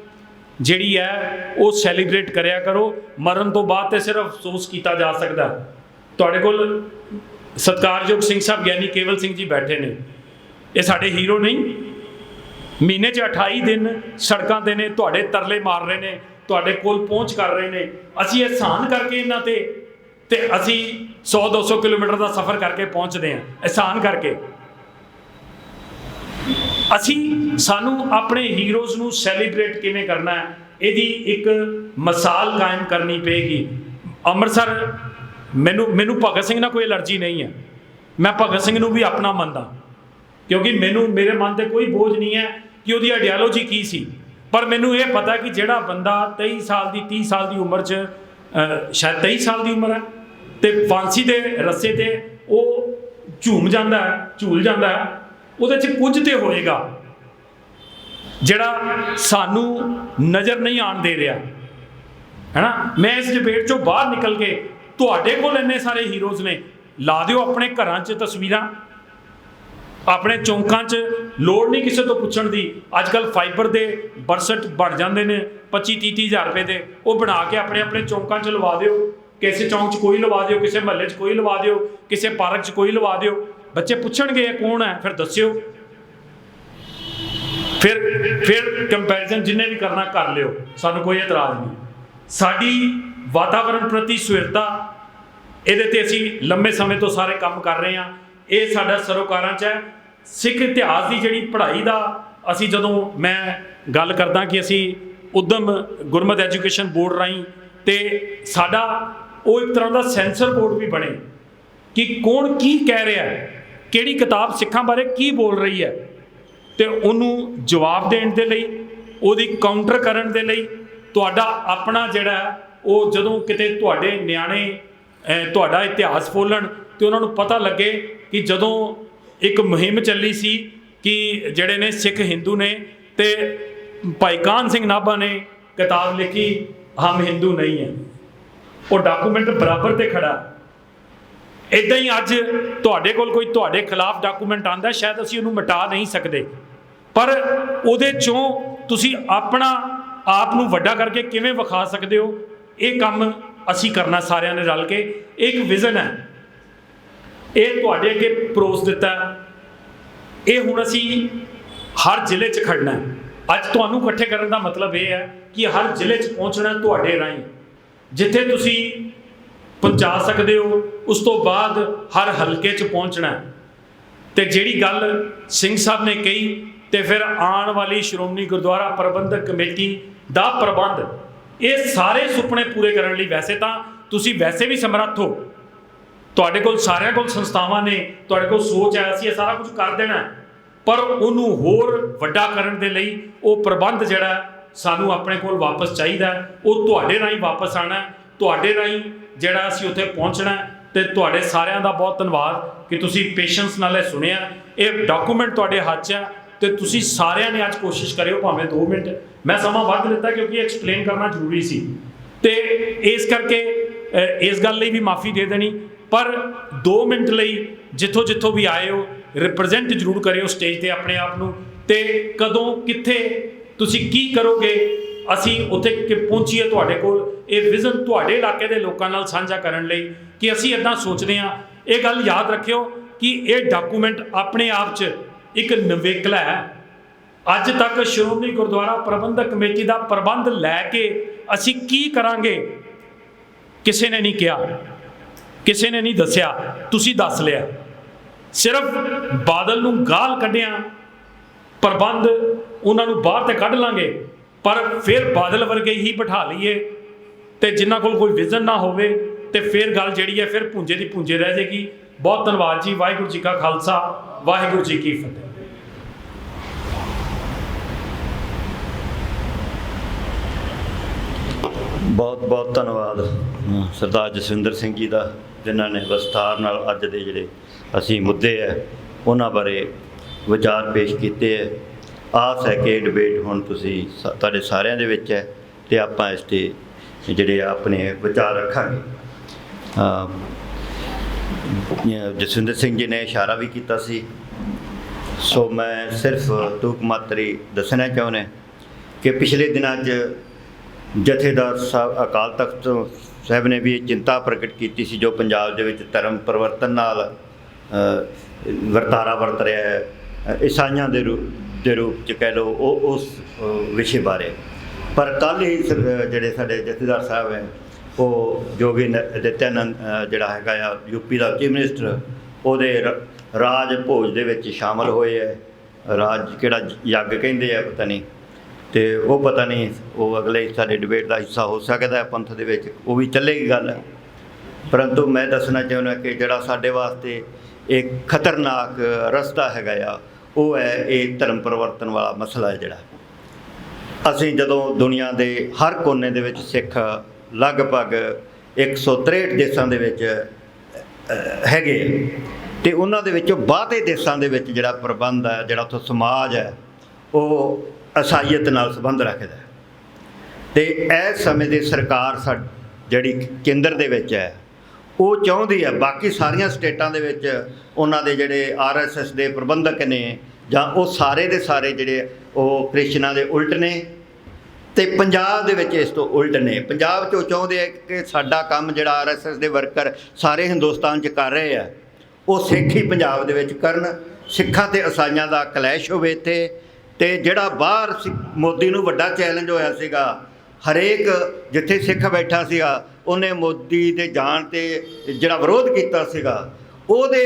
ਜਿਹੜੀ ਹੈ ਉਹ ਸੈਲੀਬ੍ਰੇਟ ਕਰਿਆ ਕਰੋ, ਮਰਨ ਤੋਂ ਬਾਅਦ ਤੇ ਸਿਰਫ ਅਫਸੋਸ ਕੀਤਾ ਜਾ ਸਕਦਾ। ਤੁਹਾਡੇ ਕੋਲ ਸਤਿਕਾਰਯੋਗ ਸਿੰਘ ਸਾਹਿਬ ਗਿਆਨੀ ਕੇਵਲ ਸਿੰਘ ਜੀ ਬੈਠੇ ਨੇ, ਇਹ ਸਾਡੇ ਹੀਰੋ ਨਹੀਂ? ਮਹੀਨੇ 'ਚ 28 ਦਿਨ ਸੜਕਾਂ 'ਤੇ ਨੇ, ਤੁਹਾਡੇ ਤਰਲੇ ਮਾਰ ਰਹੇ ਨੇ, ਤੁਹਾਡੇ ਕੋਲ ਪਹੁੰਚ ਕਰ ਰਹੇ ਨੇ। ਅਸੀਂ ਅਹਿਸਾਨ ਕਰਕੇ ਇਹਨਾਂ ਤੇ ਅਸੀਂ 100-200 ਕਿਲੋਮੀਟਰ ਦਾ ਸਫ਼ਰ ਕਰਕੇ ਪਹੁੰਚਦੇ ਹਾਂ, ਅਹਿਸਾਨ ਕਰਕੇ। ਸਾਨੂੰ ਆਪਣੇ ਹੀਰੋਜ਼ ਨੂੰ ਸੈਲੀਬ੍ਰੇਟ ਕਿਵੇਂ ਕਰਨਾ ਹੈ, ਇਹਦੀ ਇੱਕ ਮਿਸਾਲ ਕਾਇਮ ਕਰਨੀ ਪਏਗੀ। ਅੰਮ੍ਰਿਤਸਰ, ਮੈਨੂੰ ਭਗਤ ਸਿੰਘ ਨਾਲ ਕੋਈ ਐਲਰਜੀ ਨਹੀਂ ਹੈ, ਮੈਂ ਭਗਤ ਸਿੰਘ ਨੂੰ ਵੀ ਆਪਣਾ ਮੰਨਦਾ, ਕਿਉਂਕਿ ਮੇਰੇ ਮਨ 'ਤੇ ਕੋਈ ਬੋਝ ਨਹੀਂ ਹੈ ਕਿ ਉਹਦੀ ਆਈਡੀਓਲੋਜੀ ਕੀ ਸੀ। ਪਰ ਮੈਨੂੰ ਇਹ ਪਤਾ ਕਿ ਜਿਹੜਾ ਬੰਦਾ 23 ਸਾਲ ਦੀ 30 ਸਾਲ ਦੀ ਉਮਰ 'ਚ, ਸ਼ਾਇਦ 23 ਸਾਲ ਦੀ ਉਮਰ ਹੈ, ਤੇ ਫਾਂਸੀ ਦੇ ਰੱਸੇ 'ਤੇ ਉਹ ਝੂਲ ਜਾਂਦਾ ਹੈ, ਉਹਦੇ 'ਚ ਕੁਝ ਤੇ ਹੋਏਗਾ ਜਿਹੜਾ ਸਾਨੂੰ ਨਜ਼ਰ ਨਹੀਂ ਆਉਣ ਦੇ ਰਿਹਾ, ਹੈ ਨਾ। ਮੈਂ ਇਸ ਡਿਬੇਟ 'ਚੋਂ ਬਾਹਰ ਨਿਕਲ ਕੇ, ਤੁਹਾਡੇ ਕੋਲ ਇੰਨੇ ਸਾਰੇ ਹੀਰੋਜ਼ ਨੇ, ਲਾ ਦਿਓ ਆਪਣੇ ਘਰਾਂ 'ਚ ਤਸਵੀਰਾਂ, ਆਪਣੇ ਚੌਂਕਾਂ 'ਚ, ਲੋੜ ਨਹੀਂ ਕਿਸੇ ਤੋਂ ਪੁੱਛਣ ਦੀ। ਅੱਜ ਕੱਲ੍ਹ ਫਾਈਬਰ ਦੇ ਬਰਸਟ ਬਣ ਜਾਂਦੇ ਨੇ 25-30 ਹਜ਼ਾਰ ਰੁਪਏ ਦੇ, ਉਹ ਬਣਾ ਕੇ ਆਪਣੇ ਚੌਂਕਾਂ 'ਚ ਲਵਾ ਦਿਓ। ਕਿਸੇ ਚੌਂਕ 'ਚ ਕੋਈ ਲਵਾ ਦਿਓ, ਕਿਸੇ ਮਹੱਲੇ 'ਚ ਕੋਈ ਲਵਾ ਦਿਓ, ਕਿਸੇ ਪਾਰਕ 'ਚ ਕੋਈ ਲਵਾ ਦਿਓ। ਬੱਚੇ ਪੁੱਛਣਗੇ ਇਹ ਕੌਣ ਹੈ, ਫਿਰ ਦੱਸਿਓ। ਫਿਰ ਕੰਪੈਰੀਜ਼ਨ ਜਿੰਨੇ ਵੀ ਕਰਨਾ ਕਰ ਲਿਓ, ਸਾਨੂੰ ਕੋਈ ਇਤਰਾਜ਼ ਨਹੀਂ। ਸਾਡੀ ਵਾਤਾਵਰਣ ਪ੍ਰਤੀ ਸੁਹਿਰਦਾ, ਇਹਦੇ ਤੇ ਅਸੀਂ ਲੰਬੇ ਸਮੇਂ ਤੋਂ ਸਾਰੇ ਕੰਮ ਕਰ ਰਹੇ ਹਾਂ। ਇਹ ਸਾਡਾ ਸਰੋਕਾਰਾਂ 'ਚ ਹੈ। ਸਿੱਖ ਇਤਿਹਾਸ ਦੀ ਜਿਹੜੀ ਪੜ੍ਹਾਈ ਦਾ ਅਸੀਂ ਜਦੋਂ ਮੈਂ ਗੱਲ ਕਰਦਾ ਕਿ ਅਸੀਂ ਉਦਮ ਗੁਰਮਤਿ ਐਜੂਕੇਸ਼ਨ ਬੋਰਡ ਰਾਹੀਂ ਤੇ ਸਾਡਾ ਉਹ ਇੱਕ ਤਰ੍ਹਾਂ ਦਾ ਸੈਂਸਰ ਬੋਰਡ ਵੀ ਬਣੇ ਕਿ ਕੌਣ ਕੀ ਕਹਿ ਰਿਹਾ ਹੈ, ਕਿਹੜੀ ਕਿਤਾਬ ਸਿੱਖਾਂ ਬਾਰੇ ਕੀ ਬੋਲ ਰਹੀ ਹੈ, ਤੇ ਉਹਨੂੰ ਜਵਾਬ ਦੇਣ ਦੇ ਲਈ, ਉਹਦੀ ਕਾਊਂਟਰ ਕਰਨ ਦੇ ਲਈ ਤੁਹਾਡਾ ਆਪਣਾ ਜਿਹੜਾ ਉਹ ਜਦੋਂ ਕਿਤੇ ਤੁਹਾਡੇ ਨਿਆਣੇ ਤੁਹਾਡਾ ਇਤਿਹਾਸ ਫੋਲਣ ਤੇ ਉਹਨਾਂ ਨੂੰ ਪਤਾ ਲੱਗੇ ਕਿ ਜਦੋਂ ਇੱਕ ਮੁਹਿੰਮ ਚੱਲੀ ਸੀ ਕਿ ਜਿਹੜੇ ਨੇ ਸਿੱਖ ਹਿੰਦੂ ਨੇ ਤੇ ਭਾਈ ਕਾਹਨ ਸਿੰਘ ਨਾਭਾ ਨੇ ਕਿਤਾਬ ਲਿਖੀ ਹਮ ਹਿੰਦੂ ਨਹੀਂ ਹੈ, ਉਹ ਡਾਕੂਮੈਂਟ ਬਰਾਬਰ ਤੇ ਖੜਾ। ਇੱਦਾਂ ਹੀ ਅੱਜ ਤੁਹਾਡੇ ਕੋਲ ਕੋਈ ਤੁਹਾਡੇ ਖਿਲਾਫ ਡਾਕੂਮੈਂਟ ਆਉਂਦਾ, ਸ਼ਾਇਦ ਅਸੀਂ ਉਹਨੂੰ ਮਿਟਾ ਨਹੀਂ ਸਕਦੇ, ਪਰ ਉਹਦੇ 'ਚੋਂ ਤੁਸੀਂ ਆਪਣਾ ਆਪ ਨੂੰ ਵੱਡਾ ਕਰਕੇ ਕਿਵੇਂ ਵਿਖਾ ਸਕਦੇ ਹੋ, ਇਹ ਕੰਮ ਅਸੀਂ ਕਰਨਾ ਸਾਰਿਆਂ ਨੇ ਰਲ ਕੇ। ਇੱਕ ਵਿਜ਼ਨ ਹੈ, ਇਹ ਤੁਹਾਡੇ ਅੱਗੇ ਪਰੋਸ ਦਿੱਤਾ, ਇਹ ਹੁਣ ਅਸੀਂ ਹਰ ਜ਼ਿਲ੍ਹੇ 'ਚ ਖੜਨਾ ਹੈ। ਅੱਜ ਤੁਹਾਨੂੰ ਇਕੱਠੇ ਕਰਨ ਦਾ ਮਤਲਬ ਇਹ ਹੈ ਕਿ ਹਰ ਜ਼ਿਲ੍ਹੇ 'ਚ ਪਹੁੰਚਣਾ ਤੁਹਾਡੇ ਰਾਹੀਂ, ਜਿੱਥੇ ਤੁਸੀਂ ਪਹੁੰਚਾ ਸਕਦੇ ਹੋ ਉਸ ਤੋਂ ਬਾਅਦ ਹਰ ਹਲਕੇ 'ਚ ਪਹੁੰਚਣਾ। ਤੇ ਜਿਹੜੀ ਗੱਲ ਸਿੰਘ ਸਾਹਿਬ ਨੇ ਕਹੀ, ਤੇ ਫਿਰ ਆਉਣ ਵਾਲੀ ਸ਼੍ਰੋਮਣੀ ਗੁਰਦੁਆਰਾ ਪ੍ਰਬੰਧਕ ਕਮੇਟੀ ਦਾ ਪ੍ਰਬੰਧ, ਇਹ ਸਾਰੇ ਸੁਪਨੇ ਪੂਰੇ ਕਰਨ ਲਈ ਵੈਸੇ ਤਾਂ ਤੁਸੀਂ ਵੈਸੇ ਵੀ ਸਮਰੱਥ ਹੋ, ਤੁਹਾਡੇ ਕੋਲ ਸਾਰਿਆਂ ਕੋਲ ਸੰਸਥਾਵਾਂ ਨੇ, ਤੁਹਾਡੇ ਕੋਲ ਸੋਚ ਹੈ, ਅਸੀਂ ਇਹ ਸਾਰਾ ਕੁਝ ਕਰ ਦੇਣਾ, ਪਰ ਉਹਨੂੰ ਹੋਰ ਵੱਡਾ ਕਰਨ ਦੇ ਲਈ ਉਹ ਪ੍ਰਬੰਧ ਜਿਹੜਾ ਸਾਨੂੰ ਆਪਣੇ ਕੋਲ ਵਾਪਸ ਚਾਹੀਦਾ, ਉਹ ਤੁਹਾਡੇ ਰਾਹੀਂ ਵਾਪਸ ਆਉਣਾ, ਤੁਹਾਡੇ ਰਾਹੀਂ ਜਿਹੜਾ ਅਸੀਂ ਉੱਥੇ ਪਹੁੰਚਣਾ। ਤੇ ਤੁਹਾਡੇ ਸਾਰਿਆਂ ਦਾ ਬਹੁਤ ਧੰਨਵਾਦ ਕਿ ਤੁਸੀਂ ਪੇਸ਼ੈਂਸ ਨਾਲ ਇਹ ਸੁਣਿਆ। ਇਹ ਡਾਕੂਮੈਂਟ ਤੁਹਾਡੇ ਹੱਥ 'ਚ ਹੈ ਤੇ ਤੁਸੀਂ ਸਾਰਿਆਂ ਨੇ ਅੱਜ ਕੋਸ਼ਿਸ਼ ਕਰਿਓ, ਭਾਵੇਂ 2 ਮਿੰਟ ਮੈਂ ਸਮਾਂ ਵੱਧ ਲਿੱਤਾ ਕਿਉਂਕਿ ਐਕਸਪਲੇਨ ਕਰਨਾ ਜ਼ਰੂਰੀ ਸੀ, ਤੇ ਇਸ ਕਰਕੇ ਇਸ ਗੱਲ ਲਈ ਵੀ ਮਾਫੀ ਦੇ ਦੇਣੀ, ਪਰ 2 ਮਿੰਟ ਲਈ ਜਿੱਥੋਂ ਵੀ ਆਏ ਹੋ ਰਿਪਰੈਜ਼ੈਂਟ ਜ਼ਰੂਰ ਕਰਿਓ ਸਟੇਜ ਤੇ ਆਪਣੇ ਆਪ ਨੂੰ, ਤੇ ਕਦੋਂ ਕਿੱਥੇ ਤੁਸੀਂ ਕੀ ਕਰੋਗੇ ਅਸੀਂ ਉੱਥੇ ਕਿ ਪਹੁੰਚੀਏ ਤੁਹਾਡੇ ਕੋਲ। ਇਹ ਵਿਜ਼ਨ ਤੁਹਾਡੇ ਇਲਾਕੇ ਦੇ ਲੋਕਾਂ ਨਾਲ ਸਾਂਝਾ ਕਰਨ ਲਈ ਕਿ ਅਸੀਂ ਇੱਦਾਂ ਸੋਚਦੇ ਹਾਂ। ਇਹ ਗੱਲ ਯਾਦ ਰੱਖਿਓ ਕਿ ਇਹ ਡਾਕੂਮੈਂਟ ਆਪਣੇ ਆਪ 'ਚ ਇੱਕ ਨਿਵੇਕਲਾ ਹੈ। ਅੱਜ ਤੱਕ ਸ਼੍ਰੋਮਣੀ ਗੁਰਦੁਆਰਾ ਪ੍ਰਬੰਧਕ ਕਮੇਟੀ ਦਾ ਪ੍ਰਬੰਧ ਲੈ ਕੇ ਅਸੀਂ ਕੀ ਕਰਾਂਗੇ ਕਿਸੇ ਨੇ ਨਹੀਂ ਕਿਹਾ, ਕਿਸੇ ਨੇ ਨਹੀਂ ਦੱਸਿਆ, ਤੁਸੀਂ ਦੱਸ ਲਿਆ। ਸਿਰਫ ਬਾਦਲ ਨੂੰ ਗਾਲ ਕੱਢਿਆ, ਪ੍ਰਬੰਧ ਉਹਨਾਂ ਨੂੰ ਬਾਹਰ ਤੇ ਕੱਢ ਲਾਂਗੇ, ਪਰ ਫਿਰ ਬਾਦਲ ਵਰਗੇ ਹੀ ਬਿਠਾ ਲਈਏ ਤੇ ਜਿਨ੍ਹਾਂ ਕੋਲ ਕੋਈ ਵਿਜ਼ਨ ਨਾ ਹੋਵੇ ਤੇ ਫਿਰ ਗੱਲ ਜਿਹੜੀ ਹੈ ਫਿਰ ਪੁੰਜੇ ਦੀ ਪੁੰਜੇ ਰਹਿ ਜਾਏਗੀ। ਬਹੁਤ ਧੰਨਵਾਦ ਜੀ। ਵਾਹਿਗੁਰੂ ਜੀ ਕਾ ਖਾਲਸਾ, ਵਾਹਿਗੁਰੂ ਜੀ ਕੀ ਫਤਿਹ। ਬਹੁਤ ਬਹੁਤ ਧੰਨਵਾਦ ਸਰਦਾਰ ਜਸਵਿੰਦਰ ਸਿੰਘ ਜੀ ਦਾ, ਜਿਨ੍ਹਾਂ ਨੇ ਵਿਸਥਾਰ ਨਾਲ ਅੱਜ ਦੇ ਜਿਹੜੇ ਅਸੀਂ ਮੁੱਦੇ ਹੈ ਉਹਨਾਂ ਬਾਰੇ ਵਿਚਾਰ ਪੇਸ਼ ਕੀਤੇ ਹੈ। ਆਸ ਹੈ ਕਿ ਇਹ ਡਿਬੇਟ ਹੁਣ ਤੁਸੀਂ ਤੁਹਾਡੇ ਸਾਰਿਆਂ ਦੇ ਵਿੱਚ ਹੈ ਤੇ ਆਪਾਂ ਇਸ 'ਤੇ ਜਿਹੜੇ ਆਪਣੇ ਵਿਚਾਰ ਰੱਖਾਂਗੇ। ਜਸਵਿੰਦਰ ਸਿੰਘ ਜੀ ਨੇ ਇਸ਼ਾਰਾ ਵੀ ਕੀਤਾ ਸੀ, ਸੋ ਮੈਂ ਸਿਰਫ ਤੂਕ ਮਾਤਰੀ ਦੱਸਣਾ ਚਾਹੁੰਦਾ ਕਿ ਪਿਛਲੇ ਦਿਨਾਂ 'ਚ ਜਥੇਦਾਰ ਸਾਹਿਬ ਅਕਾਲ ਤਖਤ ਸਾਹਿਬ ਨੇ ਵੀ ਇਹ ਚਿੰਤਾ ਪ੍ਰਗਟ ਕੀਤੀ ਸੀ ਜੋ ਪੰਜਾਬ ਦੇ ਵਿੱਚ ਧਰਮ ਪਰਿਵਰਤਨ ਨਾਲ ਵਰਤਾਰਾ ਵਰਤ ਰਿਹਾ ਹੈ, ਈਸਾਈਆਂ ਦੇ ਰੂਪ 'ਚ ਕਹਿ ਲਓ, ਉਹ ਉਸ ਵਿਸ਼ੇ ਬਾਰੇ। ਪਰ ਕੱਲ੍ਹ ਹੀ ਜਿਹੜੇ ਸਾਡੇ ਜਥੇਦਾਰ ਸਾਹਿਬ ਹੈ ਉਹ ਯੋਗੀ ਆਦਿੱਤਿਆਨੰਦ ਜਿਹੜਾ ਹੈਗਾ ਆ ਯੂਪੀ ਦਾ ਚੀਫ ਮਿਨਿਸਟਰ, ਉਹਦੇ ਰਾਜ ਭੋਜ ਦੇ ਵਿੱਚ ਸ਼ਾਮਲ ਹੋਏ ਹੈ। ਰਾਜ ਕਿਹੜਾ ਯੱਗ ਕਹਿੰਦੇ ਆ ਪਤਾ ਨਹੀਂ, ਤੇ ਉਹ ਪਤਾ ਨਹੀਂ ਉਹ ਅਗਲੇ ਸਾਡੇ ਡਿਬੇਟ ਦਾ ਹਿੱਸਾ ਹੋ ਸਕਦਾ ਹੈ ਪੰਥ ਦੇ ਵਿੱਚ, ਉਹ ਵੀ ਚੱਲੇਗੀ ਗੱਲ। ਪਰੰਤੂ ਮੈਂ ਦੱਸਣਾ ਚਾਹੁੰਦਾ ਕਿ ਜਿਹੜਾ ਸਾਡੇ ਵਾਸਤੇ ਇੱਕ ਖਤਰਨਾਕ ਰਸਤਾ ਹੈਗਾ ਆ ਉਹ ਹੈ ਇਹ ਧਰਮ ਪਰਿਵਰਤਨ ਵਾਲਾ ਮਸਲਾ ਹੈ। ਜਿਹੜਾ ਅਸੀਂ ਜਦੋਂ ਦੁਨੀਆ ਦੇ ਹਰ ਕੋਨੇ ਦੇ ਵਿੱਚ ਸਿੱਖ ਲਗਭਗ 163 ਦੇਸ਼ਾਂ ਦੇ ਵਿੱਚ ਹੈਗੇ, ਅਤੇ ਉਹਨਾਂ ਦੇ ਵਿੱਚੋਂ ਬਾਹਰਲੇ ਦੇਸ਼ਾਂ ਦੇ ਵਿੱਚ ਜਿਹੜਾ ਪ੍ਰਬੰਧ ਹੈ, ਜਿਹੜਾ ਉੱਥੋਂ ਸਮਾਜ ਹੈ, ਉਹ ਈਸਾਈਅਤ ਨਾਲ ਸੰਬੰਧ ਰੱਖਦਾ। ਅਤੇ ਇਸ ਸਮੇਂ ਦੀ ਸਰਕਾਰ ਜਿਹੜੀ ਕੇਂਦਰ ਦੇ ਵਿੱਚ ਹੈ ਉਹ ਚਾਹੁੰਦੀ ਹੈ ਬਾਕੀ ਸਾਰੀਆਂ ਸਟੇਟਾਂ ਦੇ ਵਿੱਚ ਉਹਨਾਂ ਦੇ ਜਿਹੜੇ RSS ਦੇ ਪ੍ਰਬੰਧਕ ਨੇ ਜਾਂ ਉਹ ਸਾਰੇ ਦੇ ਸਾਰੇ ਜਿਹੜੇ ਉਹ ਕ੍ਰਿਸ਼ਨਾ ਦੇ ਉਲਟ ਨੇ, ਅਤੇ ਪੰਜਾਬ ਦੇ ਵਿੱਚ ਇਸ ਤੋਂ ਉਲਟ ਨੇ। ਪੰਜਾਬ 'ਚ ਉਹ ਚਾਹੁੰਦੇ ਆ ਕਿ ਸਾਡਾ ਕੰਮ ਜਿਹੜਾ RSS ਦੇ ਵਰਕਰ ਸਾਰੇ ਹਿੰਦੁਸਤਾਨ 'ਚ ਕਰ ਰਹੇ ਆ ਉਹ ਸਿੱਖ ਹੀ ਪੰਜਾਬ ਦੇ ਵਿੱਚ ਕਰਨ, ਸਿੱਖਾਂ ਅਤੇ ਈਸਾਈਆਂ ਦਾ ਕਲੈਸ਼ ਹੋਵੇ ਇੱਥੇ। ਅਤੇ ਜਿਹੜਾ ਬਾਹਰ ਮੋਦੀ ਨੂੰ ਵੱਡਾ ਚੈਲੰਜ ਹੋਇਆ ਸੀਗਾ, ਹਰੇਕ ਜਿੱਥੇ ਸਿੱਖ ਬੈਠਾ ਸੀਗਾ ਉਹਨੇ ਮੋਦੀ ਦੇ ਜਾਣ 'ਤੇ ਜਿਹੜਾ ਵਿਰੋਧ ਕੀਤਾ ਸੀਗਾ, ਉਹਦੇ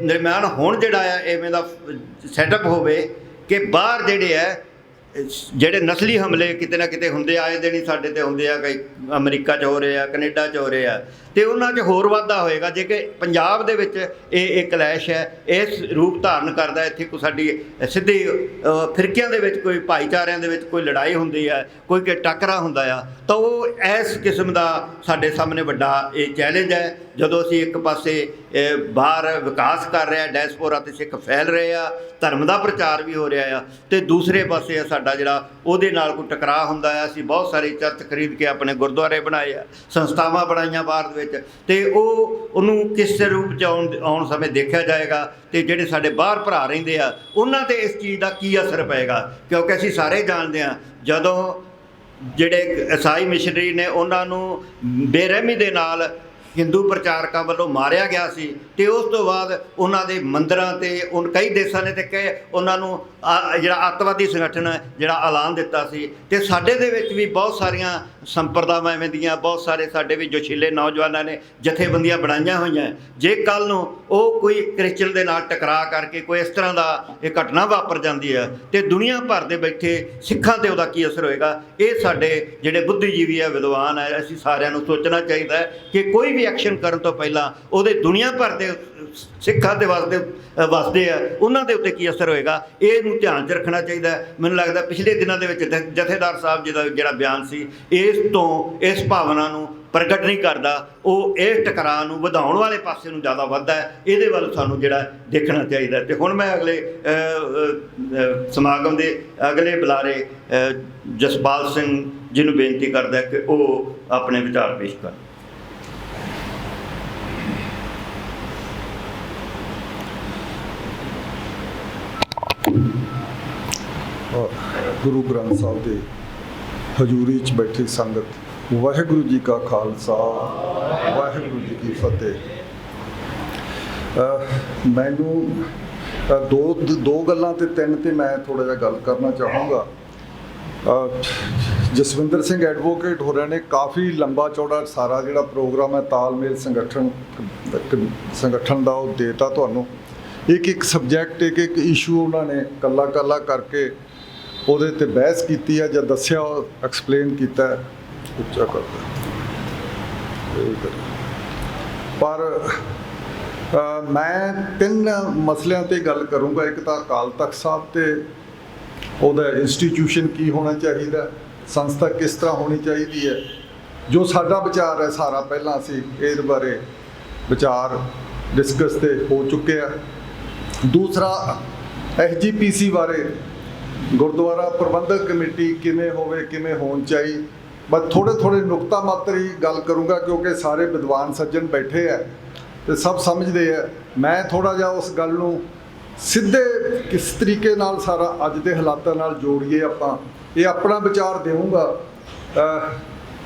ਦਰਮਿਆਨ ਹੁਣ ਜਿਹੜਾ ਆ ਇਵੇਂ ਦਾ ਸੈਟਅਪ ਹੋਵੇ ਕਿ ਬਾਹਰ ਜਿਹੜੇ ਹੈ ਜਿਹੜੇ ਨਸਲੀ ਹਮਲੇ ਕਿਤੇ ਨਾ ਕਿਤੇ ਹੁੰਦੇ ਆਏ ਦਿਨ ਹੀ ਸਾਡੇ ਤੇ ਹੁੰਦੇ ਆ, ਕਈ ਅਮਰੀਕਾ 'ਚ ਹੋ ਰਹੇ ਆ, ਕੈਨੇਡਾ 'ਚ ਹੋ ਰਹੇ ਆ, ਤੇ ਉਹਨਾਂ 'ਚ ਹੋਰ ਵਾਧਾ ਹੋਏਗਾ ਜੇ ਕਿ ਪੰਜਾਬ ਦੇ ਵਿੱਚ ਇਹ ਕਲੈਸ਼ ਹੈ ਇਸ ਰੂਪ ਧਾਰਨ ਕਰਦਾ। ਇੱਥੇ ਕੋਈ ਸਾਡੀ ਸਿੱਧੀ ਫਿਰਕਿਆਂ ਦੇ ਵਿੱਚ ਕੋਈ ਭਾਈਚਾਰਿਆਂ ਦੇ ਵਿੱਚ ਕੋਈ ਲੜਾਈ ਹੁੰਦੀ ਹੈ, ਕੋਈ ਟੱਕਰਾ ਹੁੰਦਾ ਆ, ਤਾਂ ਉਹ ਇਸ ਕਿਸਮ ਦਾ ਸਾਡੇ ਸਾਹਮਣੇ ਵੱਡਾ ਇਹ ਚੈਲੰਜ ਹੈ। ਜਦੋਂ ਅਸੀਂ ਇੱਕ ਪਾਸੇ ਬਾਹਰ ਵਿਕਾਸ ਕਰ ਰਹੇ ਹਾਂ, ਡਾਇਸਪੋਰਾ ਤੇ ਸਿੱਖ ਫੈਲ ਰਹੇ ਆ, ਧਰਮ ਦਾ ਪ੍ਰਚਾਰ ਵੀ ਹੋ ਰਿਹਾ ਆ, ਤੇ ਦੂਸਰੇ ਪਾਸੇ ਸਾਡਾ ਜਿਹੜਾ ਉਹਦੇ ਨਾਲ ਕੋਈ ਟਕਰਾਅ ਹੁੰਦਾ ਆ। ਅਸੀਂ ਬਹੁਤ ਸਾਰੇ ਚਰਚ ਖਰੀਦ ਕੇ ਆਪਣੇ ਗੁਰਦੁਆਰੇ ਬਣਾਏ ਆ, ਸੰਸਥਾਵਾਂ ਬਣਾਈਆਂ ਬਾਹਰ ਦੇ ਵਿੱਚ, ਤੇ ਉਹਨੂੰ ਕਿਸ ਰੂਪ 'ਚ ਆਉਣ ਸਮੇਂ ਦੇਖਿਆ ਜਾਏਗਾ, ਤੇ ਜਿਹੜੇ ਸਾਡੇ ਬਾਹਰ ਭਰਾ ਰਹਿੰਦੇ ਆ ਉਹਨਾਂ 'ਤੇ ਇਸ ਚੀਜ਼ ਦਾ ਕੀ ਅਸਰ ਪਏਗਾ। ਕਿਉਂਕਿ ਅਸੀਂ ਸਾਰੇ ਜਾਣਦੇ ਹਾਂ ਜਦੋਂ ਜਿਹੜੇ ਈਸਾਈ ਮਿਸ਼ਨਰੀ ਨੇ ਉਹਨਾਂ ਨੂੰ ਬੇਰਹਿਮੀ ਦੇ ਨਾਲ ਹਿੰਦੂ ਪ੍ਰਚਾਰਕਾਂ ਵੱਲੋਂ ਮਾਰਿਆ ਗਿਆ ਸੀ, ਤੇ ਉਸ ਤੋਂ ਬਾਅਦ ਉਹਨਾਂ ਦੇ ਮੰਦਰਾਂ 'ਤੇ ਕਈ ਦੇਸ਼ਾਂ ਨੇ ਤੇ ਉਹਨਾਂ ਨੂੰ ਜਿਹੜਾ ਅੱਤਵਾਦੀ ਸੰਗਠਨ ਹੈ ਜਿਹੜਾ ਐਲਾਨ ਦਿੱਤਾ ਸੀ। ਤੇ ਸਾਡੇ ਦੇ ਵਿੱਚ ਵੀ ਬਹੁਤ ਸਾਰੀਆਂ ਸੰਪਰਦਾਵਾਂ ਐਵੇਂ ਦੀਆਂ, ਬਹੁਤ ਸਾਰੇ ਸਾਡੇ ਵੀ ਜੋਸ਼ੀਲੇ ਨੌਜਵਾਨਾਂ ਨੇ ਜਥੇਬੰਦੀਆਂ ਬਣਾਈਆਂ ਹੋਈਆਂ। ਜੇ ਕੱਲ੍ਹ ਨੂੰ ਉਹ ਕੋਈ ਕ੍ਰਿਸਚਨ ਦੇ ਨਾਲ ਟਕਰਾਅ ਕਰਕੇ ਕੋਈ ਇਸ ਤਰ੍ਹਾਂ ਦਾ ਇਹ ਘਟਨਾ ਵਾਪਰ ਜਾਂਦੀ ਹੈ, ਤੇ ਦੁਨੀਆ ਭਰ ਦੇ ਬੈਠੇ ਸਿੱਖਾਂ 'ਤੇ ਉਹਦਾ ਕੀ ਅਸਰ ਹੋਏਗਾ। ਇਹ ਸਾਡੇ ਜਿਹੜੇ ਬੁੱਧੀਜੀਵੀ ਹੈ, ਵਿਦਵਾਨ ਹੈ, ਅਸੀਂ ਸਾਰਿਆਂ ਨੂੰ ਸੋਚਣਾ ਚਾਹੀਦਾ ਹੈ ਕਿ ਕੋਈ ਵੀ ਐਕਸ਼ਨ ਕਰਨ ਤੋਂ ਪਹਿਲਾਂ ਉਹਦੇ ਦੁਨੀਆ ਭਰ ਦੇ ਸਿੱਖਾਂ ਦੇ ਵਸਦੇ ਆ ਉਹਨਾਂ ਦੇ ਉੱਤੇ ਕੀ ਅਸਰ ਹੋਏਗਾ, ਇਹਨੂੰ ਧਿਆਨ 'ਚ ਰੱਖਣਾ ਚਾਹੀਦਾ। ਮੈਨੂੰ ਲੱਗਦਾ ਪਿਛਲੇ ਦਿਨਾਂ ਦੇ ਵਿੱਚ ਜਥੇਦਾਰ ਸਾਹਿਬ ਜੀ ਦਾ ਜਿਹੜਾ ਬਿਆਨ ਸੀ ਇਸ ਭਾਵਨਾ ਨੂੰ ਪ੍ਰਗਟ ਨਹੀਂ ਕਰਦਾ, ਉਹ ਇਸ ਟਕਰਾਅ ਨੂੰ ਵਧਾਉਣ ਵਾਲੇ ਪਾਸੇ ਨੂੰ ਜ਼ਿਆਦਾ ਵੱਧਦਾ ਹੈ। ਇਹਦੇ ਵੱਲ ਸਾਨੂੰ ਜਿਹੜਾ ਦੇਖਣਾ ਚਾਹੀਦਾ। ਤੇ ਹੁਣ ਮੈਂ ਅਗਲੇ ਸਮਾਗਮ ਦੇ ਅਗਲੇ ਬੁਲਾਰੇ ਜਸਪਾਲ ਸਿੰਘ ਜੀ ਨੂੰ ਬੇਨਤੀ ਕਰਦਾ ਕਿ ਉਹ ਆਪਣੇ ਵਿਚਾਰ ਪੇਸ਼ ਕਰਨ। ਗੁਰੂ ਗ੍ਰੰਥ ਸਾਹਿਬ ਦੇ ਹਜ਼ੂਰੀ 'ਚ ਬੈਠੀ ਸੰਗਤ, ਵਾਹਿਗੁਰੂ ਜੀ ਕਾ ਖਾਲਸਾ, ਵਾਹਿਗੁਰੂ ਜੀ ਕੀ ਫਤਿਹ। ਮੈਨੂੰ ਦੋ ਗੱਲਾਂ ਤੇ ਤਿੰਨ ਤੇ ਮੈਂ ਥੋੜ੍ਹਾ ਜਿਹਾ ਗੱਲ ਕਰਨਾ ਚਾਹੂੰਗਾ। ਜਸਵਿੰਦਰ ਸਿੰਘ ਐਡਵੋਕੇਟ ਹੋਰਾਂ ਨੇ ਕਾਫੀ ਲੰਬਾ ਚੌੜਾ ਸਾਰਾ ਜਿਹੜਾ ਪ੍ਰੋਗਰਾਮ ਹੈ ਤਾਲਮੇਲ ਸੰਗਠਨ ਦਾ ਉਹ ਦੇਤਾ ਤੁਹਾਨੂੰ। ਇੱਕ ਸਬਜੈਕਟ, ਇੱਕ ਇਸ਼ੂ ਉਹਨਾਂ ਨੇ ਕੱਲਾ ਕਰਕੇ ਉਹਦੇ 'ਤੇ ਬਹਿਸ ਕੀਤੀ ਹੈ ਜਾਂ ਦੱਸਿਆ, ਐਕਸਪਲੇਨ ਕੀਤਾ, ਉੱਚਾ ਕਰਦਾ। ਪਰ ਮੈਂ ਤਿੰਨ ਮਸਲਿਆਂ 'ਤੇ ਗੱਲ ਕਰੂੰਗਾ। ਇੱਕ ਤਾਂ ਅਕਾਲ ਤਖਤ ਸਾਹਿਬ ਤੇ ਉਹਦਾ ਇੰਸਟੀਟਿਊਸ਼ਨ ਕੀ ਹੋਣਾ ਚਾਹੀਦਾ, ਸੰਸਥਾ ਕਿਸ ਤਰ੍ਹਾਂ ਹੋਣੀ ਚਾਹੀਦੀ ਹੈ, ਜੋ ਸਾਡਾ ਵਿਚਾਰ ਹੈ ਸਾਰਾ ਪਹਿਲਾਂ ਅਸੀਂ ਇਹਦੇ ਬਾਰੇ ਵਿਚਾਰ ਡਿਸਕਸ ਤੇ ਹੋ ਚੁੱਕੇ ਆ। ਦੂਸਰਾ SGPC ਬਾਰੇ, ਗੁਰਦੁਆਰਾ ਪ੍ਰਬੰਧਕ ਕਮੇਟੀ ਕਿਵੇਂ ਹੋਵੇ, ਕਿਵੇਂ ਹੋਣੀ ਚਾਹੀਦੀ। ਬਸ ਥੋੜ੍ਹੇ ਨੁਕਤਾ ਮਾਤਰ ਹੀ ਗੱਲ ਕਰੂੰਗਾ ਕਿਉਂਕਿ ਸਾਰੇ ਵਿਦਵਾਨ ਸੱਜਣ ਬੈਠੇ ਆ ਤੇ ਸਭ ਸਮਝਦੇ ਆ। ਮੈਂ ਥੋੜ੍ਹਾ ਜਿਹਾ ਉਸ ਗੱਲ ਨੂੰ ਸਿੱਧੇ ਕਿਸ ਤਰੀਕੇ ਨਾਲ ਸਾਰਾ ਅੱਜ ਦੇ ਹਾਲਾਤਾਂ ਨਾਲ ਜੋੜੀਏ ਆਪਾਂ, ਇਹ ਆਪਣਾ ਵਿਚਾਰ ਦੇਵਾਂਗਾ।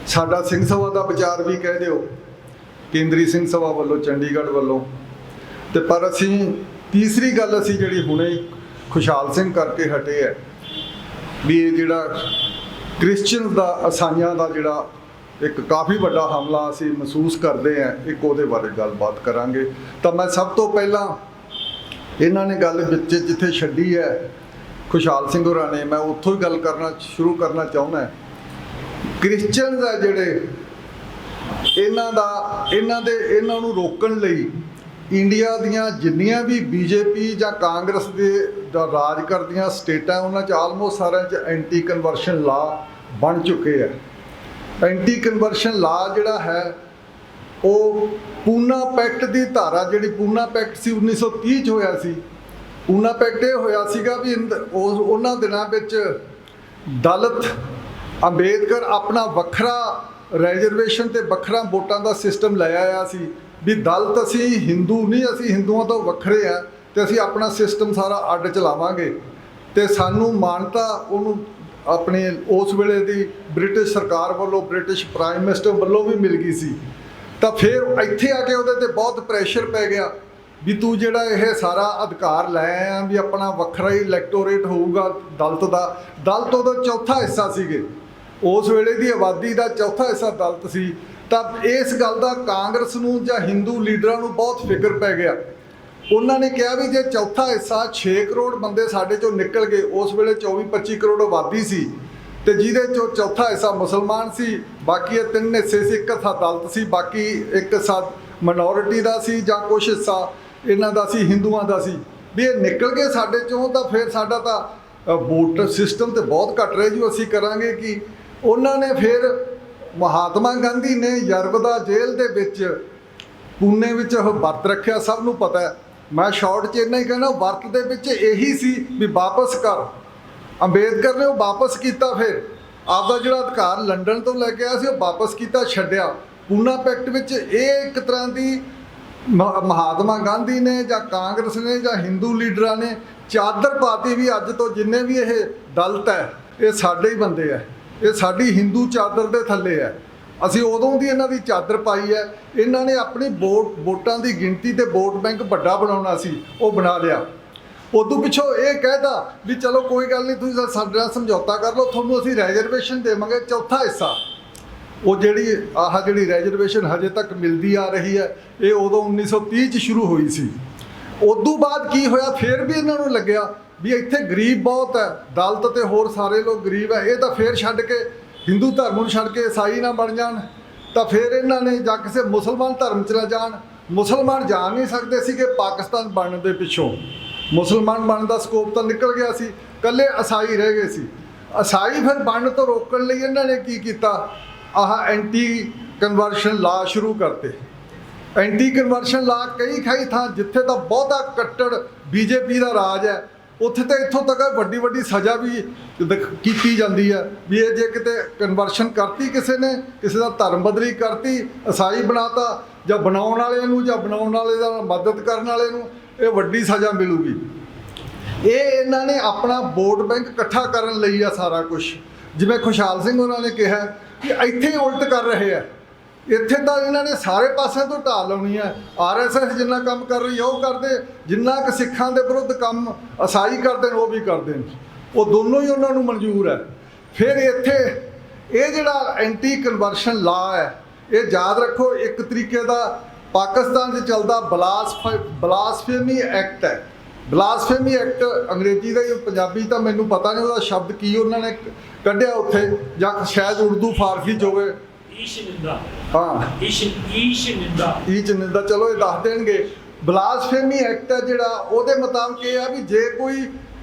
ਸਾਡਾ ਸਿੰਘ ਸਭਾ ਦਾ ਵਿਚਾਰ ਵੀ ਕਹਿ ਦਿਓ, ਕੇਂਦਰੀ ਸਿੰਘ ਸਭਾ ਵੱਲੋਂ, ਚੰਡੀਗੜ੍ਹ ਵੱਲੋਂ। ਤੇ ਪਰ ਅਸੀਂ ਤੀਸਰੀ ਗੱਲ ਅਸੀਂ ਜਿਹੜੀ ਹੁਣੇ ਖੁਸ਼ਹਾਲ ਸਿੰਘ ਕਰਕੇ ਹਟੇ ਹੈ ਵੀ ਇਹ ਜਿਹੜਾ ਕ੍ਰਿਸਚਨ ਦਾ, ਈਸਾਈਆਂ ਦਾ ਜਿਹੜਾ ਇੱਕ ਕਾਫੀ ਵੱਡਾ ਹਮਲਾ ਅਸੀਂ ਮਹਿਸੂਸ ਕਰਦੇ ਹਾਂ, ਇੱਕ ਉਹਦੇ ਬਾਰੇ ਗੱਲਬਾਤ ਕਰਾਂਗੇ। ਤਾਂ ਮੈਂ ਸਭ ਤੋਂ ਪਹਿਲਾਂ ਇਹਨਾਂ ਨੇ ਗੱਲ ਵਿੱਚ ਜਿੱਥੇ ਛੱਡੀ ਹੈ ਖੁਸ਼ਹਾਲ ਸਿੰਘ ਹੋਰਾਂ ਨੇ, ਮੈਂ ਉੱਥੋਂ ਹੀ ਗੱਲ ਸ਼ੁਰੂ ਕਰਨਾ ਚਾਹੁੰਦਾ। ਕ੍ਰਿਸਚਨ ਦਾ ਜਿਹੜੇ ਇਹਨਾਂ ਨੂੰ ਰੋਕਣ ਲਈ ਇੰਡੀਆ ਦੀਆਂ ਜਿੰਨੀਆਂ ਵੀ BJP ਜਾਂ ਕਾਂਗਰਸ ਦੇ ਰਾਜ ਕਰਦੀਆਂ ਸਟੇਟਾਂ, ਉਹਨਾਂ 'ਚ ਆਲਮੋਸਟ ਸਾਰਿਆਂ 'ਚ ਐਂਟੀ ਕਨਵਰਸ਼ਨ ਲਾ ਬਣ ਚੁੱਕੇ ਆ। ਐਂਟੀ ਕਨਵਰਸ਼ਨ ਲਾ ਜਿਹੜਾ ਹੈ ਉਹ ਪੂਨਾ ਪੈਕਟ ਦੀ ਧਾਰਾ, ਜਿਹੜੀ ਪੂਨਾ ਪੈਕਟ ਸੀ 1930 'ਚ ਹੋਇਆ ਸੀ। ਪੂਨਾ ਪੈਕਟ ਇਹ ਹੋਇਆ ਸੀਗਾ ਵੀ ਉਹਨਾਂ ਦਿਨਾਂ ਵਿੱਚ ਦਲਿਤ, ਅੰਬੇਦਕਰ ਆਪਣਾ ਵੱਖਰਾ ਰਿਜ਼ਰਵੇਸ਼ਨ ਤੇ ਵੱਖਰਾ ਵੋਟਾਂ ਦਾ ਸਿਸਟਮ ਲੈ ਆਇਆ ਸੀ ਵੀ ਦਲਿਤ ਅਸੀਂ ਹਿੰਦੂ ਨਹੀਂ, ਅਸੀਂ ਹਿੰਦੂਆਂ ਤੋਂ ਵੱਖਰੇ ਆ ਤੇ ਅਸੀਂ ਆਪਣਾ ਸਿਸਟਮ ਸਾਰਾ ਅੱਡ ਚਲਾਵਾਂਗੇ। ਤੇ ਸਾਨੂੰ ਮਾਨਤਾ ਉਹਨੂੰ ਆਪਣੇ ਉਸ ਵੇਲੇ ਦੀ ਬ੍ਰਿਟਿਸ਼ ਸਰਕਾਰ ਵੱਲੋਂ, ਬ੍ਰਿਟਿਸ਼ ਪ੍ਰਾਈਮ ਮਿਨਿਸਟਰ ਵੱਲੋਂ ਵੀ ਮਿਲ ਗਈ ਸੀ। ਤਾਂ ਫਿਰ ਇੱਥੇ ਆ ਕੇ ਉਹਦੇ 'ਤੇ ਬਹੁਤ ਪ੍ਰੈਸ਼ਰ ਪੈ ਗਿਆ ਵੀ ਤੂੰ ਜਿਹੜਾ ਇਹ ਸਾਰਾ ਅਧਿਕਾਰ ਲੈ ਆਇਆ ਵੀ ਆਪਣਾ ਵੱਖਰਾ ਹੀ ਇਲੈਕਟੋਰੇਟ ਹੋਊਗਾ ਦਲਿਤ ਦਾ। ਦਲਿਤ ਉਹਦਾ ਚੌਥਾ ਹਿੱਸਾ ਸੀਗੇ, ਉਸ ਵੇਲੇ ਦੀ ਆਬਾਦੀ ਦਾ ਚੌਥਾ ਹਿੱਸਾ ਦਲਿਤ ਸੀ। ਤਾਂ ਇਸ ਗੱਲ ਦਾ ਕਾਂਗਰਸ ਨੂੰ ਜਾਂ ਹਿੰਦੂ ਲੀਡਰਾਂ ਨੂੰ ਬਹੁਤ ਫਿਕਰ ਪੈ ਗਿਆ ਉਹਨਾਂ ਨੇ ਕਿਹਾ ਵੀ ਜੇ ਚੌਥਾ ਹਿੱਸਾ 6 ਕਰੋੜ ਬੰਦੇ ਸਾਡੇ ਚੋਂ ਨਿਕਲ ਗਏ, ਉਸ ਵੇਲੇ 24-25 ਕਰੋੜ ਆਬਾਦੀ ਸੀ, ਤੇ ਜਿਹਦੇ ਚੋਂ ਚੌਥਾ ਹਿੱਸਾ ਮੁਸਲਮਾਨ ਸੀ, ਬਾਕੀ ਇਹ 3 ਹਿੱਸੇ ਸੀ, ਇੱਕ ਹਿੱਸਾ ਦਲਿਤ ਸੀ, ਬਾਕੀ ਇੱਕ ਹਿੱਸਾ ਮਿਨੋਰਿਟੀ ਦਾ ਸੀ ਜਾਂ ਕੁਛ ਹਿੱਸਾ ਇਹਨਾਂ ਦਾ ਸੀ, ਹਿੰਦੂਆਂ ਦਾ ਸੀ, ਵੀ ਇਹ ਨਿਕਲ ਗਏ ਸਾਡੇ ਚੋਂ ਤਾਂ ਫਿਰ ਸਾਡਾ ਤਾਂ ਵੋਟ ਸਿਸਟਮ ਤੇ ਬਹੁਤ ਘੱਟ ਰਿਹਾ ਜੀ, ਅਸੀਂ ਕਰਾਂਗੇ ਕੀ। ਉਹਨਾਂ ਨੇ ਫਿਰ ਮਹਾਤਮਾ ਗਾਂਧੀ ਨੇ ਯਰਬਦਾ ਜੇਲ੍ਹ ਦੇ ਵਿੱਚ ਪੂਨੇ ਵਿੱਚ ਉਹ ਵਰਤ ਰੱਖਿਆ, ਸਭ ਨੂੰ ਪਤਾ ਹੈ। ਮੈਂ ਸ਼ਾਰਟ 'ਚ ਇੰਨਾ ਹੀ ਕਹਿਣਾ, ਵਰਤ ਦੇ ਵਿੱਚ ਇਹੀ ਸੀ ਵੀ ਵਾਪਸ ਕਰ। ਅੰਬੇਦਕਰ ਨੇ ਉਹ ਵਾਪਸ ਕੀਤਾ, ਫਿਰ ਆਪਦਾ ਜਿਹੜਾ ਅਧਿਕਾਰ ਲੰਡਨ ਤੋਂ ਲੈ ਕੇ ਆਇਆ ਸੀ ਉਹ ਵਾਪਸ ਕੀਤਾ, ਛੱਡਿਆ। ਪੂਨਾ ਪੈਕਟ ਵਿੱਚ ਇਹ ਇੱਕ ਤਰ੍ਹਾਂ ਦੀ ਮਹਾਤਮਾ ਗਾਂਧੀ ਨੇ ਜਾਂ ਕਾਂਗਰਸ ਨੇ ਜਾਂ ਹਿੰਦੂ ਲੀਡਰਾਂ ਨੇ ਚਾਦਰ ਪਾਤੀ ਵੀ ਅੱਜ ਤੋਂ ਜਿੰਨੇ ਵੀ ਇਹ ਦਲਿਤ ਹੈ ਇਹ ਸਾਡੇ ਹੀ ਬੰਦੇ ਹੈ, ਇਹ ਸਾਡੀ ਹਿੰਦੂ ਚਾਦਰ ਦੇ ਥੱਲੇ ਹੈ। ਅਸੀਂ ਉਦੋਂ ਦੀ ਇਹਨਾਂ ਦੀ ਚਾਦਰ ਪਾਈ ਹੈ। ਇਹਨਾਂ ਨੇ ਆਪਣੀ ਵੋਟਾਂ ਦੀ ਗਿਣਤੀ ਤੇ ਵੋਟ ਬੈਂਕ ਵੱਡਾ ਬਣਾਉਣਾ ਸੀ, ਉਹ ਬਣਾ ਲਿਆ। ਉਦੋਂ ਪਿੱਛੋਂ ਇਹ ਕਹਿਤਾ ਵੀ ਚਲੋ ਕੋਈ ਗੱਲ ਨਹੀਂ, ਤੁਸੀਂ ਸਾਡੇ ਨਾਲ ਸਮਝੌਤਾ ਕਰ ਲਓ, ਤੁਹਾਨੂੰ ਅਸੀਂ ਰੈਜ਼ਰਵੇਸ਼ਨ ਦੇਵਾਂਗੇ ਚੌਥਾ ਹਿੱਸਾ। ਉਹ ਜਿਹੜੀ ਰੈਜ਼ਰਵੇਸ਼ਨ ਹਜੇ ਤੱਕ ਮਿਲਦੀ ਆ ਰਹੀ ਹੈ, ਇਹ ਉਦੋਂ 1930 'ਚ ਸ਼ੁਰੂ ਹੋਈ ਸੀ। ਉਦੋਂ ਬਾਅਦ ਕੀ ਹੋਇਆ, ਫਿਰ ਵੀ ਇਹਨਾਂ ਨੂੰ ਲੱਗਿਆ ਵੀ ਇੱਥੇ ਗਰੀਬ ਬਹੁਤ ਹੈ, ਦਲਿਤ ਤੇ ਹੋਰ ਸਾਰੇ ਲੋਕ ਗਰੀਬ ਹੈ, ਇਹ ਤਾਂ ਫਿਰ ਛੱਡ ਕੇ ਹਿੰਦੂ ਧਰਮ ਨੂੰ ਛੱਡ ਕੇ ਈਸਾਈ ਨਾ ਬਣ ਜਾਣ, ਤਾਂ ਫਿਰ ਇਹਨਾਂ ਨੇ ਜਾਂ ਕਿਸੇ ਮੁਸਲਮਾਨ ਧਰਮ 'ਚ ਨਾ ਜਾਣ। ਮੁਸਲਮਾਨ ਜਾ ਨਹੀਂ ਸਕਦੇ ਸੀ ਕਿ ਪਾਕਿਸਤਾਨ ਬਣਨ ਦੇ ਪਿੱਛੋਂ ਮੁਸਲਮਾਨ ਬਣਨ ਦਾ ਸਕੋਪ ਤਾਂ ਨਿਕਲ ਗਿਆ ਸੀ, ਇਕੱਲੇ ਈਸਾਈ ਰਹਿ ਗਏ ਸੀ। ਈਸਾਈ ਫਿਰ ਬਣਨ ਤੋਂ ਰੋਕਣ ਲਈ ਇਹਨਾਂ ਨੇ ਕੀ ਕੀਤਾ, ਆਹ ਐਂਟੀ ਕਨਵਰਸ਼ਨ ਲਾ ਸ਼ੁਰੂ ਕਰਤੇ। ਐਂਟੀ ਕਨਵਰਸ਼ਨ ਲਾ ਕਈ ਥਾਂ ਜਿੱਥੇ ਤਾਂ ਬਹੁਤਾ ਕੱਟੜ ਬੀਜੇਪੀ ਦਾ ਰਾਜ ਹੈ, ਉੱਥੇ ਤਾਂ ਇੱਥੋਂ ਤੱਕ ਵੱਡੀ ਸਜ਼ਾ ਵੀ ਕੀਤੀ ਜਾਂਦੀ ਹੈ ਵੀ ਇਹ ਜੇ ਕਿਤੇ ਕਨਵਰਸ਼ਨ ਕਰਤੀ ਕਿਸੇ ਨੇ, ਕਿਸੇ ਦਾ ਧਰਮ ਬਦਲੀ ਕਰਤੀ, ਈਸਾਈ ਬਣਾਤਾ, ਜਾਂ ਬਣਾਉਣ ਵਾਲੇ ਨੂੰ ਜਾਂ ਬਣਾਉਣ ਵਾਲੇ ਦਾ ਮਦਦ ਕਰਨ ਵਾਲੇ ਨੂੰ, ਇਹ ਵੱਡੀ ਸਜ਼ਾ ਮਿਲੂਗੀ। ਇਹ ਇਹਨਾਂ ਨੇ ਆਪਣਾ ਵੋਟ ਬੈਂਕ ਇਕੱਠਾ ਕਰਨ ਲਈ ਆ ਸਾਰਾ ਕੁਝ। ਜਿਵੇਂ ਖੁਸ਼ਹਾਲ ਸਿੰਘ ਉਹਨਾਂ ਨੇ ਕਿਹਾ ਕਿ ਇੱਥੇ ਹੀ ਉਲਟ ਕਰ ਰਹੇ ਆ, ਇੱਥੇ ਤਾਂ ਇਹਨਾਂ ਨੇ ਸਾਰੇ ਪਾਸਿਆਂ ਤੋਂ ਢਾਲ ਲਾਉਣੀ ਹੈ। RSS ਜਿੰਨਾ ਕੰਮ ਕਰ ਰਹੀ ਹੈ ਉਹ ਕਰਦੇ, ਜਿੰਨਾ ਕਿ ਸਿੱਖਾਂ ਦੇ ਵਿਰੁੱਧ ਕੰਮ ਈਸਾਈ ਕਰਦੇ ਨੇ ਉਹ ਵੀ ਕਰਦੇ ਨੇ, ਉਹ ਦੋਨੋਂ ਹੀ ਉਹਨਾਂ ਨੂੰ ਮਨਜ਼ੂਰ ਹੈ। ਫਿਰ ਇੱਥੇ ਇਹ ਜਿਹੜਾ ਐਂਟੀ ਕਨਵਰਸ਼ਨ ਲਾ ਹੈ, ਇਹ ਯਾਦ ਰੱਖੋ ਇੱਕ ਤਰੀਕੇ ਦਾ ਪਾਕਿਸਤਾਨ 'ਚ ਚੱਲਦਾ ਬਲਾਸਫੇਮੀ ਐਕਟ ਹੈ। ਬਲਾਸਫੇਮੀ ਐਕਟ ਅੰਗਰੇਜ਼ੀ ਦਾ, ਪੰਜਾਬੀ ਤਾਂ ਮੈਨੂੰ ਪਤਾ ਨਹੀਂ ਉਹਦਾ ਸ਼ਬਦ ਕੀ ਉਹਨਾਂ ਨੇ ਕੱਢਿਆ ਉੱਥੇ, ਜਾਂ ਸ਼ਾਇਦ ਉਰਦੂ ਫਾਰਸੀ 'ਚ ਹੋਵੇ। ਹਾਂ, ਈਚ ਨਿੰਦਾ, ਚਲੋ ਇਹ ਦੱਸ ਦੇਣਗੇ। ਬਲਾਸਫੇਮੀ ਐਕਟ ਹੈ ਜਿਹੜਾ, ਉਹਦੇ ਮੁਤਾਬਕ ਇਹ ਆ ਵੀ ਜੇ ਕੋਈ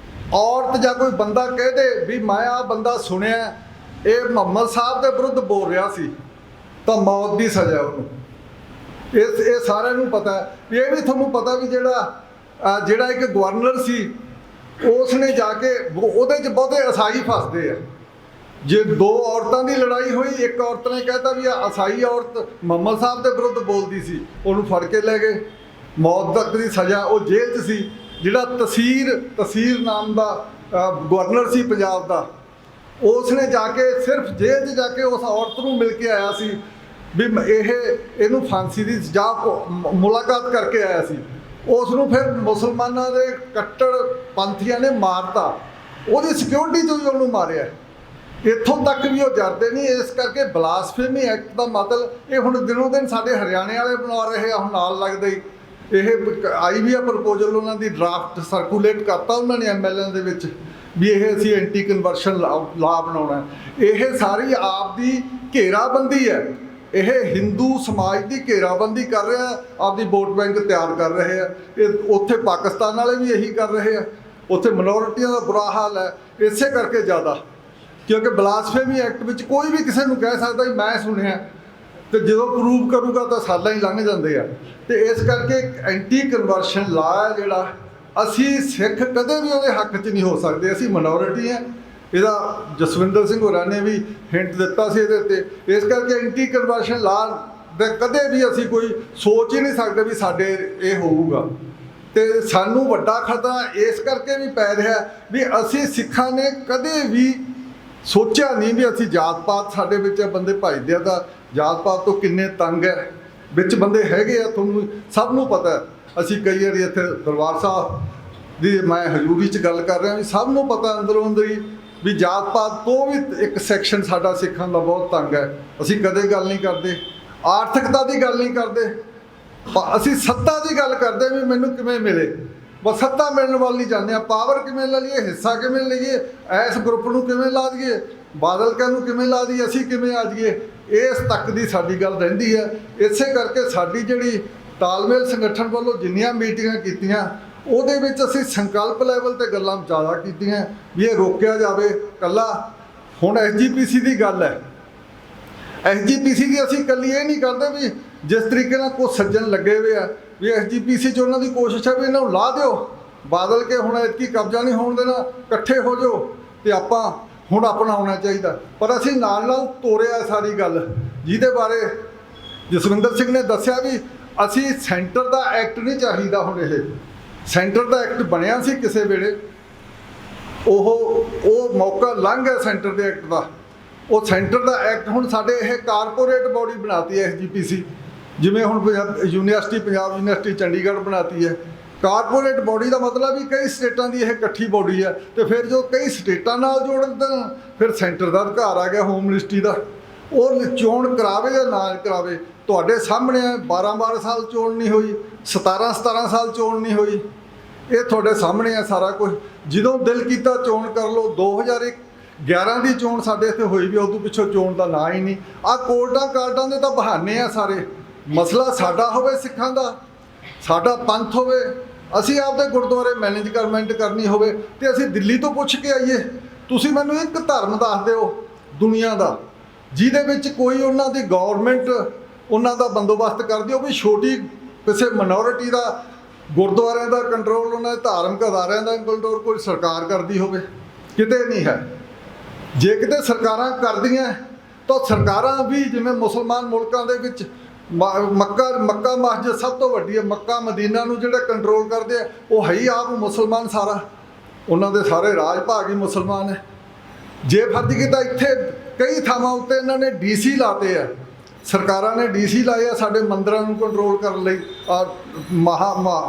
ਔਰਤ ਜਾਂ ਕੋਈ ਬੰਦਾ ਕਹਿ ਦੇ ਵੀ ਮੈਂ ਆਹ ਬੰਦਾ ਸੁਣਿਆ ਇਹ ਮੁਹੰਮਦ ਸਾਹਿਬ ਦੇ ਵਿਰੁੱਧ ਬੋਲ ਰਿਹਾ ਸੀ, ਤਾਂ ਮੌਤ ਦੀ ਸਜ਼ਾ ਉਹਨੂੰ। ਇਹ ਸਾਰਿਆਂ ਨੂੰ ਪਤਾ ਹੈ ਵੀ, ਇਹ ਵੀ ਤੁਹਾਨੂੰ ਪਤਾ ਵੀ ਜਿਹੜਾ ਇੱਕ ਗਵਰਨਰ ਸੀ, ਉਸ ਨੇ ਜਾ ਕੇ ਉਹਦੇ 'ਚ ਬਹੁਤੇ ਈਸਾਈ ਫਸਦੇ ਆ। ਜੇ ਦੋ ਔਰਤਾਂ ਦੀ ਲੜਾਈ ਹੋਈ, ਇੱਕ ਔਰਤ ਨੇ ਕਹਿਤਾ ਵੀ ਈਸਾਈ ਔਰਤ ਮੁਹੰਮਦ ਸਾਹਿਬ ਦੇ ਵਿਰੁੱਧ ਬੋਲਦੀ ਸੀ, ਉਹਨੂੰ ਫੜ ਕੇ ਲੈ ਗਏ, ਮੌਤ ਤੱਕ ਦੀ ਸਜ਼ਾ। ਉਹ ਜੇਲ੍ਹ 'ਚ ਸੀ। ਜਿਹੜਾ ਤਸੀਰ ਨਾਮ ਦਾ ਗਵਰਨਰ ਸੀ ਪੰਜਾਬ ਦਾ, ਉਸ ਨੇ ਜਾ ਕੇ ਸਿਰਫ ਜੇਲ੍ਹ 'ਚ ਜਾ ਕੇ ਉਸ ਔਰਤ ਨੂੰ ਮਿਲ ਕੇ ਆਇਆ ਸੀ ਵੀ ਇਹਨੂੰ ਫਾਂਸੀ ਦੀ ਸਜ਼ਾ ਮੁਲਾਕਾਤ ਕਰਕੇ ਆਇਆ ਸੀ। ਉਸ ਨੂੰ ਫਿਰ ਮੁਸਲਮਾਨਾਂ ਦੇ ਕੱਟੜ ਪੰਥੀਆਂ ਨੇ ਮਾਰਤਾ, ਉਹਦੀ ਸਿਕਿਉਰਿਟੀ 'ਚੋਂ ਹੀ ਉਹਨੂੰ ਮਾਰਿਆ। ਇੱਥੋਂ ਤੱਕ ਵੀ ਉਹ ਜਰਦੇ ਨਹੀਂ। ਇਸ ਕਰਕੇ ਬਲਾਸਫੇਮੀ ਐਕਟ ਦਾ ਮਤਲਬ ਇਹ ਹੁਣ ਦਿਨੋਂ ਦਿਨ ਸਾਡੇ ਹਰਿਆਣੇ ਵਾਲੇ ਬਣਾ ਰਹੇ ਆ, ਹੁਣ ਨਾਲ ਲੱਗਦੇ ਹੀ ਇਹ ਆਈ ਵੀ ਆ ਪ੍ਰਪੋਜ਼ਲ, ਉਹਨਾਂ ਦੀ ਡਰਾਫਟ ਸਰਕੂਲੇਟ ਕਰਤਾ ਉਹਨਾਂ ਨੇ MLN ਦੇ ਵਿੱਚ ਵੀ ਇਹ ਅਸੀਂ ਐਂਟੀ ਕਨਵਰਸ਼ਨ ਲਾ ਬਣਾਉਣਾ। ਇਹ ਸਾਰੀ ਆਪ ਦੀ ਘੇਰਾਬੰਦੀ ਹੈ, ਇਹ ਹਿੰਦੂ ਸਮਾਜ ਦੀ ਘੇਰਾਬੰਦੀ ਕਰ ਰਿਹਾ, ਆਪਦੀ ਵੋਟ ਬੈਂਕ ਤਿਆਰ ਕਰ ਰਹੇ ਆ। ਇਹ ਉੱਥੇ ਪਾਕਿਸਤਾਨ ਵਾਲੇ ਵੀ ਇਹੀ ਕਰ ਰਹੇ ਆ, ਉੱਥੇ ਮਿਨੋਰਿਟੀਆਂ ਦਾ ਬੁਰਾ ਹਾਲ ਹੈ। ਇਸੇ ਕਰਕੇ ਜ਼ਿਆਦਾ, ਕਿਉਂਕਿ ਬਲਾਸਫੇਮੀ ਐਕਟ ਵਿੱਚ ਕੋਈ ਵੀ ਕਿਸੇ ਨੂੰ ਕਹਿ ਸਕਦਾ ਵੀ ਮੈਂ ਸੁਣਿਆ, ਤੇ ਜਦੋਂ ਪ੍ਰੂਵ ਕਰੂਗਾ ਤਾਂ ਸਾਲਾਂ ਹੀ ਲੰਘ ਜਾਂਦੇ ਆ। ਤੇ ਇਸ ਕਰਕੇ ਐਂਟੀ ਕਨਵਰਸ਼ਨ ਲਾ ਹੈ ਜਿਹੜਾ, ਅਸੀਂ ਸਿੱਖ ਕਦੇ ਵੀ ਉਹਦੇ ਹੱਕ 'ਚ ਨਹੀਂ ਹੋ ਸਕਦੇ, ਅਸੀਂ ਮਿਨੋਰਿਟੀ ਹਾਂ। ਇਹਦਾ ਜਸਵਿੰਦਰ ਸਿੰਘ ਹੋਰਾਂ ਨੇ ਵੀ ਹਿੰਟ ਦਿੱਤਾ ਸੀ ਇਹਦੇ ਉੱਤੇ। ਇਸ ਕਰਕੇ ਐਂਟੀ ਕਨਵਰਸ਼ਨ ਲਾ ਦੇ ਕਦੇ ਵੀ ਅਸੀਂ ਕੋਈ ਸੋਚ ਹੀ ਨਹੀਂ ਸਕਦੇ ਵੀ ਸਾਡੇ ਇਹ ਹੋਊਗਾ। ਤੇ ਸਾਨੂੰ ਵੱਡਾ ਖਤਰਾ ਇਸ ਕਰਕੇ ਵੀ ਪੈ ਰਿਹਾ ਵੀ ਅਸੀਂ ਸਿੱਖਾਂ ਨੇ ਕਦੇ ਵੀ ਸੋਚਿਆ ਨਹੀਂ ਵੀ ਅਸੀਂ ਜਾਤ ਪਾਤ ਸਾਡੇ ਵਿੱਚ ਬੰਦੇ ਭਜਦੇ ਆ, ਤਾਂ ਜਾਤ ਪਾਤ ਤੋਂ ਕਿੰਨੇ ਤੰਗ ਹੈ, ਵਿੱਚ ਬੰਦੇ ਹੈਗੇ ਆ, ਤੁਹਾਨੂੰ ਸਭ ਨੂੰ ਪਤਾ ਹੈ। ਅਸੀਂ ਕਈ ਵਾਰੀ ਇੱਥੇ ਦਰਬਾਰ ਸਾਹਿਬ ਦੀ ਮੈਂ ਹਜ਼ੂਰੀ 'ਚ ਗੱਲ ਕਰ ਰਿਹਾ ਵੀ ਸਭ ਨੂੰ ਪਤਾ ਅੰਦਰੋਂ ਅੰਦਰੀ ਵੀ ਜਾਤ ਪਾਤ ਤੋਂ ਵੀ ਇੱਕ ਸੈਕਸ਼ਨ ਸਾਡਾ ਸਿੱਖਾਂ ਦਾ ਬਹੁਤ ਤੰਗ ਹੈ। ਅਸੀਂ ਕਦੇ ਗੱਲ ਨਹੀਂ ਕਰਦੇ, ਆਰਥਿਕਤਾ ਦੀ ਗੱਲ ਨਹੀਂ ਕਰਦੇ। ਅਸੀਂ ਸੱਤਾ ਦੀ ਗੱਲ ਕਰਦੇ ਵੀ ਮੈਨੂੰ ਕਿਵੇਂ ਮਿਲੇ, ਬਸ ਸੱਤਾ ਮਿਲਣ ਵੱਲ ਨਹੀਂ ਜਾਂਦੇ ਆ। ਪਾਵਰ ਕਿਵੇਂ ਲੈ ਲਈਏ, ਹਿੱਸਾ ਕਿਵੇਂ ਲਈਏ, ਇਸ ਗਰੁੱਪ ਨੂੰ ਕਿਵੇਂ ਲਾ ਦਈਏ, ਬਾਦਲ ਕਹਿਣ ਨੂੰ ਕਿਵੇਂ ਲਾ ਦਈਏ, ਅਸੀਂ ਕਿਵੇਂ ਆ ਜਾਈਏ, ਇਸ ਤੱਕ ਦੀ ਸਾਡੀ ਗੱਲ ਰਹਿੰਦੀ ਹੈ। ਇਸੇ ਕਰਕੇ ਸਾਡੀ ਜਿਹੜੀ ਤਾਲਮੇਲ ਸੰਗਠਨ ਵੱਲੋਂ ਜਿੰਨੀਆਂ ਮੀਟਿੰਗਾਂ ਕੀਤੀਆਂ ਉਹਦੇ ਵਿੱਚ ਅਸੀਂ ਸੰਕਲਪ ਲੈਵਲ ਤੇ ਗੱਲਾਂ ਜ਼ਿਆਦਾ ਕੀਤੀਆਂ ਵੀ ਇਹ ਰੋਕਿਆ ਜਾਵੇ। ਕੱਲਾ ਹੁਣ SGPC ਦੀ ਗੱਲ ਹੈ, SGPC ਦੀ ਅਸੀਂ ਇਕੱਲੀ ਇਹ ਨਹੀਂ ਕਰਦੇ ਵੀ ਜਿਸ ਤਰੀਕੇ ਨਾਲ ਕੁਝ ਸੱਜਣ ਲੱਗੇ ਹੋਏ ਆ ਵੀ SGPC 'ਚ ਉਹਨਾਂ ਦੀ ਕੋਸ਼ਿਸ਼ ਹੈ ਵੀ ਇਹਨਾਂ ਨੂੰ ਲਾ ਦਿਓ, ਬਾਦਲ ਕੇ ਹੁਣ ਐਤਕੀ ਕਬਜ਼ਾ ਨਹੀਂ ਹੋਣ ਦੇਣਾ, ਇਕੱਠੇ ਹੋ ਜਾਓ ਤੇ ਆਪਾਂ ਹੁਣ ਆਪਣਾ ਆਉਣਾ ਚਾਹੀਦਾ। ਪਰ ਅਸੀਂ ਨਾਲ ਨਾਲ ਤੋਰਿਆ ਸਾਰੀ ਗੱਲ, ਜਿਹਦੇ ਬਾਰੇ ਜਸਵਿੰਦਰ ਸਿੰਘ ਨੇ ਦੱਸਿਆ ਵੀ ਅਸੀਂ ਸੈਂਟਰ ਦਾ ਐਕਟ ਨਹੀਂ ਚਾਹੀਦਾ। ਹੁਣ ਇਹ ਸੈਂਟਰ ਦਾ ਐਕਟ ਬਣਿਆ ਸੀ ਕਿਸੇ ਵੇਲੇ, ਉਹ ਮੌਕਾ ਲੰਘ ਗਿਆ ਸੈਂਟਰ ਦੇ ਐਕਟ ਦਾ। ਉਹ ਸੈਂਟਰ ਦਾ ਐਕਟ ਹੁਣ ਸਾਡੇ ਇਹ ਕਾਰਪੋਰੇਟ ਬੋਡੀ ਬਣਾਤੀ ਹੈ SGPC, ਜਿਵੇਂ ਹੁਣ ਪੰਜਾਬ ਯੂਨੀਵਰਸਿਟੀ ਚੰਡੀਗੜ੍ਹ ਬਣਾਤੀ ਹੈ। ਕਾਰਪੋਰੇਟ ਬੋਡੀ ਦਾ ਮਤਲਬ ਵੀ ਕਈ ਸਟੇਟਾਂ ਦੀ ਇਹ ਇਕੱਠੀ ਬੋਡੀ ਹੈ, ਤੇ ਫਿਰ ਜੋ ਕਈ ਸਟੇਟਾਂ ਨਾਲ ਜੋੜ ਦੇਣ ਫਿਰ ਸੈਂਟਰ ਦਾ ਅਧਿਕਾਰ ਆ ਗਿਆ ਹੋਮ ਮਿਨਿਸਟਰੀ ਦਾ। ਉਹ ਚੋਣ ਕਰਾਵੇ ਜਾਂ ਨਾ ਕਰਾਵੇ, ਤੁਹਾਡੇ ਸਾਹਮਣੇ 12 ਸਾਲ ਚੋਣ ਨਹੀਂ ਹੋਈ, 17 ਸਾਲ ਚੋਣ ਨਹੀਂ ਹੋਈ, ਇਹ ਤੁਹਾਡੇ ਸਾਹਮਣੇ ਆ ਸਾਰਾ ਕੁਝ। ਜਦੋਂ ਦਿਲ ਕੀਤਾ ਚੋਣ ਕਰ ਲਓ। 2011 ਦੀ ਚੋਣ ਸਾਡੇ ਇੱਥੇ ਹੋਈ ਵੀ, ਉਦੋਂ ਪਿੱਛੋਂ ਚੋਣ ਦਾ ਨਾਂ ਹੀ ਨਹੀਂ। ਆਹ ਕੋਰਟਾਂ ਕਾਰਡਾਂ ਦੇ ਤਾਂ ਬਹਾਨੇ ਆ ਸਾਰੇ। ਮਸਲਾ ਸਾਡਾ ਹੋਵੇ, ਸਿੱਖਾਂ ਦਾ, ਸਾਡਾ ਪੰਥ ਹੋਵੇ, ਅਸੀਂ ਆਪਦੇ ਗੁਰਦੁਆਰੇ ਮੈਨੇਜਮੈਂਟ ਕਰਨੀ ਹੋਵੇ ਤੇ ਅਸੀਂ ਦਿੱਲੀ ਤੋਂ ਪੁੱਛ ਕੇ ਆਈਏ। ਤੁਸੀਂ ਮੈਨੂੰ ਇੱਕ ਧਰਮ ਦੱਸ ਦਿਓ ਦੁਨੀਆ ਦਾ ਜਿਹਦੇ ਵਿੱਚ ਕੋਈ ਉਹਨਾਂ ਦੀ ਗਵਰਨਮੈਂਟ ਉਹਨਾਂ ਦਾ ਬੰਦੋਬਸਤ ਕਰਦੀ ਹੋਵੇ, ਛੋਟੀ ਕਿਸੇ ਮਿਨੋਰਿਟੀ ਦਾ ਗੁਰਦੁਆਰਿਆਂ ਦਾ ਕੰਟਰੋਲ, ਉਹਨਾਂ ਦੇ ਧਾਰਮਿਕ ਅਦਾਰਿਆਂ ਦਾ ਕੰਟਰੋਲ ਕੋਈ ਸਰਕਾਰ ਕਰਦੀ ਹੋਵੇ, ਕਿਤੇ ਨਹੀਂ ਹੈ। ਜੇ ਕਿਤੇ ਸਰਕਾਰਾਂ ਕਰਦੀਆਂ ਤਾਂ ਸਰਕਾਰਾਂ ਵੀ ਜਿਵੇਂ ਮੁਸਲਮਾਨ ਮੁਲਕਾਂ ਦੇ ਵਿੱਚ ਮੱਕਾ ਮਸਜਿਦ ਸਭ ਤੋਂ ਵੱਡੀ ਹੈ, ਮੱਕਾ ਮਦੀਨਾ ਨੂੰ ਜਿਹੜਾ ਕੰਟਰੋਲ ਕਰਦੇ ਆ ਉਹ ਹੈ ਹੀ ਆਪ ਮੁਸਲਮਾਨ ਸਾਰਾ, ਉਹਨਾਂ ਦੇ ਸਾਰੇ ਰਾਜ ਭਾਗ ਹੀ ਮੁਸਲਮਾਨ ਹੈ। ਜੇ ਫਰਜ਼ ਕੀਤਾ ਇੱਥੇ ਕਈ ਥਾਵਾਂ ਉੱਤੇ ਇਹਨਾਂ ਨੇ DC ਲਾਤੇ ਆ, ਸਰਕਾਰਾਂ ਨੇ DC ਲਾਏ ਆ ਸਾਡੇ ਮੰਦਰਾਂ ਨੂੰ ਕੰਟਰੋਲ ਕਰਨ ਲਈ।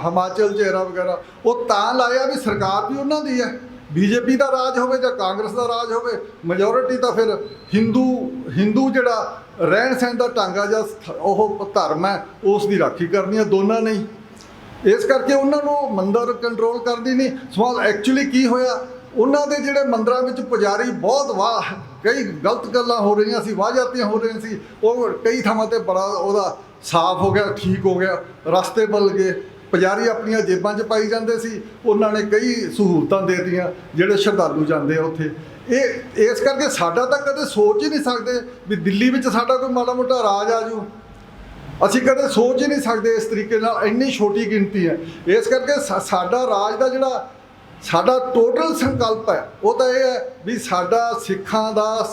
ਹਿਮਾਚਲ ਚੇਰਾ ਵਗੈਰਾ ਉਹ ਤਾਂ ਲਾਇਆ ਵੀ ਸਰਕਾਰ ਵੀ ਉਹਨਾਂ ਦੀ ਹੈ, BJP ਦਾ ਰਾਜ ਹੋਵੇ ਜਾਂ ਕਾਂਗਰਸ ਦਾ ਰਾਜ ਹੋਵੇ, ਮੈਜੋਰਿਟੀ ਤਾਂ ਫਿਰ ਹਿੰਦੂ ਜਿਹੜਾ ਰਹਿਣ ਸਹਿਣ ਦਾ ਢੰਗ ਆ ਜਾਂ ਉਹ ਧਰਮ ਹੈ ਉਸ ਦੀ ਰਾਖੀ ਕਰਨੀ ਹੈ, ਦੋਨਾਂ ਨਹੀਂ। ਇਸ ਕਰਕੇ ਉਹਨਾਂ ਨੂੰ ਮੰਦਰ ਕੰਟਰੋਲ ਕਰਦੀ ਨਹੀਂ। ਸਵਾਲ ਐਕਚੁਅਲੀ ਕੀ ਹੋਇਆ, ਉਹਨਾਂ ਦੇ ਜਿਹੜੇ ਮੰਦਰਾਂ ਵਿੱਚ ਪੁਜਾਰੀ ਬਹੁਤ ਕਈ ਗਲਤ ਗੱਲਾਂ ਹੋ ਰਹੀਆਂ ਸੀ, ਵਾਹਜਾਤੀਆਂ ਹੋ ਰਹੀਆਂ ਸੀ, ਉਹ ਕਈ ਥਾਵਾਂ ਤੇ ਬੜਾ ਉਹਦਾ ਸਾਫ਼ ਹੋ ਗਿਆ, ਠੀਕ ਹੋ ਗਿਆ, ਰਸਤੇ ਬਦਲ ਗਏ, ਪੁਜਾਰੀ ਆਪਣੀਆਂ ਜੇਬਾਂ 'ਚ ਪਾਈ ਜਾਂਦੇ ਸੀ, ਉਹਨਾਂ ਨੇ ਕਈ ਸਹੂਲਤਾਂ ਦੇ ਦਿੱਤੀਆਂ ਜਿਹੜੇ ਸ਼ਰਧਾਲੂ ਜਾਂਦੇ ਆ ਉੱਥੇ। ਇਸ ਕਰਕੇ ਸਾਡਾ ਤਾਂ ਕਦੇ ਸੋਚ ਹੀ ਨਹੀਂ ਸਕਦੇ ਵੀ ਦਿੱਲੀ ਵਿੱਚ ਸਾਡਾ ਕੋਈ ਮਾੜਾ ਮੋਟਾ ਰਾਜ ਆ ਜੂ, ਅਸੀਂ ਕਦੇ ਸੋਚ ਹੀ ਨਹੀਂ ਸਕਦੇ ਇਸ ਤਰੀਕੇ ਨਾਲ, ਇੰਨੀ ਛੋਟੀ ਗਿਣਤੀ ਹੈ। ਇਸ ਕਰਕੇ ਸਾਡਾ ਰਾਜ ਦਾ ਜਿਹੜਾ ਸਾਡਾ ਟੋਟਲ ਸੰਕਲਪ ਹੈ ਉਹ ਤਾਂ ਇਹ ਹੈ ਵੀ ਸਾਡਾ ਸਿੱਖਾਂ ਦਾ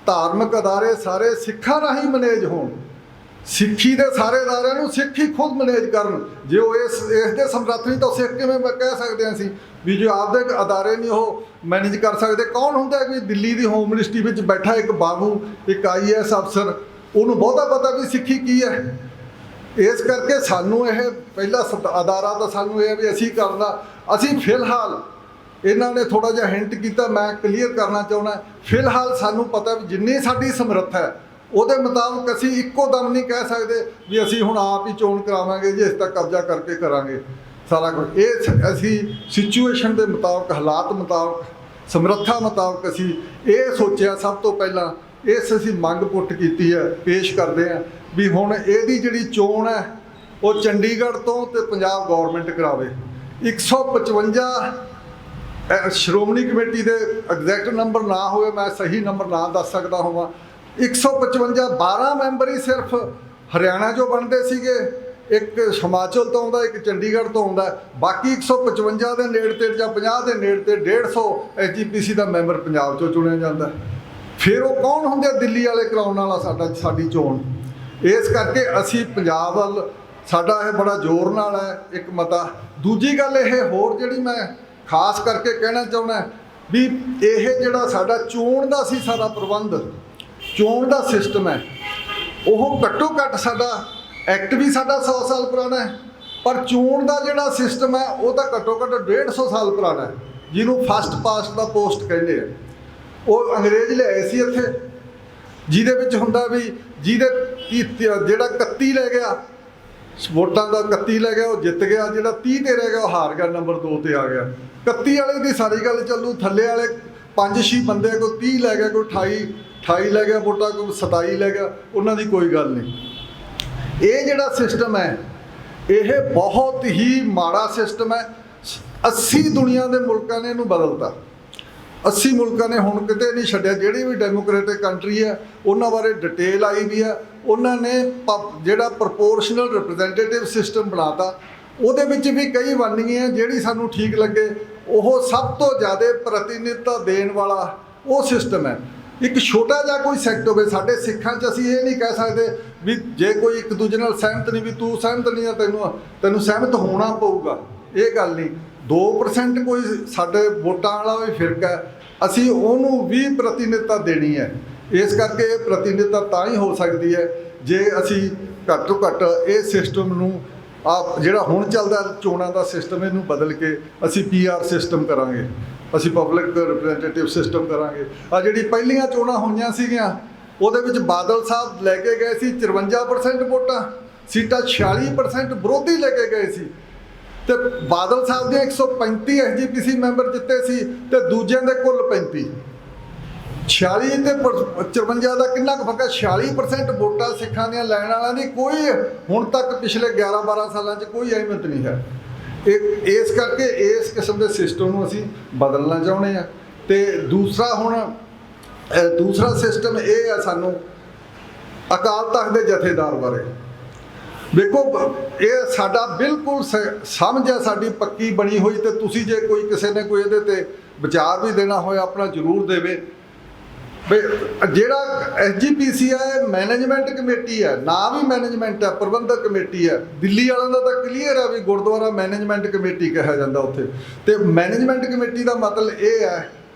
ਧਾਰਮਿਕ ਅਦਾਰੇ ਸਾਰੇ ਸਿੱਖਾਂ ਰਾਹੀਂ ਮੈਨੇਜ ਹੋਣ, ਸਿੱਖੀ ਦੇ ਸਾਰੇ ਅਦਾਰਿਆਂ ਨੂੰ ਸਿੱਖ ਹੀ ਖੁਦ ਮੈਨੇਜ ਕਰਨ। ਜੇ ਉਹ ਇਸ ਦੇ ਸਮਰੱਥ ਨਹੀਂ ਤਾਂ ਸਿੱਖ ਕਿਵੇਂ ਕਹਿ ਸਕਦੇ ਹਾਂ ਅਸੀਂ ਵੀ ਜੋ ਆਪਦੇ ਅਦਾਰੇ ਨਹੀਂ ਉਹ ਮੈਨੇਜ ਕਰ ਸਕਦੇ। ਕੌਣ ਹੁੰਦਾ ਕਿ ਦਿੱਲੀ ਦੀ ਹੋਮ ਮਿਨਿਸਟਰੀ ਵਿੱਚ ਬੈਠਾ ਇੱਕ ਬਾਬੂ, ਇੱਕ IAS ਅਫਸਰ, ਉਹਨੂੰ ਬਹੁਤਾ ਪਤਾ ਵੀ ਸਿੱਖੀ ਕੀ ਹੈ। ਇਸ ਕਰਕੇ ਸਾਨੂੰ ਇਹ ਪਹਿਲਾ ਅਦਾਰਾ ਤਾਂ ਸਾਨੂੰ ਇਹ ਵੀ ਅਸੀਂ ਕਰਨਾ। ਅਸੀਂ ਫਿਲਹਾਲ ਇਹਨਾਂ ਨੇ ਥੋੜ੍ਹਾ ਜਿਹਾ ਹਿੰਟ ਕੀਤਾ, ਮੈਂ ਕਲੀਅਰ ਕਰਨਾ ਚਾਹੁੰਦਾ, ਫਿਲਹਾਲ ਸਾਨੂੰ ਪਤਾ ਵੀ ਜਿੰਨੀ ਸਾਡੀ ਸਮਰੱਥਾ ਹੈ ਉਹਦੇ ਮੁਤਾਬਕ ਅਸੀਂ ਇੱਕੋ ਦਮ ਨਹੀਂ ਕਹਿ ਸਕਦੇ ਵੀ ਅਸੀਂ ਹੁਣ ਆਪ ਹੀ ਚੋਣ ਕਰਾਵਾਂਗੇ ਜੀ, ਇਸ ਤੱਕ ਕਬਜ਼ਾ ਕਰਕੇ ਕਰਾਂਗੇ ਸਾਰਾ ਕੁਝ। ਇਹ ਅਸੀਂ ਸਿਚੁਏਸ਼ਨ ਦੇ ਮੁਤਾਬਕ, ਹਾਲਾਤ ਮੁਤਾਬਕ, ਸਮਰੱਥਾ ਮੁਤਾਬਕ ਅਸੀਂ ਇਹ ਸੋਚਿਆ। ਸਭ ਤੋਂ ਪਹਿਲਾਂ ਅਸੀਂ ਮੰਗ ਪੁੱਟ ਕੀਤੀ ਹੈ, ਪੇਸ਼ ਕਰਦੇ ਹਾਂ ਵੀ ਹੁਣ ਇਹਦੀ ਜਿਹੜੀ ਚੋਣ ਹੈ ਉਹ ਚੰਡੀਗੜ੍ਹ ਤੋਂ ਤੇ ਪੰਜਾਬ ਗੌਰਮੈਂਟ ਕਰਾਵੇ। 155 ਸ਼੍ਰੋਮਣੀ ਕਮੇਟੀ ਦੇ ਐਗਜ਼ੈਕਟ ਨੰਬਰ ਨਾ ਹੋਵੇ, ਮੈਂ ਸਹੀ ਨੰਬਰ ਨਾ ਦੱਸ ਸਕਦਾ ਹੋਵਾਂ, 155 12 ਮੈਂਬਰ ਹੀ ਸਿਰਫ ਹਰਿਆਣਾ 'ਚੋਂ ਬਣਦੇ ਸੀਗੇ, ਇੱਕ ਹਿਮਾਚਲ ਤੋਂ ਆਉਂਦਾ, ਇੱਕ ਚੰਡੀਗੜ੍ਹ ਤੋਂ ਆਉਂਦਾ, ਬਾਕੀ 155 ਦੇ ਨੇੜੇ ਤੇ ਜਾਂ 50 ਦੇ ਨੇੜੇ ਤੇ 150 SGPC ਦਾ ਮੈਂਬਰ ਪੰਜਾਬ 'ਚੋਂ ਚੁਣਿਆ ਜਾਂਦਾ। ਫਿਰ ਉਹ ਕੌਣ ਹੁੰਦੇ ਦਿੱਲੀ ਵਾਲੇ ਕਰਾਉਣ ਵਾਲਾ ਸਾਡੀ ਚੋਣ। ਇਸ ਕਰਕੇ ਅਸੀਂ ਪੰਜਾਬ ਵੱਲ ਸਾਡਾ ਇਹ ਬੜਾ ਜ਼ੋਰ ਨਾਲ ਹੈ ਇੱਕ ਮਤਾ। ਦੂਜੀ ਗੱਲ ਇਹ ਹੋਰ ਜਿਹੜੀ ਮੈਂ ਖਾਸ ਕਰਕੇ ਕਹਿਣਾ ਚਾਹੁੰਦਾ ਵੀ ਇਹ ਜਿਹੜਾ ਸਾਡਾ ਚੋਣ ਦਾ ਸੀ ਸਾਰਾ ਪ੍ਰਬੰਧ, ਚੋਣ ਦਾ ਸਿਸਟਮ ਹੈ, ਉਹ ਘੱਟੋ ਘੱਟ ਸਾਡਾ ਐਕਟ ਵੀ ਸਾਡਾ 100 ਸਾਲ ਪੁਰਾਣਾ ਹੈ, ਪਰ ਚੋਣ ਦਾ ਜਿਹੜਾ ਸਿਸਟਮ ਹੈ ਉਹ ਤਾਂ ਘੱਟੋ ਘੱਟ 150 ਸਾਲ ਪੁਰਾਣਾ ਹੈ, ਜਿਹਨੂੰ ਫਸਟ ਪਾਸਟ ਦਾ ਪੋਸਟ ਕਹਿੰਦੇ ਆ। ਉਹ ਅੰਗਰੇਜ਼ ਲਿਆਏ ਸੀ ਇੱਥੇ, ਜਿਹਦੇ ਵਿੱਚ ਹੁੰਦਾ ਵੀ ਜਿਹੜਾ 31 ਲੈ ਗਿਆ ਵੋਟਾਂ ਦਾ 31 ਲੈ ਗਿਆ, ਉਹ ਜਿੱਤ ਗਿਆ। ਜਿਹੜਾ 30 ਤੇ ਰਹਿ ਗਿਆ ਉਹ ਹਾਰ ਗਿਆ, ਨੰਬਰ 2 ਤੇ ਆ ਗਿਆ। 31 ਵਾਲੇ ਦੀ ਸਾਰੀ ਗੱਲ ਚੱਲੂ, ਥੱਲੇ ਵਾਲੇ 5-6 ਬੰਦੇ, ਕੋਈ 30 ਲੈ ਗਿਆ, ਕੋਈ 28 ਲੈ ਗਿਆ ਵੋਟਾਂ, ਕੋਈ 27 ਲੈ ਗਿਆ, ਉਹਨਾਂ ਦੀ ਕੋਈ ਗੱਲ ਨਹੀਂ। ਇਹ ਜਿਹੜਾ ਸਿਸਟਮ ਹੈ ਇਹ ਬਹੁਤ ਹੀ ਮਾੜਾ ਸਿਸਟਮ ਹੈ। 80 ਦੁਨੀਆ ਦੇ ਮੁਲਕਾਂ ਨੇ ਇਹਨੂੰ ਬਦਲਤਾ। 80 ਮੁਲਕਾਂ ਨੇ ਹੁਣ ਕਿਤੇ ਨਹੀਂ ਛੱਡਿਆ। ਜਿਹੜੀ ਵੀ ਡੈਮੋਕ੍ਰੇਟਿਕ ਕੰਟਰੀ ਹੈ ਉਹਨਾਂ ਬਾਰੇ ਡਿਟੇਲ ਆਈ ਵੀ ਹੈ। ਉਹਨਾਂ ਨੇ ਜਿਹੜਾ ਪ੍ਰਪੋਰਸ਼ਨਲ ਰਿਪਰੈਜ਼ੈਂਟੇਟਿਵ ਸਿਸਟਮ ਬਣਾਤਾ, ਉਹਦੇ ਵਿੱਚ ਵੀ ਕਈ ਵੰਨਗੀਆਂ ਜਿਹੜੀ ਸਾਨੂੰ ਠੀਕ ਲੱਗੇ। ਉਹ ਸਭ ਤੋਂ ਜ਼ਿਆਦਾ ਪ੍ਰਤੀਨਿਧਤਾ ਦੇਣ ਵਾਲਾ ਉਹ ਸਿਸਟਮ ਹੈ। ਇੱਕ ਛੋਟਾ ਜਿਹਾ ਕੋਈ ਸੈਕਟ ਹੋਵੇ, ਸਾਡੇ ਸਿੱਖਾਂ 'ਚ ਅਸੀਂ ਇਹ ਨਹੀਂ ਕਹਿ ਸਕਦੇ ਵੀ ਜੇ ਕੋਈ ਇੱਕ ਦੂਜੇ ਨਾਲ ਸਹਿਮਤ ਨਹੀਂ, ਵੀ ਤੂੰ ਸਹਿਮਤ ਨਹੀਂ ਆ, ਤੈਨੂੰ ਸਹਿਮਤ ਹੋਣਾ ਪਊਗਾ, ਇਹ ਗੱਲ ਨਹੀਂ। 2% ਕੋਈ ਸਾਡੇ ਵੋਟਾਂ ਵਾਲਾ ਵੀ ਫਿਰਕਾ ਹੈ, ਅਸੀਂ ਉਹਨੂੰ ਵੀ ਪ੍ਰਤੀਨਿਧਤਾ ਦੇਣੀ ਹੈ। ਇਸ ਕਰਕੇ ਇਹ ਪ੍ਰਤੀਨਿਧਤਾ ਤਾਂ ਹੀ ਹੋ ਸਕਦੀ ਹੈ ਜੇ ਅਸੀਂ ਘੱਟ ਤੋਂ ਘੱਟ ਇਹ ਸਿਸਟਮ ਨੂੰ ਜਿਹੜਾ ਹੁਣ ਚੱਲਦਾ ਚੋਣਾਂ ਦਾ ਸਿਸਟਮ, ਇਹਨੂੰ ਬਦਲ ਕੇ ਅਸੀਂ PR ਸਿਸਟਮ ਕਰਾਂਗੇ, ਅਸੀਂ ਪਬਲਿਕ ਰਿਪਰੈਜ਼ੈਂਟੇਟਿਵ ਸਿਸਟਮ ਕਰਾਂਗੇ। ਆ ਜਿਹੜੀ ਪਹਿਲੀਆਂ ਚੋਣਾਂ ਹੋਈਆਂ ਸੀਗੀਆਂ ਉਹਦੇ ਵਿੱਚ ਬਾਦਲ ਸਾਹਿਬ ਲੈ ਕੇ ਗਏ ਸੀ 54% ਵੋਟਾਂ, ਸੀਟਾਂ 46% ਵਿਰੋਧੀ ਲੈ ਕੇ ਗਏ ਸੀ। ਤੇ ਬਾਦਲ ਸਾਹਿਬ ਦੇ 135 SGPC ਮੈਂਬਰ ਜਿੱਤੇ ਸੀ ਤੇ ਦੂਜਿਆਂ ਦੇ ਕੁੱਲ 35। 46 ਤੇ 54 ਦਾ ਕਿੰਨਾ ਕੁ ਫਰਕ ਹੈ? 46% ਵੋਟਾਂ ਸਿੱਖਾਂ ਦੀਆਂ ਲੈਣ ਵਾਲਿਆਂ ਦੀ ਕੋਈ ਹੁਣ ਤੱਕ ਪਿਛਲੇ 11-12 ਸਾਲਾਂ 'ਚ ਕੋਈ ਅਹਿਮੀਅਤ ਨਹੀਂ ਹੈ। ਇਸ ਕਰਕੇ ਇਸ ਕਿਸਮ ਦੇ ਸਿਸਟਮ ਨੂੰ ਅਸੀਂ ਬਦਲਣਾ ਚਾਹੁੰਦੇ ਹਾਂ। ਤੇ ਦੂਸਰਾ ਸਿਸਟਮ ਇਹ ਹੈ, ਸਾਨੂੰ ਅਕਾਲ ਤਖਤ ਦੇ ਜਥੇਦਾਰ ਬਾਰੇ ਦੇਖੋ। ਇਹ ਸਾਡਾ ਬਿਲਕੁਲ ਸਮਝ ਹੈ ਸਾਡੀ ਪੱਕੀ ਬਣੀ ਹੋਈ, ਤੇ ਤੁਸੀਂ ਜੇ ਕੋਈ ਕਿਸੇ ਨੇ ਕੋਈ ਇਹਦੇ ਤੇ ਵਿਚਾਰ ਵੀ ਦੇਣਾ ਹੋਇਆ ਆਪਣਾ ਜ਼ਰੂਰ ਦੇਵੇ। ਜਿਹੜਾ SGPC ਹੈ ਮੈਨੇਜਮੈਂਟ ਕਮੇਟੀ ਹੈ, ਨਾ ਵੀ ਮੈਨੇਜਮੈਂਟ ਹੈ, ਪ੍ਰਬੰਧਕ ਕਮੇਟੀ ਹੈ। ਦਿੱਲੀ ਵਾਲਿਆਂ ਦਾ ਤਾਂ ਕਲੀਅਰ ਹੈ ਵੀ ਗੁਰਦੁਆਰਾ ਮੈਨੇਜਮੈਂਟ ਕਮੇਟੀ ਕਿਹਾ ਜਾਂਦਾ ਉੱਥੇ। ਤੇ ਮੈਨੇਜਮੈਂਟ ਕਮੇਟੀ ਦਾ ਮਤਲਬ ਇਹ ਹੈ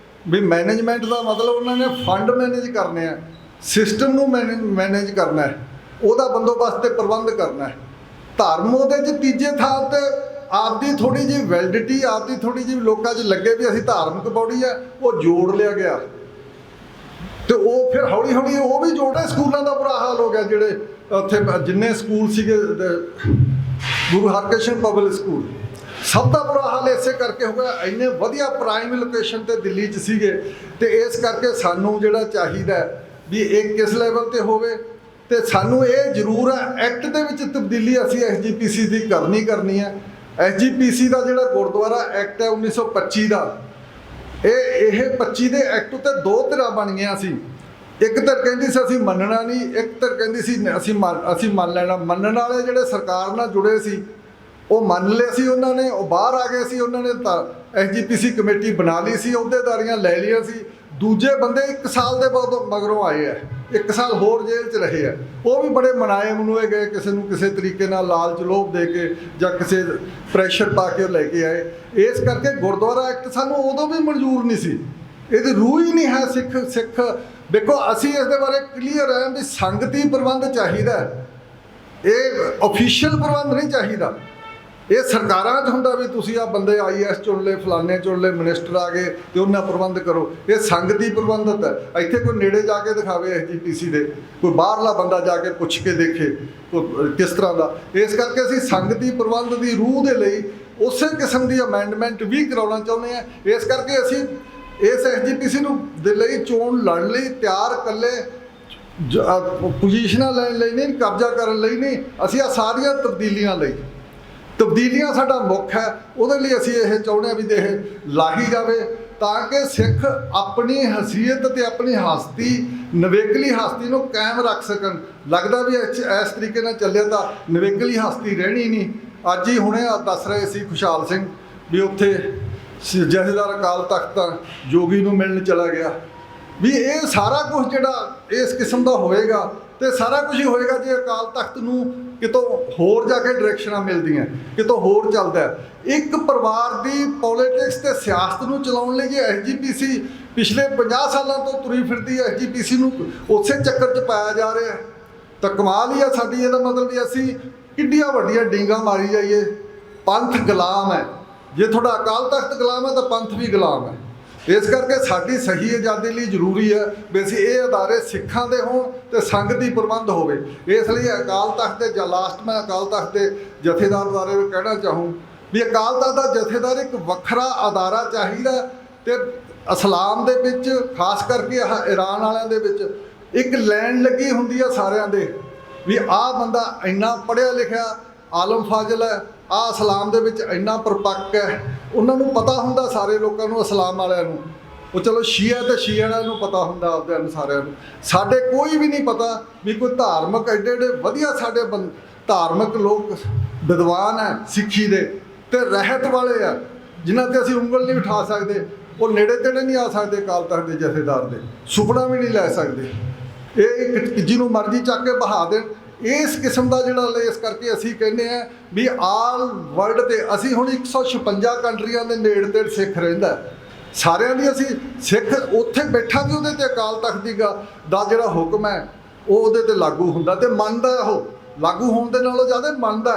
ਵੀ ਮੈਨੇਜਮੈਂਟ ਦਾ ਮਤਲਬ ਉਹਨਾਂ ਨੇ ਫੰਡ ਮੈਨੇਜ ਕਰਨੇ ਆ, ਸਿਸਟਮ ਨੂੰ ਮੈਨੇਜ ਕਰਨਾ ਹੈ, ਉਹਦਾ ਬੰਦੋਬਸਤ ਤੇ ਪ੍ਰਬੰਧ ਕਰਨਾ ਹੈ। ਧਰਮ ਉਹਦੇ 'ਚ ਤੀਜੇ ਥਾਂ ਤੇ ਆਪਦੀ ਥੋੜ੍ਹੀ ਜਿਹੀ ਵੈਲਿਡਿਟੀ, ਆਪਦੀ ਥੋੜ੍ਹੀ ਜਿਹੀ ਲੋਕਾਂ 'ਚ ਲੱਗੇ ਵੀ ਅਸੀਂ ਧਾਰਮਿਕ ਬੌਡੀ ਹੈ, ਉਹ ਜੋੜ ਲਿਆ ਗਿਆ। ਤੇ ਉਹ ਫਿਰ ਹੌਲੀ ਹੌਲੀ ਉਹ ਵੀ ਜੋੜੇ। ਸਕੂਲਾਂ ਦਾ ਬੁਰਾ ਹਾਲ ਹੋ ਗਿਆ, ਜਿਹੜੇ ਉੱਥੇ ਜਿੰਨੇ ਸਕੂਲ ਸੀਗੇ ਗੁਰੂ ਹਰਕ੍ਰਿਸ਼ਨ ਪਬਲਿਕ ਸਕੂਲ, ਸਭ ਦਾ ਬੁਰਾ ਹਾਲ ਇਸੇ ਕਰਕੇ ਹੋ ਗਿਆ। ਇੰਨੇ ਵਧੀਆ ਪ੍ਰਾਈਮ ਲੋਕੇਸ਼ਨ ਤੇ ਦਿੱਲੀ 'ਚ ਸੀਗੇ। ਤੇ ਇਸ ਕਰਕੇ ਸਾਨੂੰ ਜਿਹੜਾ ਚਾਹੀਦਾ ਵੀ ਇਹ ਕਿਸ ਲੈਵਲ ਤੇ ਹੋਵੇ। ਤੇ ਸਾਨੂੰ ਇਹ ਜ਼ਰੂਰ ਹੈ ਐਕਟ ਦੇ ਵਿੱਚ ਤਬਦੀਲੀ ਅਸੀਂ SGPC ਦੀ ਕਰਨੀ ਹੈ। SGPC ਦਾ ਜਿਹੜਾ ਗੁਰਦੁਆਰਾ ਐਕਟ ਹੈ 1925 ਦਾ, ਇਹ 25 ਦੇ ਐਕਟ ਉੱਤੇ 2 ਧਿਰਾਂ ਬਣ ਗਈਆਂ ਸੀ। ਇੱਕ ਧਿਰ ਕਹਿੰਦੀ ਸੀ ਅਸੀਂ ਮੰਨਣਾ ਨਹੀਂ, ਇੱਕ ਧਿਰ ਕਹਿੰਦੀ ਸੀ ਅਸੀਂ ਮੰਨ ਲੈਣਾ। ਮੰਨਣ ਵਾਲੇ ਜਿਹੜੇ ਸਰਕਾਰ ਨਾਲ ਜੁੜੇ ਸੀ ਉਹ ਮੰਨ ਲਏ ਸੀ, ਉਹਨਾਂ ਨੇ ਉਹ ਬਾਹਰ ਆ ਗਏ ਸੀ, ਉਹਨਾਂ ਨੇ ਤਾਂ SGPC ਕਮੇਟੀ ਬਣਾ ਲਈ ਸੀ, ਅਹੁਦੇਦਾਰੀਆਂ ਲੈ ਲਈਆਂ ਸੀ। ਦੂਜੇ ਬੰਦੇ 1 ਸਾਲ ਦੇ ਬਾਅਦ ਮਗਰੋਂ ਆਏ ਆ, 1 ਸਾਲ ਹੋਰ ਜੇਲ੍ਹ 'ਚ ਰਹੇ ਆ। ਉਹ ਵੀ ਬੜੇ ਮਨਾਏ ਮਨੂਏ ਗਏ, ਕਿਸੇ ਨੂੰ ਕਿਸੇ ਤਰੀਕੇ ਨਾਲ ਲਾਲਚ ਲੋਭ ਦੇ ਕੇ ਜਾਂ ਕਿਸੇ ਪ੍ਰੈਸ਼ਰ ਪਾ ਕੇ ਉਹ ਲੈ ਕੇ ਆਏ। ਇਸ ਕਰਕੇ ਗੁਰਦੁਆਰਾ ਐਕਟ ਸਾਨੂੰ ਉਦੋਂ ਵੀ ਮਨਜ਼ੂਰ ਨਹੀਂ ਸੀ, ਇਹਦੀ ਰੂਹ ਹੀ ਨਹੀਂ ਹੈ ਸਿੱਖ। ਦੇਖੋ ਅਸੀਂ ਇਸ ਦੇ ਬਾਰੇ ਕਲੀਅਰ ਹੈ ਵੀ ਸੰਗਤੀ ਪ੍ਰਬੰਧ ਚਾਹੀਦਾ, ਇਹ ਆਫੀਸ਼ੀਅਲ ਪ੍ਰਬੰਧ ਨਹੀਂ ਚਾਹੀਦਾ। ਇਹ ਸਰਕਾਰਾਂ 'ਚ ਹੁੰਦਾ ਵੀ ਤੁਸੀਂ ਆ ਬੰਦੇ IAS ਚੁਣ ਲਏ, ਫਲਾਣੇ ਚੁਣ ਲਏ, ਮਿਨਿਸਟਰ ਆ ਗਏ ਤੇ ਉਹਨਾਂ ਪ੍ਰਬੰਧ ਕਰੋ। ਇਹ ਸੰਗਤੀ ਪ੍ਰਬੰਧਤ ਹੈ। ਇੱਥੇ ਕੋਈ ਨੇੜੇ ਜਾ ਕੇ ਦਿਖਾਵੇ SGPC ਦੇ, ਕੋਈ ਬਾਹਰਲਾ ਬੰਦਾ ਜਾ ਕੇ ਪੁੱਛ ਕੇ ਦੇਖੇ ਕਿਸ ਤਰ੍ਹਾਂ ਦਾ। ਇਸ ਕਰਕੇ ਅਸੀਂ ਸੰਗਤੀ ਪ੍ਰਬੰਧ ਦੀ ਰੂਹ ਦੇ ਲਈ ਉਸੇ ਕਿਸਮ ਦੀ ਅਮੈਂਡਮੈਂਟ ਵੀ ਕਰਾਉਣਾ ਚਾਹੁੰਦੇ ਹਾਂ। ਇਸ ਕਰਕੇ ਅਸੀਂ ਇਸ SGPC ਨੂੰ ਦੇ ਲਈ ਚੋਣ ਲੜਨ ਲਈ ਤਿਆਰ, ਇਕੱਲੇ ਪੋਜੀਸ਼ਨਾਂ ਲੈਣ ਲਈ ਨਹੀਂ, ਕਬਜ਼ਾ ਕਰਨ ਲਈ ਨਹੀਂ, ਅਸੀਂ ਆ ਸਾਰੀਆਂ ਤਬਦੀਲੀਆਂ ਸਾਡਾ ਮੁੱਖ ਹੈ। ਉਹਦੇ ਲਈ ਅਸੀਂ ਇਹ ਚਾਹੁੰਦੇ ਹਾਂ ਵੀ ਇਹ ਲਾਹੀ ਜਾਵੇ ਤਾਂ ਕਿ ਸਿੱਖ ਆਪਣੀ ਹਸੀਅਤ ਤੇ ਆਪਣੀ ਹਸਤੀ, ਨਿਵੇਕਲੀ ਹਸਤੀ ਨੂੰ ਕਾਇਮ ਰੱਖ ਸਕਣ। ਲੱਗਦਾ ਵੀ ਇਸ ਤਰੀਕੇ ਨਾਲ ਚੱਲਿਆ ਤਾਂ ਨਿਵੇਕਲੀ ਹਸਤੀ ਰਹਿਣੀ ਨਹੀਂ। ਅੱਜ ਹੀ ਹੁਣੇ ਦੱਸ ਰਹੇ ਸੀ ਖੁਸ਼ਹਾਲ ਸਿੰਘ ਵੀ ਉੱਥੇ ਜਥੇਦਾਰ ਅਕਾਲ ਤਖਤ ਜੋਗੀ ਨੂੰ ਮਿਲਣ ਚਲਾ ਗਿਆ। ਵੀ ਇਹ ਸਾਰਾ ਕੁਝ ਜਿਹੜਾ ਇਸ ਕਿਸਮ ਦਾ ਹੋਏਗਾ ਤੇ ਸਾਰਾ ਕੁਝ ਹੀ ਹੋਏਗਾ ਜੇ ਅਕਾਲ ਤਖਤ ਨੂੰ ਕਿਤੋਂ ਹੋਰ ਜਾ ਕੇ ਡਾਇਰੈਕਸ਼ਨਾਂ ਮਿਲਦੀਆਂ, ਕਿਤੋਂ ਹੋਰ ਚੱਲਦਾ। ਇੱਕ ਪਰਿਵਾਰ ਦੀ ਪੋਲੀਟਿਕਸ ਤੇ ਸਿਆਸਤ ਨੂੰ ਚਲਾਉਣ ਲਈ ਜੇ SGPC ਪਿਛਲੇ 50 ਸਾਲਾਂ ਤੋਂ ਤੁਰੀ ਫਿਰਦੀ SGPC ਨੂੰ ਉਸੇ ਚੱਕਰ 'ਚ ਪਾਇਆ ਜਾ ਰਿਹਾ ਤਾਂ ਕਮਾਲ ਹੀ ਆ ਸਾਡੀ। ਇਹਦਾ ਮਤਲਬ ਵੀ ਅਸੀਂ ਕਿੱਡੀਆਂ ਵੱਡੀਆਂ ਡੀਂਗਾਂ ਮਾਰੀ ਜਾਈਏ। ਪੰਥ ਗੁਲਾਮ ਹੈ, ਜੇ ਤੁਹਾਡਾ ਅਕਾਲ ਤਖਤ ਗੁਲਾਮ ਹੈ ਤਾਂ ਪੰਥ ਵੀ ਗੁਲਾਮ ਹੈ। ਇਸ ਕਰਕੇ ਸਾਡੀ ਸਹੀ ਆਜ਼ਾਦੀ ਲਈ ਜ਼ਰੂਰੀ ਹੈ ਵੀ ਅਸੀਂ ਇਹ ਅਦਾਰੇ ਸਿੱਖਾਂ ਦੇ ਹੋਣ ਤੇ ਸੰਗਤੀ ਪ੍ਰਬੰਧ ਹੋਵੇ। ਇਸ ਲਈ ਅਕਾਲ ਤਖਤ ਦੇ ਲਾਸਟ ਮੈਂ ਅਕਾਲ ਤਖਤ ਦੇ ਜਥੇਦਾਰ ਬਾਰੇ ਵੀ ਕਹਿਣਾ ਚਾਹੂੰ ਵੀ ਅਕਾਲ ਤਖਤ ਦਾ ਜਥੇਦਾਰ ਇੱਕ ਵੱਖਰਾ ਅਦਾਰਾ ਚਾਹੀਦਾ। ਤੇ ਇਸਲਾਮ ਦੇ ਵਿੱਚ ਖਾਸ ਕਰਕੇ ਆਹ ਈਰਾਨ ਵਾਲਿਆਂ ਦੇ ਵਿੱਚ ਇੱਕ ਲਾਈਨ ਲੱਗੀ ਹੁੰਦੀ ਆ ਸਾਰਿਆਂ ਦੇ ਵੀ ਆਹ ਬੰਦਾ ਇੰਨਾ ਪੜ੍ਹਿਆ ਲਿਖਿਆ ਆਲਮ ਫਾਜ਼ਲ ਹੈ, ਆਹ ਇਸਲਾਮ ਦੇ ਵਿੱਚ ਇੰਨਾ ਪਰਪੱਕ ਹੈ। ਉਹਨਾਂ ਨੂੰ ਪਤਾ ਹੁੰਦਾ ਸਾਰੇ ਲੋਕਾਂ ਨੂੰ, ਇਸਲਾਮ ਵਾਲਿਆਂ ਨੂੰ। ਉਹ ਚਲੋ ਸ਼ੀਆ ਤੇ ਸ਼ੀਆ ਵਾਲਿਆਂ ਨੂੰ ਪਤਾ ਹੁੰਦਾ ਆਪਦਿਆਂ ਨੂੰ ਸਾਰਿਆਂ ਨੂੰ। ਸਾਡੇ ਕੋਈ ਵੀ ਨਹੀਂ ਪਤਾ ਵੀ ਕੋਈ ਧਾਰਮਿਕ ਐਡੇ ਐਡੇ ਵਧੀਆ ਸਾਡੇ ਧਾਰਮਿਕ ਲੋਕ ਵਿਦਵਾਨ ਹੈ ਸਿੱਖੀ ਦੇ ਤੇ ਰਹਿਤ ਵਾਲੇ ਆ ਜਿਨ੍ਹਾਂ ਤੇ ਅਸੀਂ ਉਂਗਲ ਨਹੀਂ ਉਠਾ ਸਕਦੇ। ਉਹ ਨੇੜੇ ਤੇੜੇ ਨਹੀਂ ਆ ਸਕਦੇ ਅਕਾਲ ਤਖਤ ਦੇ ਜਥੇਦਾਰ ਦੇ, ਸੁਪਨਾ ਵੀ ਨਹੀਂ ਲੈ ਸਕਦੇ। ਇਹ ਇੱਕ ਜਿਹਨੂੰ ਮਰਜ਼ੀ ਚੱਕ ਕੇ ਬਹਾ ਦੇਣ। ਇਸ ਕਿਸਮ ਦਾ ਜਿਹੜਾ ਇਸ ਕਰਕੇ ਅਸੀਂ ਕਹਿੰਦੇ ਹਾਂ ਵੀ ਆਲ ਵਰਲਡ ਤੇ ਅਸੀਂ ਹੁਣ 156 ਕੰਟਰੀਆਂ ਦੇ ਨੇੜੇ ਤੇੜੇ ਸਿੱਖ ਰਹਿੰਦਾ ਸਾਰਿਆਂ ਦੀ। ਅਸੀਂ ਸਿੱਖ ਉੱਥੇ ਬੈਠਾ ਵੀ ਉਹਦੇ ਤੇ ਅਕਾਲ ਤਖਤ ਦਾ ਜਿਹੜਾ ਹੁਕਮ ਹੈ ਉਹ ਉਹਦੇ ਤੇ ਲਾਗੂ ਹੁੰਦਾ ਤੇ ਮੰਨਦਾ। ਉਹ ਲਾਗੂ ਹੋਣ ਦੇ ਨਾਲੋਂ ਜ਼ਿਆਦਾ ਮੰਨਦਾ।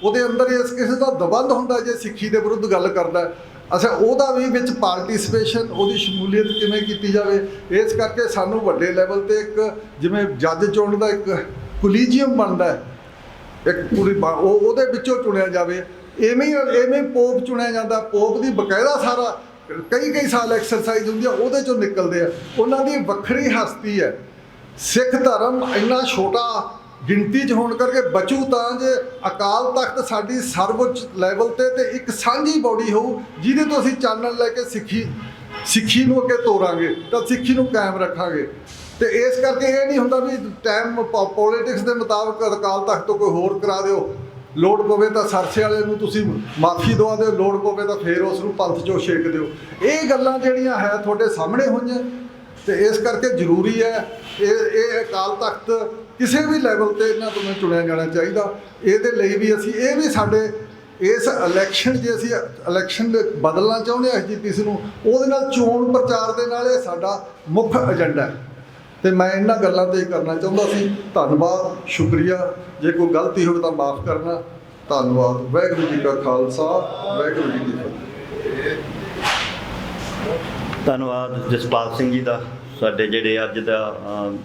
ਉਹਦੇ ਅੰਦਰ ਇਸ ਕਿਸੇ ਦਾ ਦਬੰਧ ਹੁੰਦਾ ਜੇ ਸਿੱਖੀ ਦੇ ਵਿਰੁੱਧ ਗੱਲ ਕਰਦਾ। ਅੱਛਾ, ਉਹਦਾ ਵੀ ਵਿੱਚ ਪਾਰਟੀਸਪੇਸ਼ਨ, ਉਹਦੀ ਸ਼ਮੂਲੀਅਤ ਕਿਵੇਂ ਕੀਤੀ ਜਾਵੇ। ਇਸ ਕਰਕੇ ਸਾਨੂੰ ਵੱਡੇ ਲੈਵਲ ਤੇ ਇੱਕ ਜਿਵੇਂ ਜੱਜ ਚੁਣਨ ਦਾ ਇੱਕ ਕੋਲੀਜੀਅਮ ਬਣਦਾ ਇੱਕ ਪੂਰੀ ਉਹਦੇ ਵਿੱਚੋਂ ਚੁਣਿਆ ਜਾਵੇ। ਐਵੇਂ ਪੋਪ ਚੁਣਿਆ ਜਾਂਦਾ। ਪੋਪ ਦੀ ਬਕਾਇਦਾ ਸਾਰਾ ਕਈ ਸਾਲ ਐਕਸਰਸਾਈਜ਼ ਹੁੰਦੀ ਆ, ਉਹਦੇ ਚੋਂ ਨਿਕਲਦੇ ਆ। ਉਹਨਾਂ ਦੀ ਵੱਖਰੀ ਹਸਤੀ ਹੈ। ਸਿੱਖ ਧਰਮ ਇੰਨਾ ਛੋਟਾ ਗਿਣਤੀ 'ਚ ਹੋਣ ਕਰਕੇ ਬਚੂ ਤਾਂ ਜੇ ਅਕਾਲ ਤਖਤ ਸਾਡੀ ਸਰਵਉੱਚ ਲੈਵਲ ਤੇ ਇੱਕ ਸਾਂਝੀ ਬੋਡੀ ਹੋਊ ਜਿਹਦੇ ਤੋਂ ਅਸੀਂ ਚਾਨਣ ਲੈ ਕੇ ਸਿੱਖੀ ਨੂੰ ਅੱਗੇ ਤੋਰਾਂਗੇ ਤਾਂ ਸਿੱਖੀ ਨੂੰ ਕਾਇਮ ਰੱਖਾਂਗੇ। ਤੇ ਇਸ ਕਰਕੇ ਇਹ ਨਹੀਂ ਹੁੰਦਾ ਵੀ ਟਾਈਮ ਪੋਲੀਟਿਕਸ ਦੇ ਮੁਤਾਬਕ ਅਕਾਲ ਤਖਤ ਤੋਂ ਕੋਈ ਹੋਰ ਕਰਾ ਦਿਓ। ਲੋੜ ਪਵੇ ਤਾਂ ਸਰਸੇ ਵਾਲੇ ਨੂੰ ਤੁਸੀਂ ਮਾਫੀ ਦਵਾ ਦਿਓ, ਲੋੜ ਪਵੇ ਤਾਂ ਫੇਰ ਉਸ ਨੂੰ ਪੰਥ 'ਚੋਂ ਛੇਕ ਦਿਓ। ਇਹ ਗੱਲਾਂ ਜਿਹੜੀਆਂ ਹੈ ਤੁਹਾਡੇ ਸਾਹਮਣੇ ਹੋਈਆਂ ਤੇ ਇਸ ਕਰਕੇ ਜ਼ਰੂਰੀ ਹੈ ਇਹ ਅਕਾਲ ਤਖਤ ਕਿਸੇ ਵੀ ਲੈਵਲ ਤੇ ਇਹਨਾਂ ਤੋਂ ਚੁਣਿਆ ਜਾਣਾ ਚਾਹੀਦਾ। ਇਹਦੇ ਲਈ ਵੀ ਅਸੀਂ ਇਹ ਵੀ ਸਾਡੇ ਇਸ ਇਲੈਕਸ਼ਨ ਜੇ ਅਸੀਂ ਇਲੈਕਸ਼ਨ ਬਦਲਣਾ ਚਾਹੁੰਦੇ ਹਾਂ SGPC ਨੂੰ, ਉਹਦੇ ਨਾਲ ਚੋਣ ਪ੍ਰਚਾਰ ਦੇ ਨਾਲ ਇਹ ਸਾਡਾ ਮੁੱਖ ਏਜੰਡਾ ਹੈ। ਤੇ ਮੈਂ ਇਹਨਾਂ ਗੱਲਾਂ ਤੇ ਕਰਨਾ ਚਾਹੁੰਦਾ ਸੀ। ਧੰਨਵਾਦ, ਸ਼ੁਕਰੀਆ। ਜੇ ਕੋਈ ਗਲਤੀ ਹੋਵੇ ਤਾਂ ਮਾਫ ਕਰਨਾ। ਧੰਨਵਾਦ। ਵਾਹਿਗੁਰੂ ਜੀ ਕਾ ਖਾਲਸਾ, ਵਾਹਿਗੁਰੂ ਜੀ ਕੀ ਫਤਿਹ। ਧੰਨਵਾਦ ਜਸਪਾਲ ਸਿੰਘ ਜੀ ਦਾ। ਸਾਡੇ ਜਿਹੜੇ ਅੱਜ ਦਾ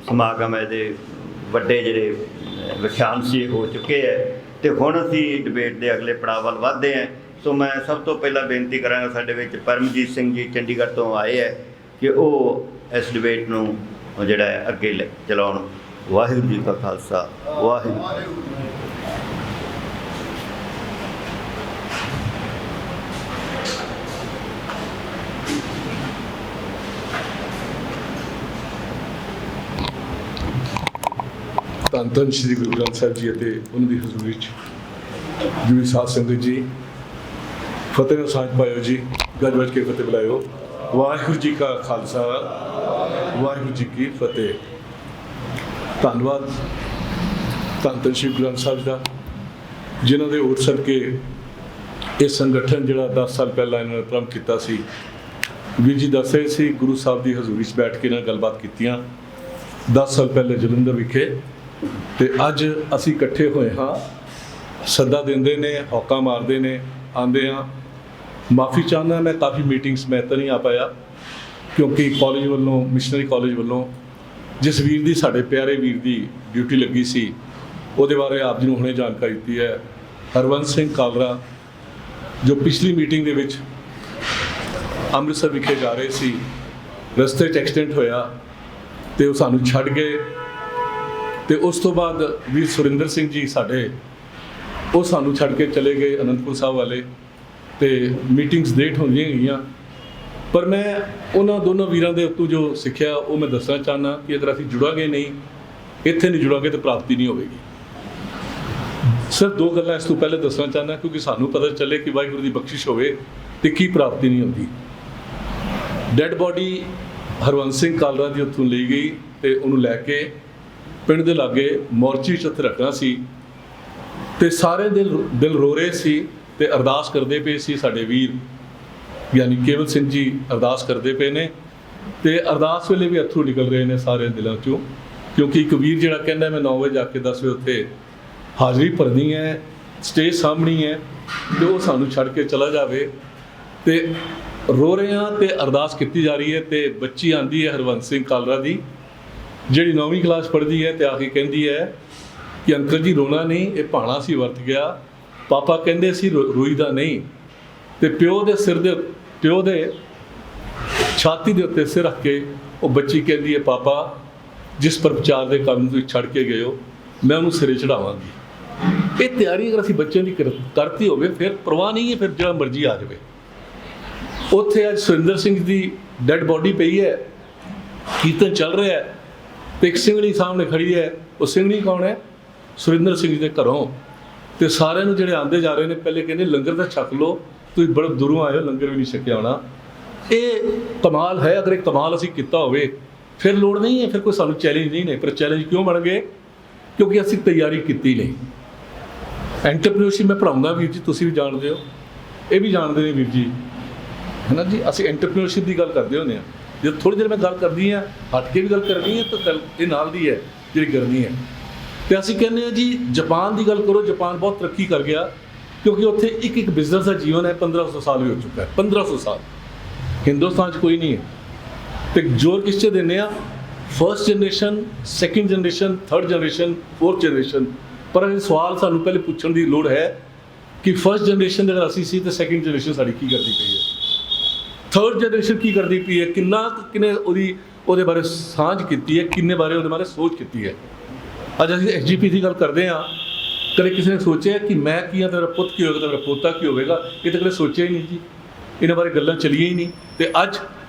ਸਮਾਗਮ ਹੈ ਇਹਦੇ ਵੱਡੇ ਜਿਹੜੇ ਵਿਖਿਆਨ ਸੀ ਹੋ ਚੁੱਕੇ ਹੈ ਤੇ ਹੁਣ ਅਸੀਂ ਡਿਬੇਟ ਦੇ ਅਗਲੇ ਪੜਾਅ ਵੱਲ ਵਧਦੇ ਹਾਂ। ਸੋ ਮੈਂ ਸਭ ਤੋਂ ਪਹਿਲਾਂ ਬੇਨਤੀ ਕਰਾਂਗਾ, ਸਾਡੇ ਵਿੱਚ ਪਰਮਜੀਤ ਸਿੰਘ ਜੀ ਚੰਡੀਗੜ੍ਹ ਤੋਂ ਆਏ ਹੈ ਕਿ ਉਹ ਇਸ ਡਿਬੇਟ ਨੂੰ ਜਿਹੜਾ ਹੈ ਅੱਗੇ ਚਲਾਉਣ। ਵਾਹਿਗੁਰੂ ਜੀ ਕਾ ਖਾਲਸਾ, ਵਾਹਿਗੁਰੂ। ਧੰਨ ਧੰਨ ਸ਼੍ਰੀ ਗੁਰੂ ਗ੍ਰੰਥ ਸਾਹਿਬ ਜੀ ਅਤੇ ਉਹਨਾਂ ਦੀ ਹਜ਼ੂਰੀ 'ਚ ਜੁੜੀ ਸਾਧ ਸੰਗਤ ਜੀ, ਫਤਿਹ ਨਾਲ ਸਾਂਝ ਪਾਇਓ ਜੀ, ਗੱਜ ਵੱਜ ਕੇ ਫਤਿਹ ਬੁਲਾਇਓ। ਵਾਹਿਗੁਰੂ ਜੀ ਕਾ ਖਾਲਸਾ, ਵਾਹਿਗੁਰੂ ਜੀ ਕੀ ਫਤਿਹ। ਧੰਨਵਾਦ ਧੰਨ ਧੰਨ ਸ਼੍ਰੀ ਗੁਰੂ ਗ੍ਰੰਥ ਸਾਹਿਬ ਦਾ, ਜਿਨ੍ਹਾਂ ਦੇ ਓਟ ਸਦਕੇ ਇਹ ਸੰਗਠਨ ਜਿਹੜਾ 10 ਸਾਲ ਪਹਿਲਾਂ ਇਹਨਾਂ ਨੇ ਪ੍ਰਾਰੰਭ ਕੀਤਾ ਸੀ। ਵੀਰ ਜੀ ਦੱਸ ਰਹੇ ਸੀ ਗੁਰੂ ਸਾਹਿਬ ਦੀ ਹਜ਼ੂਰੀ 'ਚ ਬੈਠ ਕੇ ਇਹਨਾਂ ਨਾਲ ਗੱਲਬਾਤ ਕੀਤੀਆਂ 10 ਸਾਲ ਪਹਿਲੇ ਜਲੰਧਰ ਵਿਖੇ, ਤੇ ਅੱਜ ਅਸੀਂ ਇਕੱਠੇ ਹੋਏ ਹਾਂ। ਸੱਦਾ ਦਿੰਦੇ ਨੇ, ਹੌਕਾ ਮਾਰਦੇ ਨੇ, ਆਉਂਦੇ ਹਾਂ। ਮਾਫੀ ਚਾਹੁੰਦਾ ਮੈਂ, ਕਾਫੀ ਮੀਟਿੰਗਸ ਮੈਂ ਤਾਂ ਨਹੀਂ ਆ ਪਾਇਆ ਕਿਉਂਕਿ ਕਾਲਜ ਵੱਲੋਂ, ਮਿਸ਼ਨਰੀ ਕਾਲਜ ਵੱਲੋਂ ਜਿਸ ਵੀਰ ਦੀ, ਸਾਡੇ ਪਿਆਰੇ ਵੀਰ ਦੀ ਡਿਊਟੀ ਲੱਗੀ ਸੀ, ਉਹਦੇ ਬਾਰੇ ਆਪ ਜੀ ਨੂੰ ਹੁਣੇ ਜਾਣਕਾਰੀ ਦਿੱਤੀ ਹੈ। ਹਰਵੰਸ ਸਿੰਘ ਕਾਲਰਾ ਜੋ ਪਿਛਲੀ ਮੀਟਿੰਗ ਦੇ ਵਿੱਚ ਅੰਮ੍ਰਿਤਸਰ ਵਿਖੇ ਜਾ ਰਹੇ ਸੀ, ਰਸਤੇ 'ਚ ਐਕਸੀਡੈਂਟ ਹੋਇਆ ਤੇ ਉਹ ਸਾਨੂੰ ਛੱਡ ਗਏ। ਤੇ ਉਸ ਤੋਂ ਬਾਅਦ ਵੀਰ ਸੁਰਿੰਦਰ ਸਿੰਘ ਜੀ ਸਾਡੇ, ਉਹ ਸਾਨੂੰ ਛੱਡ ਕੇ ਚਲੇ ਗਏ ਅਨੰਦਪੁਰ ਸਾਹਿਬ ਵਾਲੇ। ਤੇ ਮੀਟਿੰਗਸ ਲੇਟ ਹੁੰਦੀਆਂ ਗਈਆਂ, ਪਰ ਮੈਂ ਉਹਨਾਂ ਦੋਨੋਂ ਵੀਰਾਂ ਦੇ ਉੱਤੋਂ ਜੋ ਸਿੱਖਿਆ ਉਹ ਮੈਂ ਦੱਸਣਾ ਚਾਹੁੰਦਾ ਕਿ ਅਗਰ ਅਸੀਂ ਜੁੜਾਂਗੇ ਨਹੀਂ, ਇੱਥੇ ਨਹੀਂ ਜੁੜਾਂਗੇ ਤਾਂ ਪ੍ਰਾਪਤੀ ਨਹੀਂ ਹੋਵੇਗੀ। ਸਿਰਫ ਦੋ ਗੱਲਾਂ ਇਸ ਤੋਂ ਪਹਿਲੇ ਦੱਸਣਾ ਚਾਹੁੰਦਾ ਕਿਉਂਕਿ ਸਾਨੂੰ ਪਤਾ ਚੱਲੇ ਕਿ ਵਾਹਿਗੁਰੂ ਦੀ ਬਖਸ਼ਿਸ਼ ਹੋਵੇ ਤੇ ਕੀ ਪ੍ਰਾਪਤੀ ਨਹੀਂ ਹੁੰਦੀ। ਡੈੱਡ ਬੋਡੀ ਹਰਵੰਸ ਸਿੰਘ ਕਾਲਰਾ ਦੀ ਉੱਥੋਂ ਲਈ ਗਈ ਤੇ ਉਹਨੂੰ ਲੈ ਕੇ ਪਿੰਡ ਦੇ ਲਾਗੇ ਮੋਰਚੀ 'ਚ ਉੱਥੇ ਰੱਖਣਾ ਸੀ ਤੇ ਸਾਰੇ ਦਿਲ ਰੋ ਰਹੇ ਸੀ ਤੇ ਅਰਦਾਸ ਕਰਦੇ ਪਏ ਸੀ। ਸਾਡੇ ਵੀਰ ਯਾਨੀ ਕੇਵਲ ਸਿੰਘ ਜੀ ਅਰਦਾਸ ਕਰਦੇ ਪਏ ਨੇ ਤੇ ਅਰਦਾਸ ਵੇਲੇ ਵੀ ਅੱਥਰੂ ਨਿਕਲ ਰਹੇ ਨੇ ਸਾਰੇ ਦਿਲਾਂ 'ਚੋਂ, ਕਿਉਂਕਿ ਇੱਕ ਵੀਰ ਜਿਹੜਾ ਕਹਿੰਦਾ ਮੈਂ 9 ਵਜੇ ਜਾ ਕੇ 10 ਵਜੇ ਉੱਥੇ ਹਾਜ਼ਰੀ ਭਰਨੀ ਹੈ, ਸਟੇਜ ਸਾਹਮਣੀ ਹੈ ਤੇ ਉਹ ਸਾਨੂੰ ਛੱਡ ਕੇ ਚਲਾ ਜਾਵੇ ਤੇ ਰੋ ਰਹੇ ਹਾਂ ਤੇ ਅਰਦਾਸ ਕੀਤੀ ਜਾ ਰਹੀ ਹੈ। ਤੇ ਬੱਚੀ ਆਂਦੀ ਹੈ ਹਰਵੰਸ ਸਿੰਘ ਕਾਲਰਾ ਦੀ, ਜਿਹੜੀ 9ਵੀਂ ਕਲਾਸ ਪੜ੍ਹਦੀ ਹੈ, ਤੇ ਆ ਕੇ ਕਹਿੰਦੀ ਹੈ ਕਿ ਅੰਕਲ ਜੀ ਰੋਣਾ ਨਹੀਂ, ਇਹ ਭਾਣਾ ਸੀ ਵਰਤ ਗਿਆ, ਪਾਪਾ ਕਹਿੰਦੇ ਸੀ ਰੋਈਦਾ ਨਹੀਂ। ਤੇ ਪਿਓ ਦੇ ਛਾਤੀ ਦੇ ਉੱਤੇ ਸਿਰ ਰੱਖ ਕੇ ਉਹ ਬੱਚੀ ਕਹਿੰਦੀ ਹੈ, ਪਾਪਾ ਜਿਸ ਪਰ ਵਿਚਾਰ ਦੇ ਕੰਮ ਤੁਸੀਂ ਛੱਡ ਕੇ ਗਏ ਹੋ ਮੈਂ ਉਹਨੂੰ ਸਿਰੇ ਚੜਾਵਾਂਗੀ। ਇਹ ਤਿਆਰੀ ਅਗਰ ਅਸੀਂ ਬੱਚਿਆਂ ਦੀ ਕਰਤੀ ਹੋਵੇ ਫਿਰ ਪਰਵਾਹ ਨਹੀਂ ਹੈ, ਫਿਰ ਜਿਹੜਾ ਮਰਜ਼ੀ ਆ ਜਾਵੇ। ਉੱਥੇ ਅੱਜ ਸੁਰਿੰਦਰ ਸਿੰਘ ਦੀ ਡੈੱਡ ਬੋਡੀ ਪਈ ਹੈ, ਕੀਰਤਨ ਚੱਲ ਰਿਹਾ ਹੈ, ਤੇ ਇੱਕ ਸਿੰਘਣੀ ਸਾਹਮਣੇ ਖੜੀ ਹੈ। ਉਹ ਸਿੰਘਣੀ ਕੌਣ ਹੈ? ਸੁਰਿੰਦਰ ਸਿੰਘ ਦੇ ਘਰੋਂ। ਤੇ ਸਾਰਿਆਂ ਨੂੰ ਜਿਹੜੇ ਆਉਂਦੇ ਜਾ ਰਹੇ ਨੇ ਪਹਿਲੇ ਕਹਿੰਦੇ ਲੰਗਰ ਤਾਂ ਛਕ ਲਓ, ਤੁਸੀਂ ਬੜੇ ਦੂਰੋਂ ਆਏ ਹੋ, ਲੰਗਰ ਵੀ ਨਹੀਂ ਛਕਿਆ ਹੋਣਾ। ਇਹ ਕਮਾਲ ਹੈ। ਅਗਰ ਇਹ ਕਮਾਲ ਅਸੀਂ ਕੀਤਾ ਹੋਵੇ ਫਿਰ ਲੋੜ ਨਹੀਂ ਹੈ, ਫਿਰ ਕੋਈ ਸਾਨੂੰ ਚੈਲੰਜ ਨਹੀਂ ਨੇ। ਪਰ ਚੈਲੰਜ ਕਿਉਂ ਬਣ ਗਏ? ਕਿਉਂਕਿ ਅਸੀਂ ਤਿਆਰੀ ਕੀਤੀ ਨਹੀਂ। ਐਂਟਰਪ੍ਰੀਨਿਓਰਸ਼ਿਪ ਮੈਂ ਪੜ੍ਹਾਉਂਦਾ ਵੀਰ ਜੀ, ਤੁਸੀਂ ਵੀ ਜਾਣਦੇ ਹੋ, ਇਹ ਵੀ ਜਾਣਦੇ ਨੇ ਵੀਰ ਜੀ, ਹੈ ਨਾ ਜੀ। ਅਸੀਂ ਐਂਟਰਪ੍ਰੀਨਿਓਰਸ਼ਿਪ ਦੀ ਗੱਲ ਕਰਦੇ ਹੁੰਦੇ ਹਾਂ। ਜੇ ਥੋੜ੍ਹੀ ਦੇਰ ਮੈਂ ਗੱਲ ਕਰਦੀ ਹਾਂ, ਹੱਟ ਕੇ ਵੀ ਗੱਲ ਕਰਨੀ ਹੈ, ਤਾਂ ਗੱਲ ਇਹ ਨਾਲ ਦੀ ਹੈ ਜਿਹੜੀ ਕਰਨੀ ਹੈ। ਤੇ ਅਸੀਂ ਕਹਿੰਦੇ ਹਾਂ ਜੀ ਜਾਪਾਨ ਦੀ ਗੱਲ ਕਰੋ, ਜਾਪਾਨ ਬਹੁਤ ਤਰੱਕੀ ਕਰ ਗਿਆ, ਕਿਉਂਕਿ ਉੱਥੇ ਇੱਕ ਬਿਜ਼ਨਸ ਦਾ ਜੀਵਨ ਹੈ। 1500 ਸਾਲ ਵੀ ਹੋ ਚੁੱਕਾ ਹੈ, 1500 ਸਾਲ। ਹਿੰਦੁਸਤਾਨ 'ਚ ਕੋਈ ਨਹੀਂ ਹੈ। ਤੇ ਜ਼ੋਰ ਕਿਸ 'ਚ ਦਿੰਦੇ ਆ? First generation, second generation, third generation, fourth generation. ਪਰ ਇਹ ਸਵਾਲ ਸਾਨੂੰ ਪਹਿਲੇ ਪੁੱਛਣ ਦੀ ਲੋੜ ਹੈ ਕਿ ਫਸਟ ਜਨਰੇਸ਼ਨ ਅਗਰ ਅਸੀਂ ਸੀ ਤਾਂ ਸੈਕਿੰਡ ਜਨਰੇਸ਼ਨ ਸਾਡੀ ਕੀ ਕਰਦੀ ਪਈ ਹੈ, ਥਰਡ ਜਨਰੇਸ਼ਨ ਕੀ ਕਰਦੀ ਪਈ ਹੈ, ਕਿੰਨੇ ਉਹਦੇ ਬਾਰੇ ਸਾਂਝ ਕੀਤੀ ਹੈ, ਕਿੰਨੇ ਬਾਰੇ ਉਹਦੇ ਬਾਰੇ ਸੋਚ ਕੀਤੀ ਹੈ। ਅੱਜ ਅਸੀਂ SGP ਦੀ ਗੱਲ ਕਰਦੇ ਹਾਂ, ਕਦੇ ਕਿਸੇ ਨੇ ਸੋਚਿਆ ਕਿ ਮੈਂ ਕੀ ਹਾਂ, ਤੇਰਾ ਪੁੱਤ ਕੀ ਹੋਵੇਗਾ, ਤੇਰਾ ਪੋਤਾ ਕੀ ਹੋਵੇਗਾ? ਇਹ ਤਾਂ ਕਦੇ ਸੋਚਿਆ ਹੀ ਨਹੀਂ ਜੀ, ਇਹਨਾਂ ਬਾਰੇ ਗੱਲਾਂ ਚੱਲੀਆਂ ਹੀ ਨਹੀਂ। ਤੇ ਅੱਜ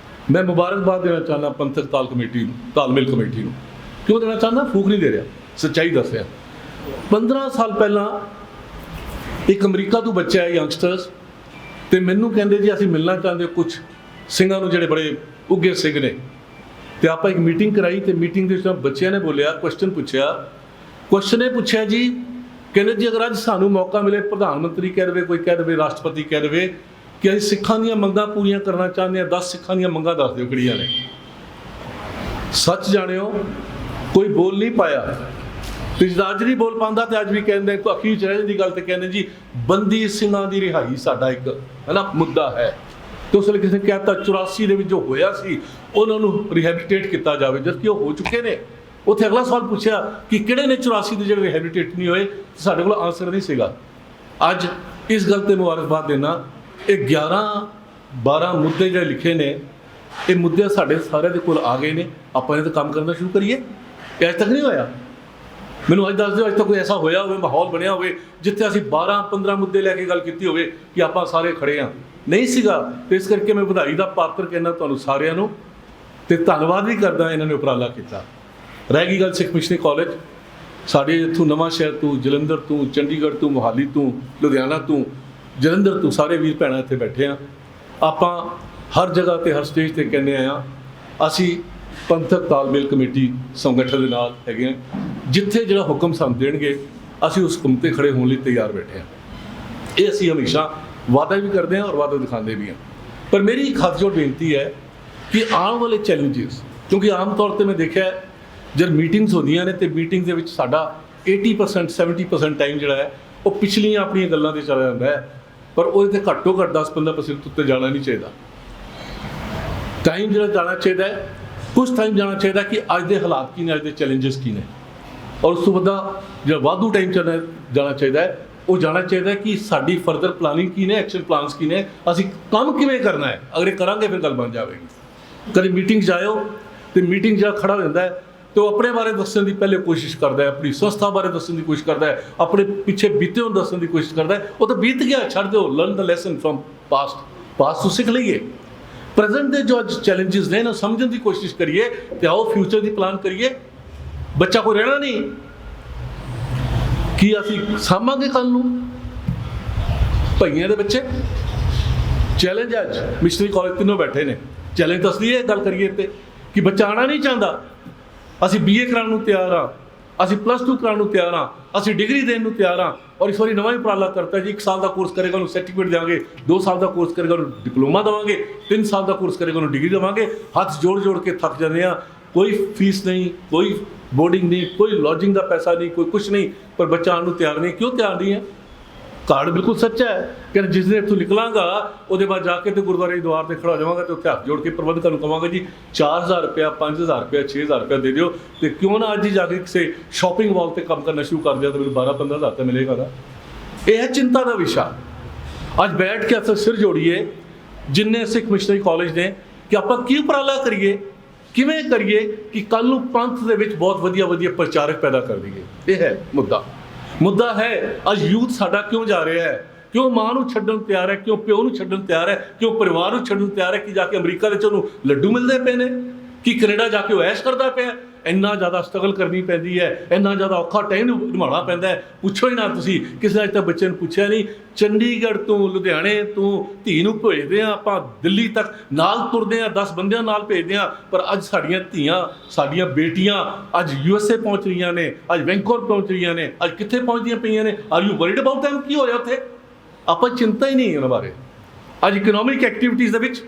ਮੈਂ ਮੁਬਾਰਕਬਾਦ ਦੇਣਾ ਚਾਹੁੰਦਾ ਪੰਥਕ ਤਾਲਮੇਲ ਕਮੇਟੀ ਨੂੰ। ਕਿਉਂ ਦੇਣਾ ਚਾਹੁੰਦਾ? ਫੂਕ ਨਹੀਂ ਦੇ ਰਿਹਾ, ਸੱਚਾਈ ਦੱਸ ਰਿਹਾ। 15 ਸਾਲ ਪਹਿਲਾਂ ਇੱਕ ਅਮਰੀਕਾ ਤੋਂ ਬੱਚਾ ਹੈ, ਯੰਗਸਟਰਸ, ਤੇ ਮੈਨੂੰ ਕਹਿੰਦੇ ਜੀ ਅਸੀਂ ਮਿਲਣਾ ਚਾਹੁੰਦੇ ਕੁਝ ਸਿੰਘਾਂ ਨੂੰ ਜਿਹੜੇ ਬੜੇ ਉੱਘੇ ਸਿੰਘ ਨੇ। ਤੇ ਆਪਾਂ ਇੱਕ ਮੀਟਿੰਗ ਕਰਾਈ, ਤੇ ਮੀਟਿੰਗ ਦੇ ਵਿੱਚ ਬੱਚਿਆਂ ਨੇ ਬੋਲਿਆ, ਕੁਐਸਚਨ ਨੇ ਪੁੱਛਿਆ ਜੀ, ਕਹਿੰਦੇ ਜੀ ਅਗਰ ਅੱਜ ਸਾਨੂੰ ਮੌਕਾ ਮਿਲੇ, ਪ੍ਰਧਾਨ ਮੰਤਰੀ ਕਹਿ ਦੇਵੇ, ਕੋਈ ਕਹਿ ਦੇਵੇ, ਰਾਸ਼ਟਰਪਤੀ ਕਹਿ ਦੇਵੇ ਕਿ ਅਸੀਂ ਸਿੱਖਾਂ ਦੀਆਂ ਮੰਗਾਂ ਪੂਰੀਆਂ ਕਰਨਾ ਚਾਹੁੰਦੇ ਹਾਂ, 10 ਸਿੱਖਾਂ ਦੀਆਂ ਮੰਗਾਂ ਦੱਸ ਦਿਓ ਕਿਹੜੀਆਂ ਨੇ। ਸੱਚ ਜਾਣਿਓ ਕੋਈ ਬੋਲ ਨਹੀਂ ਪਾਇਆ। ਤੇ ਜਦ ਅੱਜ ਨਹੀਂ ਬੋਲ ਪਾਉਂਦਾ ਤੇ ਅੱਜ ਵੀ ਕਹਿੰਦੇ ਅਖੀਰ 'ਚ ਰਹਿ ਜਾਂਦੀ ਗੱਲ, ਤੇ ਕਹਿੰਦੇ ਜੀ ਬੰਦੀ ਸਿੰਘਾਂ ਦੀ ਰਿਹਾਈ ਸਾਡਾ ਇੱਕ ਹੈ ਨਾ ਮੁੱਦਾ ਹੈ। ਤੇ ਉਸ ਵੇਲੇ ਕਿਸੇ ਨੇ ਕਹਿਤਾ 84 ਦੇ ਵਿੱਚ ਜੋ ਹੋਇਆ ਸੀ ਉਹਨਾਂ ਨੂੰ ਰਿਹੈਬਿਲਿਟੇਟ ਕੀਤਾ ਜਾਵੇ, ਜਦਕਿ ਉਹ ਹੋ ਚੁੱਕੇ ਨੇ। ਉੱਥੇ ਅਗਲਾ ਸਵਾਲ ਪੁੱਛਿਆ ਕਿ ਕਿਹੜੇ ਨੇ 84 ਦੇ ਜਿਹੜੇ ਰਿਹੈਬਿਲਿਟੇਟ ਨਹੀਂ ਹੋਏ? ਸਾਡੇ ਕੋਲ ਆਨਸਰ ਨਹੀਂ ਸੀਗਾ। ਅੱਜ ਇਸ ਗੱਲ ਤੇ ਮੁਬਾਰਕਬਾਦ ਦੇਣਾ, ਇਹ 11-12 ਮੁੱਦੇ ਜਿਹੜੇ ਲਿਖੇ ਨੇ, ਇਹ ਮੁੱਦੇ ਸਾਡੇ ਸਾਰਿਆਂ ਦੇ ਕੋਲ ਆ ਗਏ ਨੇ। ਆਪਾਂ ਇਹ ਤਾਂ ਕੰਮ ਕਰਨਾ ਸ਼ੁਰੂ ਕਰੀਏ। ਇਹ ਅੱਜ ਤੱਕ ਨਹੀਂ ਹੋਇਆ। ਮੈਨੂੰ ਅੱਜ ਦੱਸ ਦਿਓ, ਅੱਜ ਤੱਕ ਕੋਈ ਐਸਾ ਹੋਇਆ ਹੋਵੇ, ਮਾਹੌਲ ਬਣਿਆ ਹੋਵੇ ਜਿੱਥੇ ਅਸੀਂ 12-15 ਮੁੱਦੇ ਲੈ ਕੇ ਗੱਲ ਕੀਤੀ ਹੋਵੇ ਕਿ ਆਪਾਂ ਸਾਰੇ ਖੜੇ ਹਾਂ? ਨਹੀਂ ਸੀਗਾ। ਤੇ ਇਸ ਕਰਕੇ ਮੈਂ ਵਧਾਈ ਦਾ ਪਾਤਰ ਕਹਿੰਦਾ ਤੁਹਾਨੂੰ ਸਾਰਿਆਂ ਨੂੰ, ਤੇ ਧੰਨਵਾਦ ਵੀ ਕਰਦਾ ਇਹਨਾਂ ਨੇ ਉਪਰਾਲਾ ਕੀਤਾ। ਰਹਿ ਗਈ ਗੱਲ ਸਿੱਖ ਮਿਸ਼ਨਰੀ ਕਾਲਜ, ਸਾਡੇ ਇੱਥੋਂ ਨਵਾਂ ਸ਼ਹਿਰ ਤੋਂ, ਜਲੰਧਰ ਤੋਂ, ਚੰਡੀਗੜ੍ਹ ਤੋਂ, ਮੋਹਾਲੀ ਤੋਂ, ਲੁਧਿਆਣਾ ਤੋਂ, ਜਲੰਧਰ ਤੋਂ ਸਾਰੇ ਵੀਰ ਭੈਣਾਂ ਇੱਥੇ ਬੈਠੇ ਹਾਂ। ਆਪਾਂ ਹਰ ਜਗ੍ਹਾ 'ਤੇ, ਹਰ ਸਟੇਜ 'ਤੇ ਕਹਿੰਦੇ ਹਾਂ ਅਸੀਂ ਪੰਥਕ ਤਾਲਮੇਲ ਕਮੇਟੀ ਸੰਗਠਨ ਦੇ ਨਾਲ ਹੈਗੇ ਹਾਂ। ਜਿੱਥੇ ਜਿਹੜਾ ਹੁਕਮ ਸਾਨੂੰ ਦੇਣਗੇ ਅਸੀਂ ਉਸ ਹੁਕਮ 'ਤੇ ਖੜੇ ਹੋਣ ਲਈ ਤਿਆਰ ਬੈਠੇ ਹਾਂ। ਇਹ ਅਸੀਂ ਹਮੇਸ਼ਾ ਵਾਅਦਾ ਵੀ ਕਰਦੇ ਹਾਂ ਔਰ ਵਾਅਦਾ ਦਿਖਾਉਂਦੇ ਵੀ ਹਾਂ। ਪਰ ਮੇਰੀ ਇੱਕ ਹੱਥ-ਜੋੜ ਬੇਨਤੀ ਹੈ ਕਿ ਆਉਣ ਵਾਲੇ ਚੈਲੰਜਸ, ਕਿਉਂਕਿ ਆਮ ਤੌਰ 'ਤੇ ਮੈਂ ਦੇਖਿਆ ਜਦ ਮੀਟਿੰਗਸ ਹੁੰਦੀਆਂ ਨੇ ਤੇ ਮੀਟਿੰਗ ਦੇ ਵਿੱਚ ਸਾਡਾ 80% 70% ਟਾਈਮ ਜਿਹੜਾ ਹੈ ਉਹ ਪਿਛਲੀਆਂ ਆਪਣੀਆਂ ਗੱਲਾਂ 'ਤੇ ਚਲਾ ਜਾਂਦਾ ਹੈ, ਪਰ ਉਹਦੇ 'ਤੇ ਘੱਟੋ ਘੱਟ 10-15% ਉੱਤੇ ਜਾਣਾ ਨਹੀਂ ਚਾਹੀਦਾ। ਟਾਈਮ ਜਿਹੜਾ ਜਾਣਾ ਚਾਹੀਦਾ ਹੈ, ਕੁਝ ਟਾਈਮ ਜਾਣਾ ਚਾਹੀਦਾ ਕਿ ਅੱਜ ਦੇ ਹਾਲਾਤ ਕੀ ਨੇ, ਅੱਜ ਦੇ ਚੈਲੰਜਸ ਕੀ ਨੇ, ਔਰ ਉਸ ਤੋਂ ਬਾਅਦ ਜਿਹੜਾ ਵਾਧੂ ਟਾਈਮ ਜਾਣਾ ਚਾਹੀਦਾ ਹੈ, ਉਹ ਜਾਣਾ ਚਾਹੀਦਾ ਕਿ ਸਾਡੀ ਫਰਦਰ ਪਲਾਨਿੰਗ ਕੀ ਨੇ, ਐਕਸ਼ਨ ਪਲਾਨਸ ਕੀ ਨੇ, ਅਸੀਂ ਕੰਮ ਕਿਵੇਂ ਕਰਨਾ ਹੈ। ਅਗਰ ਇਹ ਕਰਾਂਗੇ ਫਿਰ ਗੱਲ ਬਣ ਜਾਵੇਗੀ। ਕਦੇ ਮੀਟਿੰਗ ਜਾਇਓ ਤੇ ਮੀਟਿੰਗ ਜਿਹੜਾ ਖੜਾ ਹੋ ਜਾਂਦਾ ਹੈ ਤੇ ਉਹ ਆਪਣੇ ਬਾਰੇ ਦੱਸਣ ਦੀ ਪਹਿਲੇ ਕੋਸ਼ਿਸ਼ ਕਰਦਾ ਹੈ, ਆਪਣੀ ਸੰਸਥਾ ਬਾਰੇ ਦੱਸਣ ਦੀ ਕੋਸ਼ਿਸ਼ ਕਰਦਾ ਹੈ, ਆਪਣੇ ਪਿੱਛੇ ਬੀਤੇ ਹੋਣ ਦੱਸਣ ਦੀ ਕੋਸ਼ਿਸ਼ ਕਰਦਾ ਹੈ। ਉਹ ਤਾਂ ਬੀਤ ਗਿਆ, ਛੱਡ ਦਿਓ। ਲਰਨ ਦ ਲੈਸਨ ਫਰਮ ਪਾਸਟ ਤੋਂ ਸਿੱਖ ਲਈਏ। ਪ੍ਰੈਜ਼ੈਂਟ ਦੇ ਜੋ ਅੱਜ ਚੈਲੰਜਸ ਨੇ ਨਾ ਸਮਝਣ ਦੀ ਕੋਸ਼ਿਸ਼ ਕਰੀਏ ਤੇ ਆਓ ਫਿਊਚਰ ਦੀ ਪਲਾਨ ਕਰੀਏ। ਬੱਚਾ ਕੋਈ ਰਹਿਣਾ ਨਹੀਂ ਕੀ ਅਸੀਂ ਸਾਂਭਾਂਗੇ ਕੱਲ੍ਹ ਨੂੰ? ਭਈਆਂ ਦੇ ਬੱਚੇ ਚੈਲੰਜ ਅੱਜ ਮਿਸ਼ਨਰੀ ਕਾਲਜ ਤਿੰਨੋਂ ਬੈਠੇ ਨੇ। ਚੈਲੰਜ ਤਾਂ ਅਸਲੀ ਇਹ ਗੱਲ ਕਰੀਏ ਤੇ ਕਿ ਬੱਚਾ ਆਉਣਾ ਨਹੀਂ ਚਾਹੁੰਦਾ। ਅਸੀਂ BA ਕਰਾਉਣ ਨੂੰ ਤਿਆਰ ਹਾਂ, ਅਸੀਂ +2 ਕਰਾਉਣ ਨੂੰ ਤਿਆਰ ਹਾਂ, ਅਸੀਂ ਡਿਗਰੀ ਦੇਣ ਨੂੰ ਤਿਆਰ ਹਾਂ। ਔਰ ਇਸ ਵਾਰੀ ਨਵਾਂ ਹੀ ਉਪਰਾਲਾ ਕਰਤਾ ਜੀ, 1 ਸਾਲ ਦਾ ਕੋਰਸ ਕਰੇਗਾ ਉਹਨੂੰ ਸਰਟੀਫਿਕੇਟ ਦੇਵਾਂਗੇ, 2 ਸਾਲ ਦਾ ਕੋਰਸ ਕਰੇਗਾ ਉਹਨੂੰ ਡਿਪਲੋਮਾ ਦੇਵਾਂਗੇ, 3 ਸਾਲ ਦਾ ਕੋਰਸ ਕਰੇਗਾ ਉਹਨੂੰ ਡਿਗਰੀ ਦੇਵਾਂਗੇ। ਹੱਥ ਜੋੜ ਕੇ ਥੱਕ ਜਾਂਦੇ ਹਾਂ। ਕੋਈ ਫੀਸ ਨਹੀਂ, ਕੋਈ ਬੋਰਡਿੰਗ ਨਹੀਂ, ਕੋਈ ਲੌਜਿੰਗ ਦਾ ਪੈਸਾ ਨਹੀਂ, ਕੋਈ ਕੁਛ ਨਹੀਂ, ਪਰ ਬੱਚਾ ਆਉਣ ਨੂੰ ਤਿਆਰ ਨਹੀਂ। ਕਿਉਂ ਤਿਆਰ ਨਹੀਂ ਹੈ? ਕਾਰਡ ਬਿਲਕੁਲ ਸੱਚਾ ਹੈ ਕਿ ਜਿਸ ਦਿਨ ਇੱਥੋਂ ਨਿਕਲਾਂਗਾ ਉਹਦੇ ਬਾਅਦ ਜਾ ਕੇ ਤੇ ਗੁਰਦੁਆਰੇ ਦੀ ਦੁਆਰ ਤੇ ਖੜਾ ਹੋ ਜਾਵਾਂਗਾ ਤੇ ਉੱਥੇ ਹੱਥ ਜੋੜ ਕੇ ਪ੍ਰਬੰਧਕਾਂ ਨੂੰ ਕਹਾਂਗਾ ਜੀ 4000 ਰੁਪਇਆ 5000 ਰੁਪਇਆ 6000 ਰੁਪਇਆ ਦੇ ਦਿਓ ਤੇ ਕਿਉਂ ਨਾ ਅੱਜ ਹੀ ਜਾ ਕੇ ਕਿਸੇ ਸ਼ਾਪਿੰਗ ਮਾਲ ਤੇ ਕੰਮ ਕਰਨਾ ਸ਼ੁਰੂ ਕਰ ਦਿਆ ਤਾਂ ਮੈਨੂੰ 12-15 ਹਜ਼ਾਰ ਤਾਂ ਮਿਲੇਗਾ ਨਾ। ਇਹ ਹੈ ਚਿੰਤਾ ਦਾ ਵਿਸ਼ਾ। ਅੱਜ ਬੈਠ ਕੇ ਅਸੀਂ ਸਿਰ ਜੋੜੀਏ ਜਿੰਨੇ ਸਿੱਖ ਮਿਸ਼ਨਰੀ ਕਾਲਜ ਨੇ ਕਿ ਆਪਾਂ ਕੀ ਉਪਰਾਲਾ ਕਰੀਏ, ਕਿਵੇਂ ਕਰੀਏ ਕਿ ਕੱਲ੍ਹ ਨੂੰ ਪੰਥ ਦੇ ਵਿੱਚ ਬਹੁਤ ਵਧੀਆ ਪ੍ਰਚਾਰਕ ਪੈਦਾ ਕਰ ਦਈਏ। ਇਹ ਹੈ ਮੁੱਦਾ ਹੈ ਅੱਜ ਯੂਥ ਸਾਡਾ ਕਿਉਂ ਜਾ ਰਿਹਾ ਹੈ, ਕਿਉਂ ਮਾਂ ਨੂੰ ਛੱਡਣ ਨੂੰ ਤਿਆਰ ਹੈ, ਕਿਉਂ ਪਿਓ ਨੂੰ ਛੱਡਣ ਨੂੰ ਤਿਆਰ ਹੈ, ਕਿਉਂ ਪਰਿਵਾਰ ਨੂੰ ਛੱਡਣ ਨੂੰ ਤਿਆਰ ਹੈ, ਕਿ ਜਾ ਕੇ ਅਮਰੀਕਾ ਵਿੱਚ ਉਹਨੂੰ ਲੱਡੂ ਮਿਲਦੇ ਪਏ ਨੇ, ਕਿ ਕੈਨੇਡਾ ਜਾ ਕੇ ਉਹ ਐਸ਼ ਕਰਦਾ ਪਿਆ। ਇੰਨਾ ਜ਼ਿਆਦਾ ਸਟਰਗਲ ਕਰਨੀ ਪੈਂਦੀ ਹੈ, ਇੰਨਾ ਜ਼ਿਆਦਾ ਔਖਾ ਟਾਈਮ ਨਿਭਾਉਣਾ ਪੈਂਦਾ ਹੈ, ਪੁੱਛੋ ਹੀ ਨਾ ਤੁਸੀਂ। ਕਿਸੇ ਅੱਜ ਤੱਕ ਬੱਚੇ ਨੂੰ ਪੁੱਛਿਆ ਨਹੀਂ। ਚੰਡੀਗੜ੍ਹ ਤੋਂ ਲੁਧਿਆਣੇ ਤੋਂ ਧੀ ਨੂੰ ਭੇਜਦੇ ਹਾਂ ਆਪਾਂ ਦਿੱਲੀ ਤੱਕ, ਨਾਲ ਤੁਰਦੇ ਹਾਂ, 10 ਬੰਦਿਆਂ ਨਾਲ ਭੇਜਦੇ ਹਾਂ, ਪਰ ਅੱਜ ਸਾਡੀਆਂ ਧੀਆਂ, ਸਾਡੀਆਂ ਬੇਟੀਆਂ ਅੱਜ USA ਪਹੁੰਚ ਰਹੀਆਂ ਨੇ, ਅੱਜ ਵੈਂਕੂਵਰ ਪਹੁੰਚ ਰਹੀਆਂ ਨੇ, ਅੱਜ ਕਿੱਥੇ ਪਹੁੰਚਦੀਆਂ ਪਈਆਂ ਨੇ। Are you worried about them? ਕੀ ਹੋ ਰਿਹਾ ਉੱਥੇ? ਆਪਾਂ ਚਿੰਤਾ ਹੀ ਨਹੀਂ ਉਹਨਾਂ ਬਾਰੇ। ਅੱਜ ਇਕਨੋਮਿਕ ਐਕਟੀਵਿਟੀਜ਼ ਦੇ ਵਿੱਚ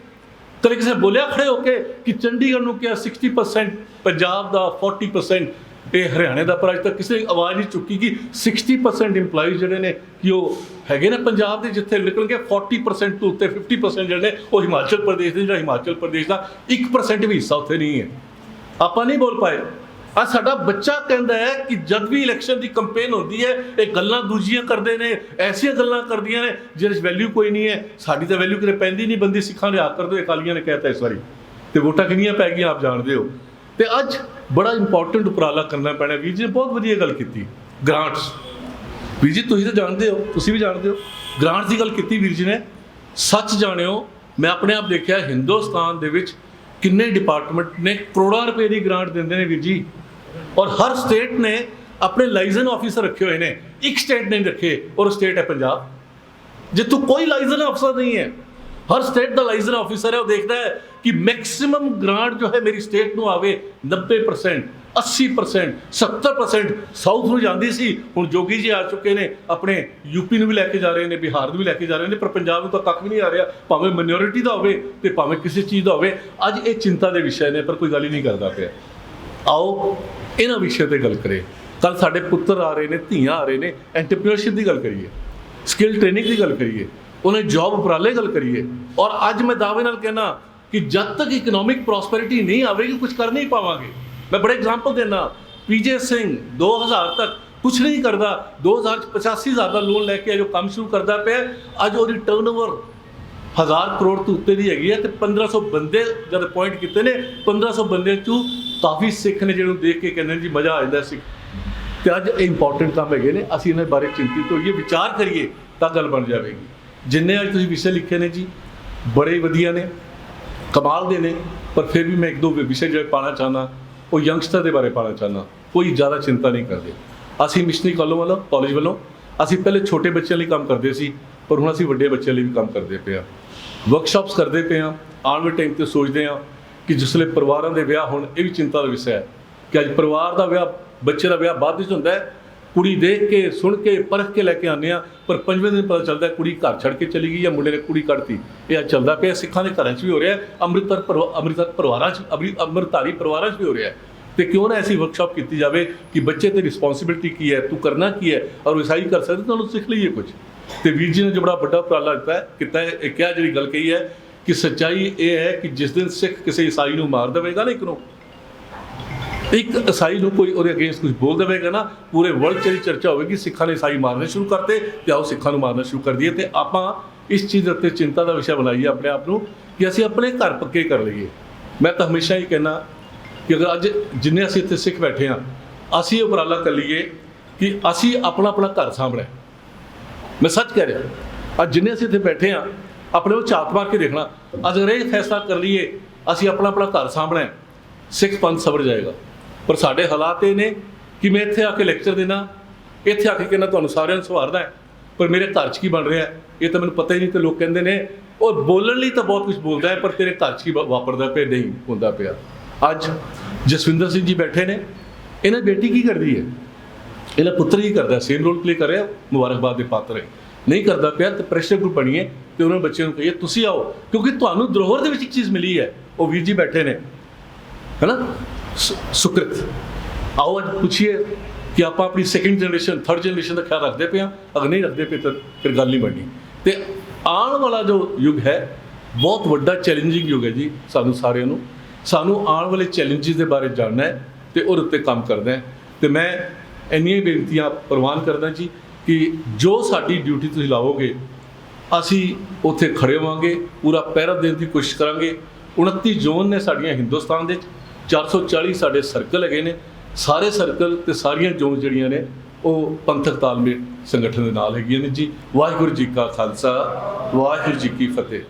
ਕਦੇ ਕਿਸੇ ਨੇ ਬੋਲਿਆ ਖੜੇ ਹੋ ਕੇ ਕਿ ਚੰਡੀਗੜ੍ਹ ਨੂੰ ਕਿਹਾ 60% ਪੰਜਾਬ ਦਾ, 40% ਇਹ ਹਰਿਆਣੇ ਦਾ, ਪਰ ਅੱਜ ਤੱਕ ਕਿਸੇ ਨੇ ਆਵਾਜ਼ ਨਹੀਂ ਚੁੱਕੀ ਕਿ 60% ਇੰਪਲਾਈਜ਼ ਜਿਹੜੇ ਨੇ ਕਿ ਉਹ ਹੈਗੇ ਨੇ ਪੰਜਾਬ ਦੇ, ਜਿੱਥੇ ਨਿਕਲਣਗੇ 40% ਤੋਂ ਉੱਤੇ 50% ਜਿਹੜੇ ਨੇ ਉਹ ਹਿਮਾਚਲ ਪ੍ਰਦੇਸ਼ ਦੇ, ਜਿਹੜਾ ਹਿਮਾਚਲ ਪ੍ਰਦੇਸ਼ ਦਾ 1% ਵੀ ਹਿੱਸਾ ਉੱਥੇ ਨਹੀਂ ਹੈ। ਆਪਾਂ ਨਹੀਂ ਬੋਲ ਪਾਏ। ਅੱਜ ਸਾਡਾ ਬੱਚਾ ਕਹਿੰਦਾ ਹੈ ਕਿ ਜਦ ਵੀ ਇਲੈਕਸ਼ਨ ਦੀ ਕੰਪੇਨ ਹੁੰਦੀ ਹੈ ਇਹ ਗੱਲਾਂ ਦੂਜੀਆਂ ਕਰਦੇ ਨੇ, ਐਸੀਆਂ ਗੱਲਾਂ ਕਰਦੀਆਂ ਨੇ ਜਿਹਦੇ 'ਚ ਵੈਲਿਊ ਕੋਈ ਨਹੀਂ ਹੈ। ਸਾਡੀ ਤਾਂ ਵੈਲਿਊ ਕਿਤੇ ਪੈਂਦੀ ਨਹੀਂ, ਬੰਦੀ ਸਿੱਖਾਂ ਦੇ ਹੱਕ ਕਰ ਦਿਓ, ਅਕਾਲੀਆਂ ਨੇ ਕਹਿਤਾ ਇਸ ਵਾਰੀ, ਤੇ ਵੋਟਾਂ ਕਿੰਨੀਆਂ ਪੈ ਗਈਆਂ ਆਪ ਜਾਣਦੇ ਹੋ। ਤੇ ਅੱਜ ਬੜਾ ਇੰਪੋਰਟੈਂਟ ਉਪਰਾਲਾ ਕਰਨਾ ਪੈਣਾ। ਵੀਰ ਜੀ ਨੇ ਬਹੁਤ ਵਧੀਆ ਗੱਲ ਕੀਤੀ, ਗ੍ਰਾਂਟਸ। ਵੀਰ ਜੀ ਤੁਸੀਂ ਤਾਂ ਜਾਣਦੇ ਹੋ, ਤੁਸੀਂ ਵੀ ਜਾਣਦੇ ਹੋ, ਗ੍ਰਾਂਟਸ ਦੀ ਗੱਲ ਕੀਤੀ ਵੀਰ ਜੀ ਨੇ। ਸੱਚ ਜਾਣਿਓ, ਮੈਂ ਆਪਣੇ ਆਪ ਦੇਖਿਆ ਹਿੰਦੁਸਤਾਨ ਦੇ ਵਿੱਚ ਕਿੰਨੇ ਡਿਪਾਰਟਮੈਂਟ ਨੇ ਕਰੋੜਾਂ ਰੁਪਏ ਦੀ ਗ੍ਰਾਂਟ ਦਿੰਦੇ ਨੇ ਵੀਰ ਜੀ, ਔਰ ਹਰ ਸਟੇਟ ਨੇ ਆਪਣੇ ਲਾਇਸੈਂਸ ਆਫਿਸਰ ਰੱਖੇ ਹੋਏ ਨੇ। ਇੱਕ ਸਟੇਟ ਨੇ ਰੱਖੇ, ਔਰ ਸਟੇਟ ਹੈ ਪੰਜਾਬ, ਜਿੱਥੋਂ ਕੋਈ ਲਾਇਸੈਂਸ ਅਫਸਰ ਨਹੀਂ ਹੈ। ਹਰ ਸਟੇਟ ਦਾ ਲਾਇਸੈਂਸ ਆਫਿਸਰ ਹੈ, ਉਹ ਦੇਖਦਾ ਹੈ ਕਿ ਮੈਕਸਿਮਮ ਗ੍ਰਾਂਟ ਜੋ ਹੈ ਮੇਰੀ ਸਟੇਟ ਨੂੰ ਆਵੇ। 90%, 80%, 70% ਸਾਊਥ ਨੂੰ ਜਾਂਦੀ ਸੀ। ਹੁਣ ਜੋਗੀ ਜੀ ਆ ਚੁੱਕੇ ਨੇ, ਆਪਣੇ ਯੂਪੀ ਨੂੰ ਵੀ ਲੈ ਕੇ ਜਾ ਰਹੇ ਨੇ, ਬਿਹਾਰ ਨੂੰ ਵੀ ਲੈ ਕੇ ਜਾ ਰਹੇ ਨੇ, ਪਰ ਪੰਜਾਬ ਨੂੰ ਤਾਂ ਕੱਖ ਵੀ ਨਹੀਂ ਆ ਰਿਹਾ, ਭਾਵੇਂ ਮਾਈਨੋਰਿਟੀ ਦਾ ਹੋਵੇ ਤੇ ਭਾਵੇਂ ਕਿਸੇ ਚੀਜ਼ ਦਾ ਹੋਵੇ। ਅੱਜ ਇਹ ਚਿੰਤਾ ਦੇ ਵਿਸ਼ੇ ਨੇ, ਪਰ ਕੋਈ ਗੱਲ ਹੀ ਨਹੀਂ ਕਰਦਾ ਪਿਆ। ਆਓ ਇਹਨਾਂ ਵਿਸ਼ੇ 'ਤੇ ਗੱਲ ਕਰੇ। ਕੱਲ੍ਹ ਸਾਡੇ ਪੁੱਤਰ ਆ ਰਹੇ ਨੇ, ਧੀਆਂ ਆ ਰਹੇ ਨੇ, ਐਂਟਰਪ੍ਰੀਨਰਸ਼ਿਪ ਦੀ ਗੱਲ ਕਰੀਏ, ਸਕਿੱਲ ਟ੍ਰੇਨਿੰਗ ਦੀ ਗੱਲ ਕਰੀਏ, ਉਹਨੇ ਜੌਬ ਉਪਰਾਲੇ ਗੱਲ ਕਰੀਏ। ਔਰ ਅੱਜ ਮੈਂ ਦਾਅਵੇ ਨਾਲ ਕਹਿਣਾ ਕਿ ਜਦ ਤੱਕ ਇਕਨੋਮਿਕ ਪ੍ਰੋਸਪੈਰਿਟੀ ਨਹੀਂ ਆਵੇਗੀ ਕੁਝ ਕਰ ਨਹੀਂ ਪਾਵਾਂਗੇ। ਮੈਂ ਬੜੇ ਐਗਜ਼ਾਮਪਲ ਦੇਣਾ। PJ ਸਿੰਘ 2000 ਤੱਕ ਕੁਛ ਨਹੀਂ ਕਰਦਾ, 2000 'ਚ 85,000 ਦਾ ਲੋਨ ਲੈ ਕੇ ਜੋ ਕੰਮ ਸ਼ੁਰੂ ਕਰਦਾ ਪਿਆ, ਅੱਜ ਉਹਦੀ ਟਰਨਓਵਰ 1000 ਕਰੋੜ ਤੋਂ ਉੱਤੇ ਦੀ ਹੈਗੀ ਹੈ। ਤੇ 1500 ਬੰਦੇ ਜਦ ਅਪੁਆਇੰਟ ਕੀਤੇ ਨੇ, 1500 ਬੰਦੇ 'ਚੋਂ ਕਾਫੀ ਸਿੱਖ ਨੇ ਜਿਹਨੂੰ ਦੇਖ ਕੇ ਕਹਿੰਦੇ ਜੀ ਮਜ਼ਾ ਆ ਜਾਂਦਾ ਸਿੱਖ। ਤੇ ਅੱਜ ਇਹ ਇੰਪੋਰਟੈਂਟ ਕੰਮ ਹੈਗੇ ਨੇ, ਅਸੀਂ ਇਹਨਾਂ ਬਾਰੇ ਚਿੰਤਿਤ ਹੋਈਏ, ਵਿਚਾਰ ਕਰੀਏ ਤਾਂ ਗੱਲ ਬਣ ਜਾਵੇਗੀ। ਜਿੰਨੇ ਅੱਜ ਤੁਸੀਂ ਵਿਸ਼ੇ ਲਿਖੇ ਨੇ ਜੀ ਬੜੇ ਵਧੀਆ ਨੇ, ਕਮਾਲ ਦੇ ਨੇ, ਪਰ ਫਿਰ ਵੀ ਮੈਂ 1-2 ਵਿਸ਼ੇ ਜਿਹੜੇ ਪਾਉਣਾ ਚਾਹੁੰਦਾ ਉਹ ਯੰਗਸਟਰ ਦੇ ਬਾਰੇ ਪਾਉਣਾ ਚਾਹੁੰਦਾ। ਕੋਈ ਜ਼ਿਆਦਾ ਚਿੰਤਾ ਨਹੀਂ ਕਰਦੇ। ਅਸੀਂ ਮਿਸ਼ਨਰੀ ਕਾਲਜ ਵੱਲੋਂ ਅਸੀਂ ਪਹਿਲੇ ਛੋਟੇ ਬੱਚਿਆਂ ਲਈ ਕੰਮ ਕਰਦੇ ਸੀ, ਪਰ ਹੁਣ ਅਸੀਂ ਵੱਡੇ ਬੱਚਿਆਂ ਲਈ ਵੀ ਕੰਮ ਕਰਦੇ ਪਏ ਹਾਂ, ਵਰਕਸ਼ਾਪਸ ਕਰਦੇ ਪਏ ਹਾਂ। ਆਉਣ ਵਾਲੇ ਟਾਈਮ 'ਤੇ ਸੋਚਦੇ ਹਾਂ ਕਿ ਜਿਸਲੇ ਪਰਿਵਾਰਾਂ ਦੇ ਵਿਆਹ ਹੋਣ, ਇਹ ਵੀ ਚਿੰਤਾ ਦਾ ਵਿਸ਼ਾ ਹੈ ਕਿ ਅੱਜ ਪਰਿਵਾਰ ਦਾ ਵਿਆਹ, ਬੱਚੇ ਦਾ ਵਿਆਹ ਬਾਅਦ ਵਿੱਚ ਹੁੰਦਾ ਹੈ। ਕੁੜੀ ਦੇਖ ਕੇ, ਸੁਣ ਕੇ, ਪਰਖ ਕੇ ਲੈ ਕੇ ਆਉਂਦੇ ਹਾਂ, ਪਰ 5ਵੇਂ ਦਿਨ ਪਤਾ ਚੱਲਦਾ ਕੁੜੀ ਘਰ ਛੱਡ ਕੇ ਚਲੀ ਗਈ ਜਾਂ ਮੁੰਡੇ ਨੇ ਕੁੜੀ ਕੱਢਤੀ। ਇਹ ਅੱਜ ਚੱਲਦਾ ਪਿਆ, ਸਿੱਖਾਂ ਦੇ ਘਰਾਂ 'ਚ ਵੀ ਹੋ ਰਿਹਾ, ਅੰਮ੍ਰਿਤਧਾਰੀ ਪਰਿਵਾਰਾਂ 'ਚ ਵੀ ਹੋ ਰਿਹਾ। ਤੇ ਕਿਉਂ ਨਾ ਐਸੀ ਵਰਕਸ਼ਾਪ ਕੀਤੀ ਜਾਵੇ ਕਿ ਬੱਚੇ ਤੇ ਰਿਸਪੌਂਸਿਬਿਲਿਟੀ ਕੀ ਹੈ, ਤੂੰ ਕਰਨਾ ਕੀ ਹੈ, ਔਰ ਈਸਾਈ ਕਰ ਸਕਦੇ ਤੁਹਾਨੂੰ ਸਿੱਖ ਲਈਏ ਕੁਝ। ਤੇ ਵੀਰ ਜੀ ਨੇ ਜੋ ਬੜਾ ਵੱਡਾ ਉਪਰਾਲਾ ਕੀਤਾ ਹੈ, ਇਹ ਕਿਹਾ ਜਿਹੜੀ ਗੱਲ ਕਹੀ ਹੈ ਕਿ ਸੱਚਾਈ ਇਹ ਹੈ ਕਿ ਜਿਸ ਦਿਨ ਸਿੱਖ ਕਿਸੇ ਈਸਾਈ ਨੂੰ ਮਾਰ ਦੇਵੇਗਾ ਨਾ, ਇੱਕ ਈਸਾਈ ਨੂੰ ਕੋਈ ਉਹਦੇ ਅਗੇਂਸਟ ਕੁਝ ਬੋਲ ਦੇਵੇਗਾ ਨਾ, ਪੂਰੇ ਵਰਲਡ 'ਚ ਚਰਚਾ ਹੋਵੇਗੀ ਸਿੱਖਾਂ ਨੇ ਈਸਾਈ ਮਾਰਨੇ ਸ਼ੁਰੂ ਕਰਤੇ, ਤੇ ਆਓ ਸਿੱਖਾਂ ਨੂੰ ਮਾਰਨਾ ਸ਼ੁਰੂ ਕਰ ਦਈਏ। ਤੇ ਆਪਾਂ ਇਸ ਚੀਜ਼ ਦੇ ਉੱਤੇ ਚਿੰਤਾ ਦਾ ਵਿਸ਼ਾ ਬਣਾਈਏ ਆਪਣੇ ਆਪ ਨੂੰ ਕਿ ਅਸੀਂ ਆਪਣੇ ਘਰ ਪੱਕੇ ਕਰ ਲਈਏ। ਮੈਂ ਤਾਂ ਹਮੇਸ਼ਾ ਹੀ ਕਹਿੰਦਾ ਕਿ ਅਗਰ ਅੱਜ ਜਿੰਨੇ ਅਸੀਂ ਇੱਥੇ ਸਿੱਖ ਬੈਠੇ ਹਾਂ, ਅਸੀਂ ਉਪਰਾਲਾ ਕਰ ਲਈਏ ਕਿ ਅਸੀਂ ਆਪਣਾ ਘਰ ਸਾਂਭਣਾ। ਮੈਂ ਸੱਚ ਕਹਿ ਰਿਹਾ, ਅੱਜ ਜਿੰਨੇ ਅਸੀਂ ਇੱਥੇ ਬੈਠੇ ਹਾਂ, ਆਪਣੇ ਉਹ ਝਾਤ ਮਾਰ ਕੇ ਦੇਖਣਾ। ਅਗਰ ਇਹ ਫੈਸਲਾ ਕਰ ਲਈਏ ਅਸੀਂ ਆਪਣਾ ਘਰ ਸਾਂਭਣਾ, ਸਿੱਖ ਪੰਥ ਸਵਰ ਜਾਏਗਾ। ਪਰ ਸਾਡੇ ਹਾਲਾਤ ਇਹ ਨੇ ਕਿ ਮੈਂ ਇੱਥੇ ਆ ਕੇ ਲੈਕਚਰ ਦੇਣਾ, ਇੱਥੇ ਆ ਕੇ ਕਹਿੰਦਾ ਤੁਹਾਨੂੰ ਸਾਰਿਆਂ ਨੂੰ ਸਵਾਰਦਾ ਹੈ, ਪਰ ਮੇਰੇ ਘਰ 'ਚ ਕੀ ਬਣ ਰਿਹਾ ਇਹ ਤਾਂ ਮੈਨੂੰ ਪਤਾ ਹੀ ਨਹੀਂ। ਤੇ ਲੋਕ ਕਹਿੰਦੇ ਨੇ ਉਹ ਬੋਲਣ ਲਈ ਤਾਂ ਬਹੁਤ ਕੁਝ ਬੋਲਦਾ ਹੈ, ਪਰ ਤੇਰੇ ਘਰ 'ਚ ਕੀ ਵਾਪਰਦਾ ਪਿਆ ਨਹੀਂ ਹੁੰਦਾ ਪਿਆ। ਅੱਜ ਜਸਵਿੰਦਰ ਸਿੰਘ ਜੀ ਬੈਠੇ ਨੇ, ਇਹਨਾਂ ਬੇਟੀ ਕੀ ਕਰਦੀ ਹੈ, ਇਹਦਾ ਪੁੱਤਰ ਹੀ ਕਰਦਾ, ਸੇਮ ਰੋਲ ਪਲੇ ਕਰ ਰਿਹਾ, ਮੁਬਾਰਕਬਾਦ ਦੇ ਪਾਤਰ ਹੈ। ਨਹੀਂ ਕਰਦਾ ਪਿਆ ਤੇ ਪ੍ਰੈਸ਼ਰ ਗਰੁੱਪ ਬਣੀਏ ਤੇ ਉਹਨਾਂ ਬੱਚਿਆਂ ਨੂੰ ਕਹੀਏ ਤੁਸੀਂ ਆਓ, ਕਿਉਂਕਿ ਤੁਹਾਨੂੰ ਧਰੋਹਰ ਦੇ ਵਿੱਚ ਇੱਕ ਚੀਜ਼ ਮਿਲੀ ਹੈ। ਉਹ ਵੀਰ ਜੀ ਬੈਠੇ ਨੇ, ਹੈ ਨਾ, ਸੁਕ੍ਰਿਤ। ਆਓ ਅੱਜ ਪੁੱਛੀਏ ਕਿ ਆਪਾਂ ਆਪਣੀ ਸੈਕੰਡ ਜਨਰੇਸ਼ਨ ਥਰਡ ਜਨਰੇਸ਼ਨ ਦਾ ਖਿਆਲ ਰੱਖਦੇ ਪਏ ਹਾਂ, ਅਗਰ ਨਹੀਂ ਰੱਖਦੇ ਪਏ ਤਾਂ ਫਿਰ ਗੱਲ ਨਹੀਂ ਬਣਨੀ। ਤੇ ਆਉਣ ਵਾਲਾ ਜੋ ਯੁੱਗ ਹੈ ਬਹੁਤ ਵੱਡਾ ਚੈਲੰਜਿੰਗ ਯੁੱਗ ਹੈ ਜੀ ਸਾਨੂੰ ਸਾਰਿਆਂ ਨੂੰ। ਸਾਨੂੰ ਆਉਣ ਵਾਲੇ ਚੈਲੰਜਿਸ ਦੇ ਬਾਰੇ ਜਾਣਨਾ ਹੈ ਤੇ ਉਹਦੇ ਉੱਤੇ ਕੰਮ ਕਰਨਾ ਹੈ। ਤੇ ਮੈਂ ਇੰਨੀਆਂ ਬੇਨਤੀਆਂ ਪ੍ਰਵਾਨ ਕਰਦਾ ਜੀ ਕਿ ਜੋ ਸਾਡੀ ਡਿਊਟੀ ਤੁਸੀਂ ਲਾਓਗੇ ਅਸੀਂ ਉੱਥੇ ਖੜੇ ਹੋਵਾਂਗੇ, ਪੂਰਾ ਪਹਿਰਾ ਦੇਣ ਦੀ ਕੋਸ਼ਿਸ਼ ਕਰਾਂਗੇ। 29 ਜ਼ੋਨ ਨੇ ਸਾਡੀਆਂ ਹਿੰਦੁਸਤਾਨ ਦੇ 440 ਸਾਡੇ ਸਰਕਲ ਹੈਗੇ ਨੇ, ਸਾਰੇ ਸਰਕਲ ਤੇ ਸਾਰੀਆਂ ਜ਼ੋਨ ਜਿਹੜੀਆਂ ਨੇ ਉਹ ਪੰਥਕ ਤਾਲਮੇਲ ਸੰਗਠਨ ਦੇ ਨਾਲ ਹੈਗੀਆਂ ਨੇ ਜੀ। ਵਾਹਿਗੁਰੂ ਜੀ ਕਾ ਖਾਲਸਾ, ਵਾਹਿਗੁਰੂ ਜੀ ਕੀ ਫਤਿਹ।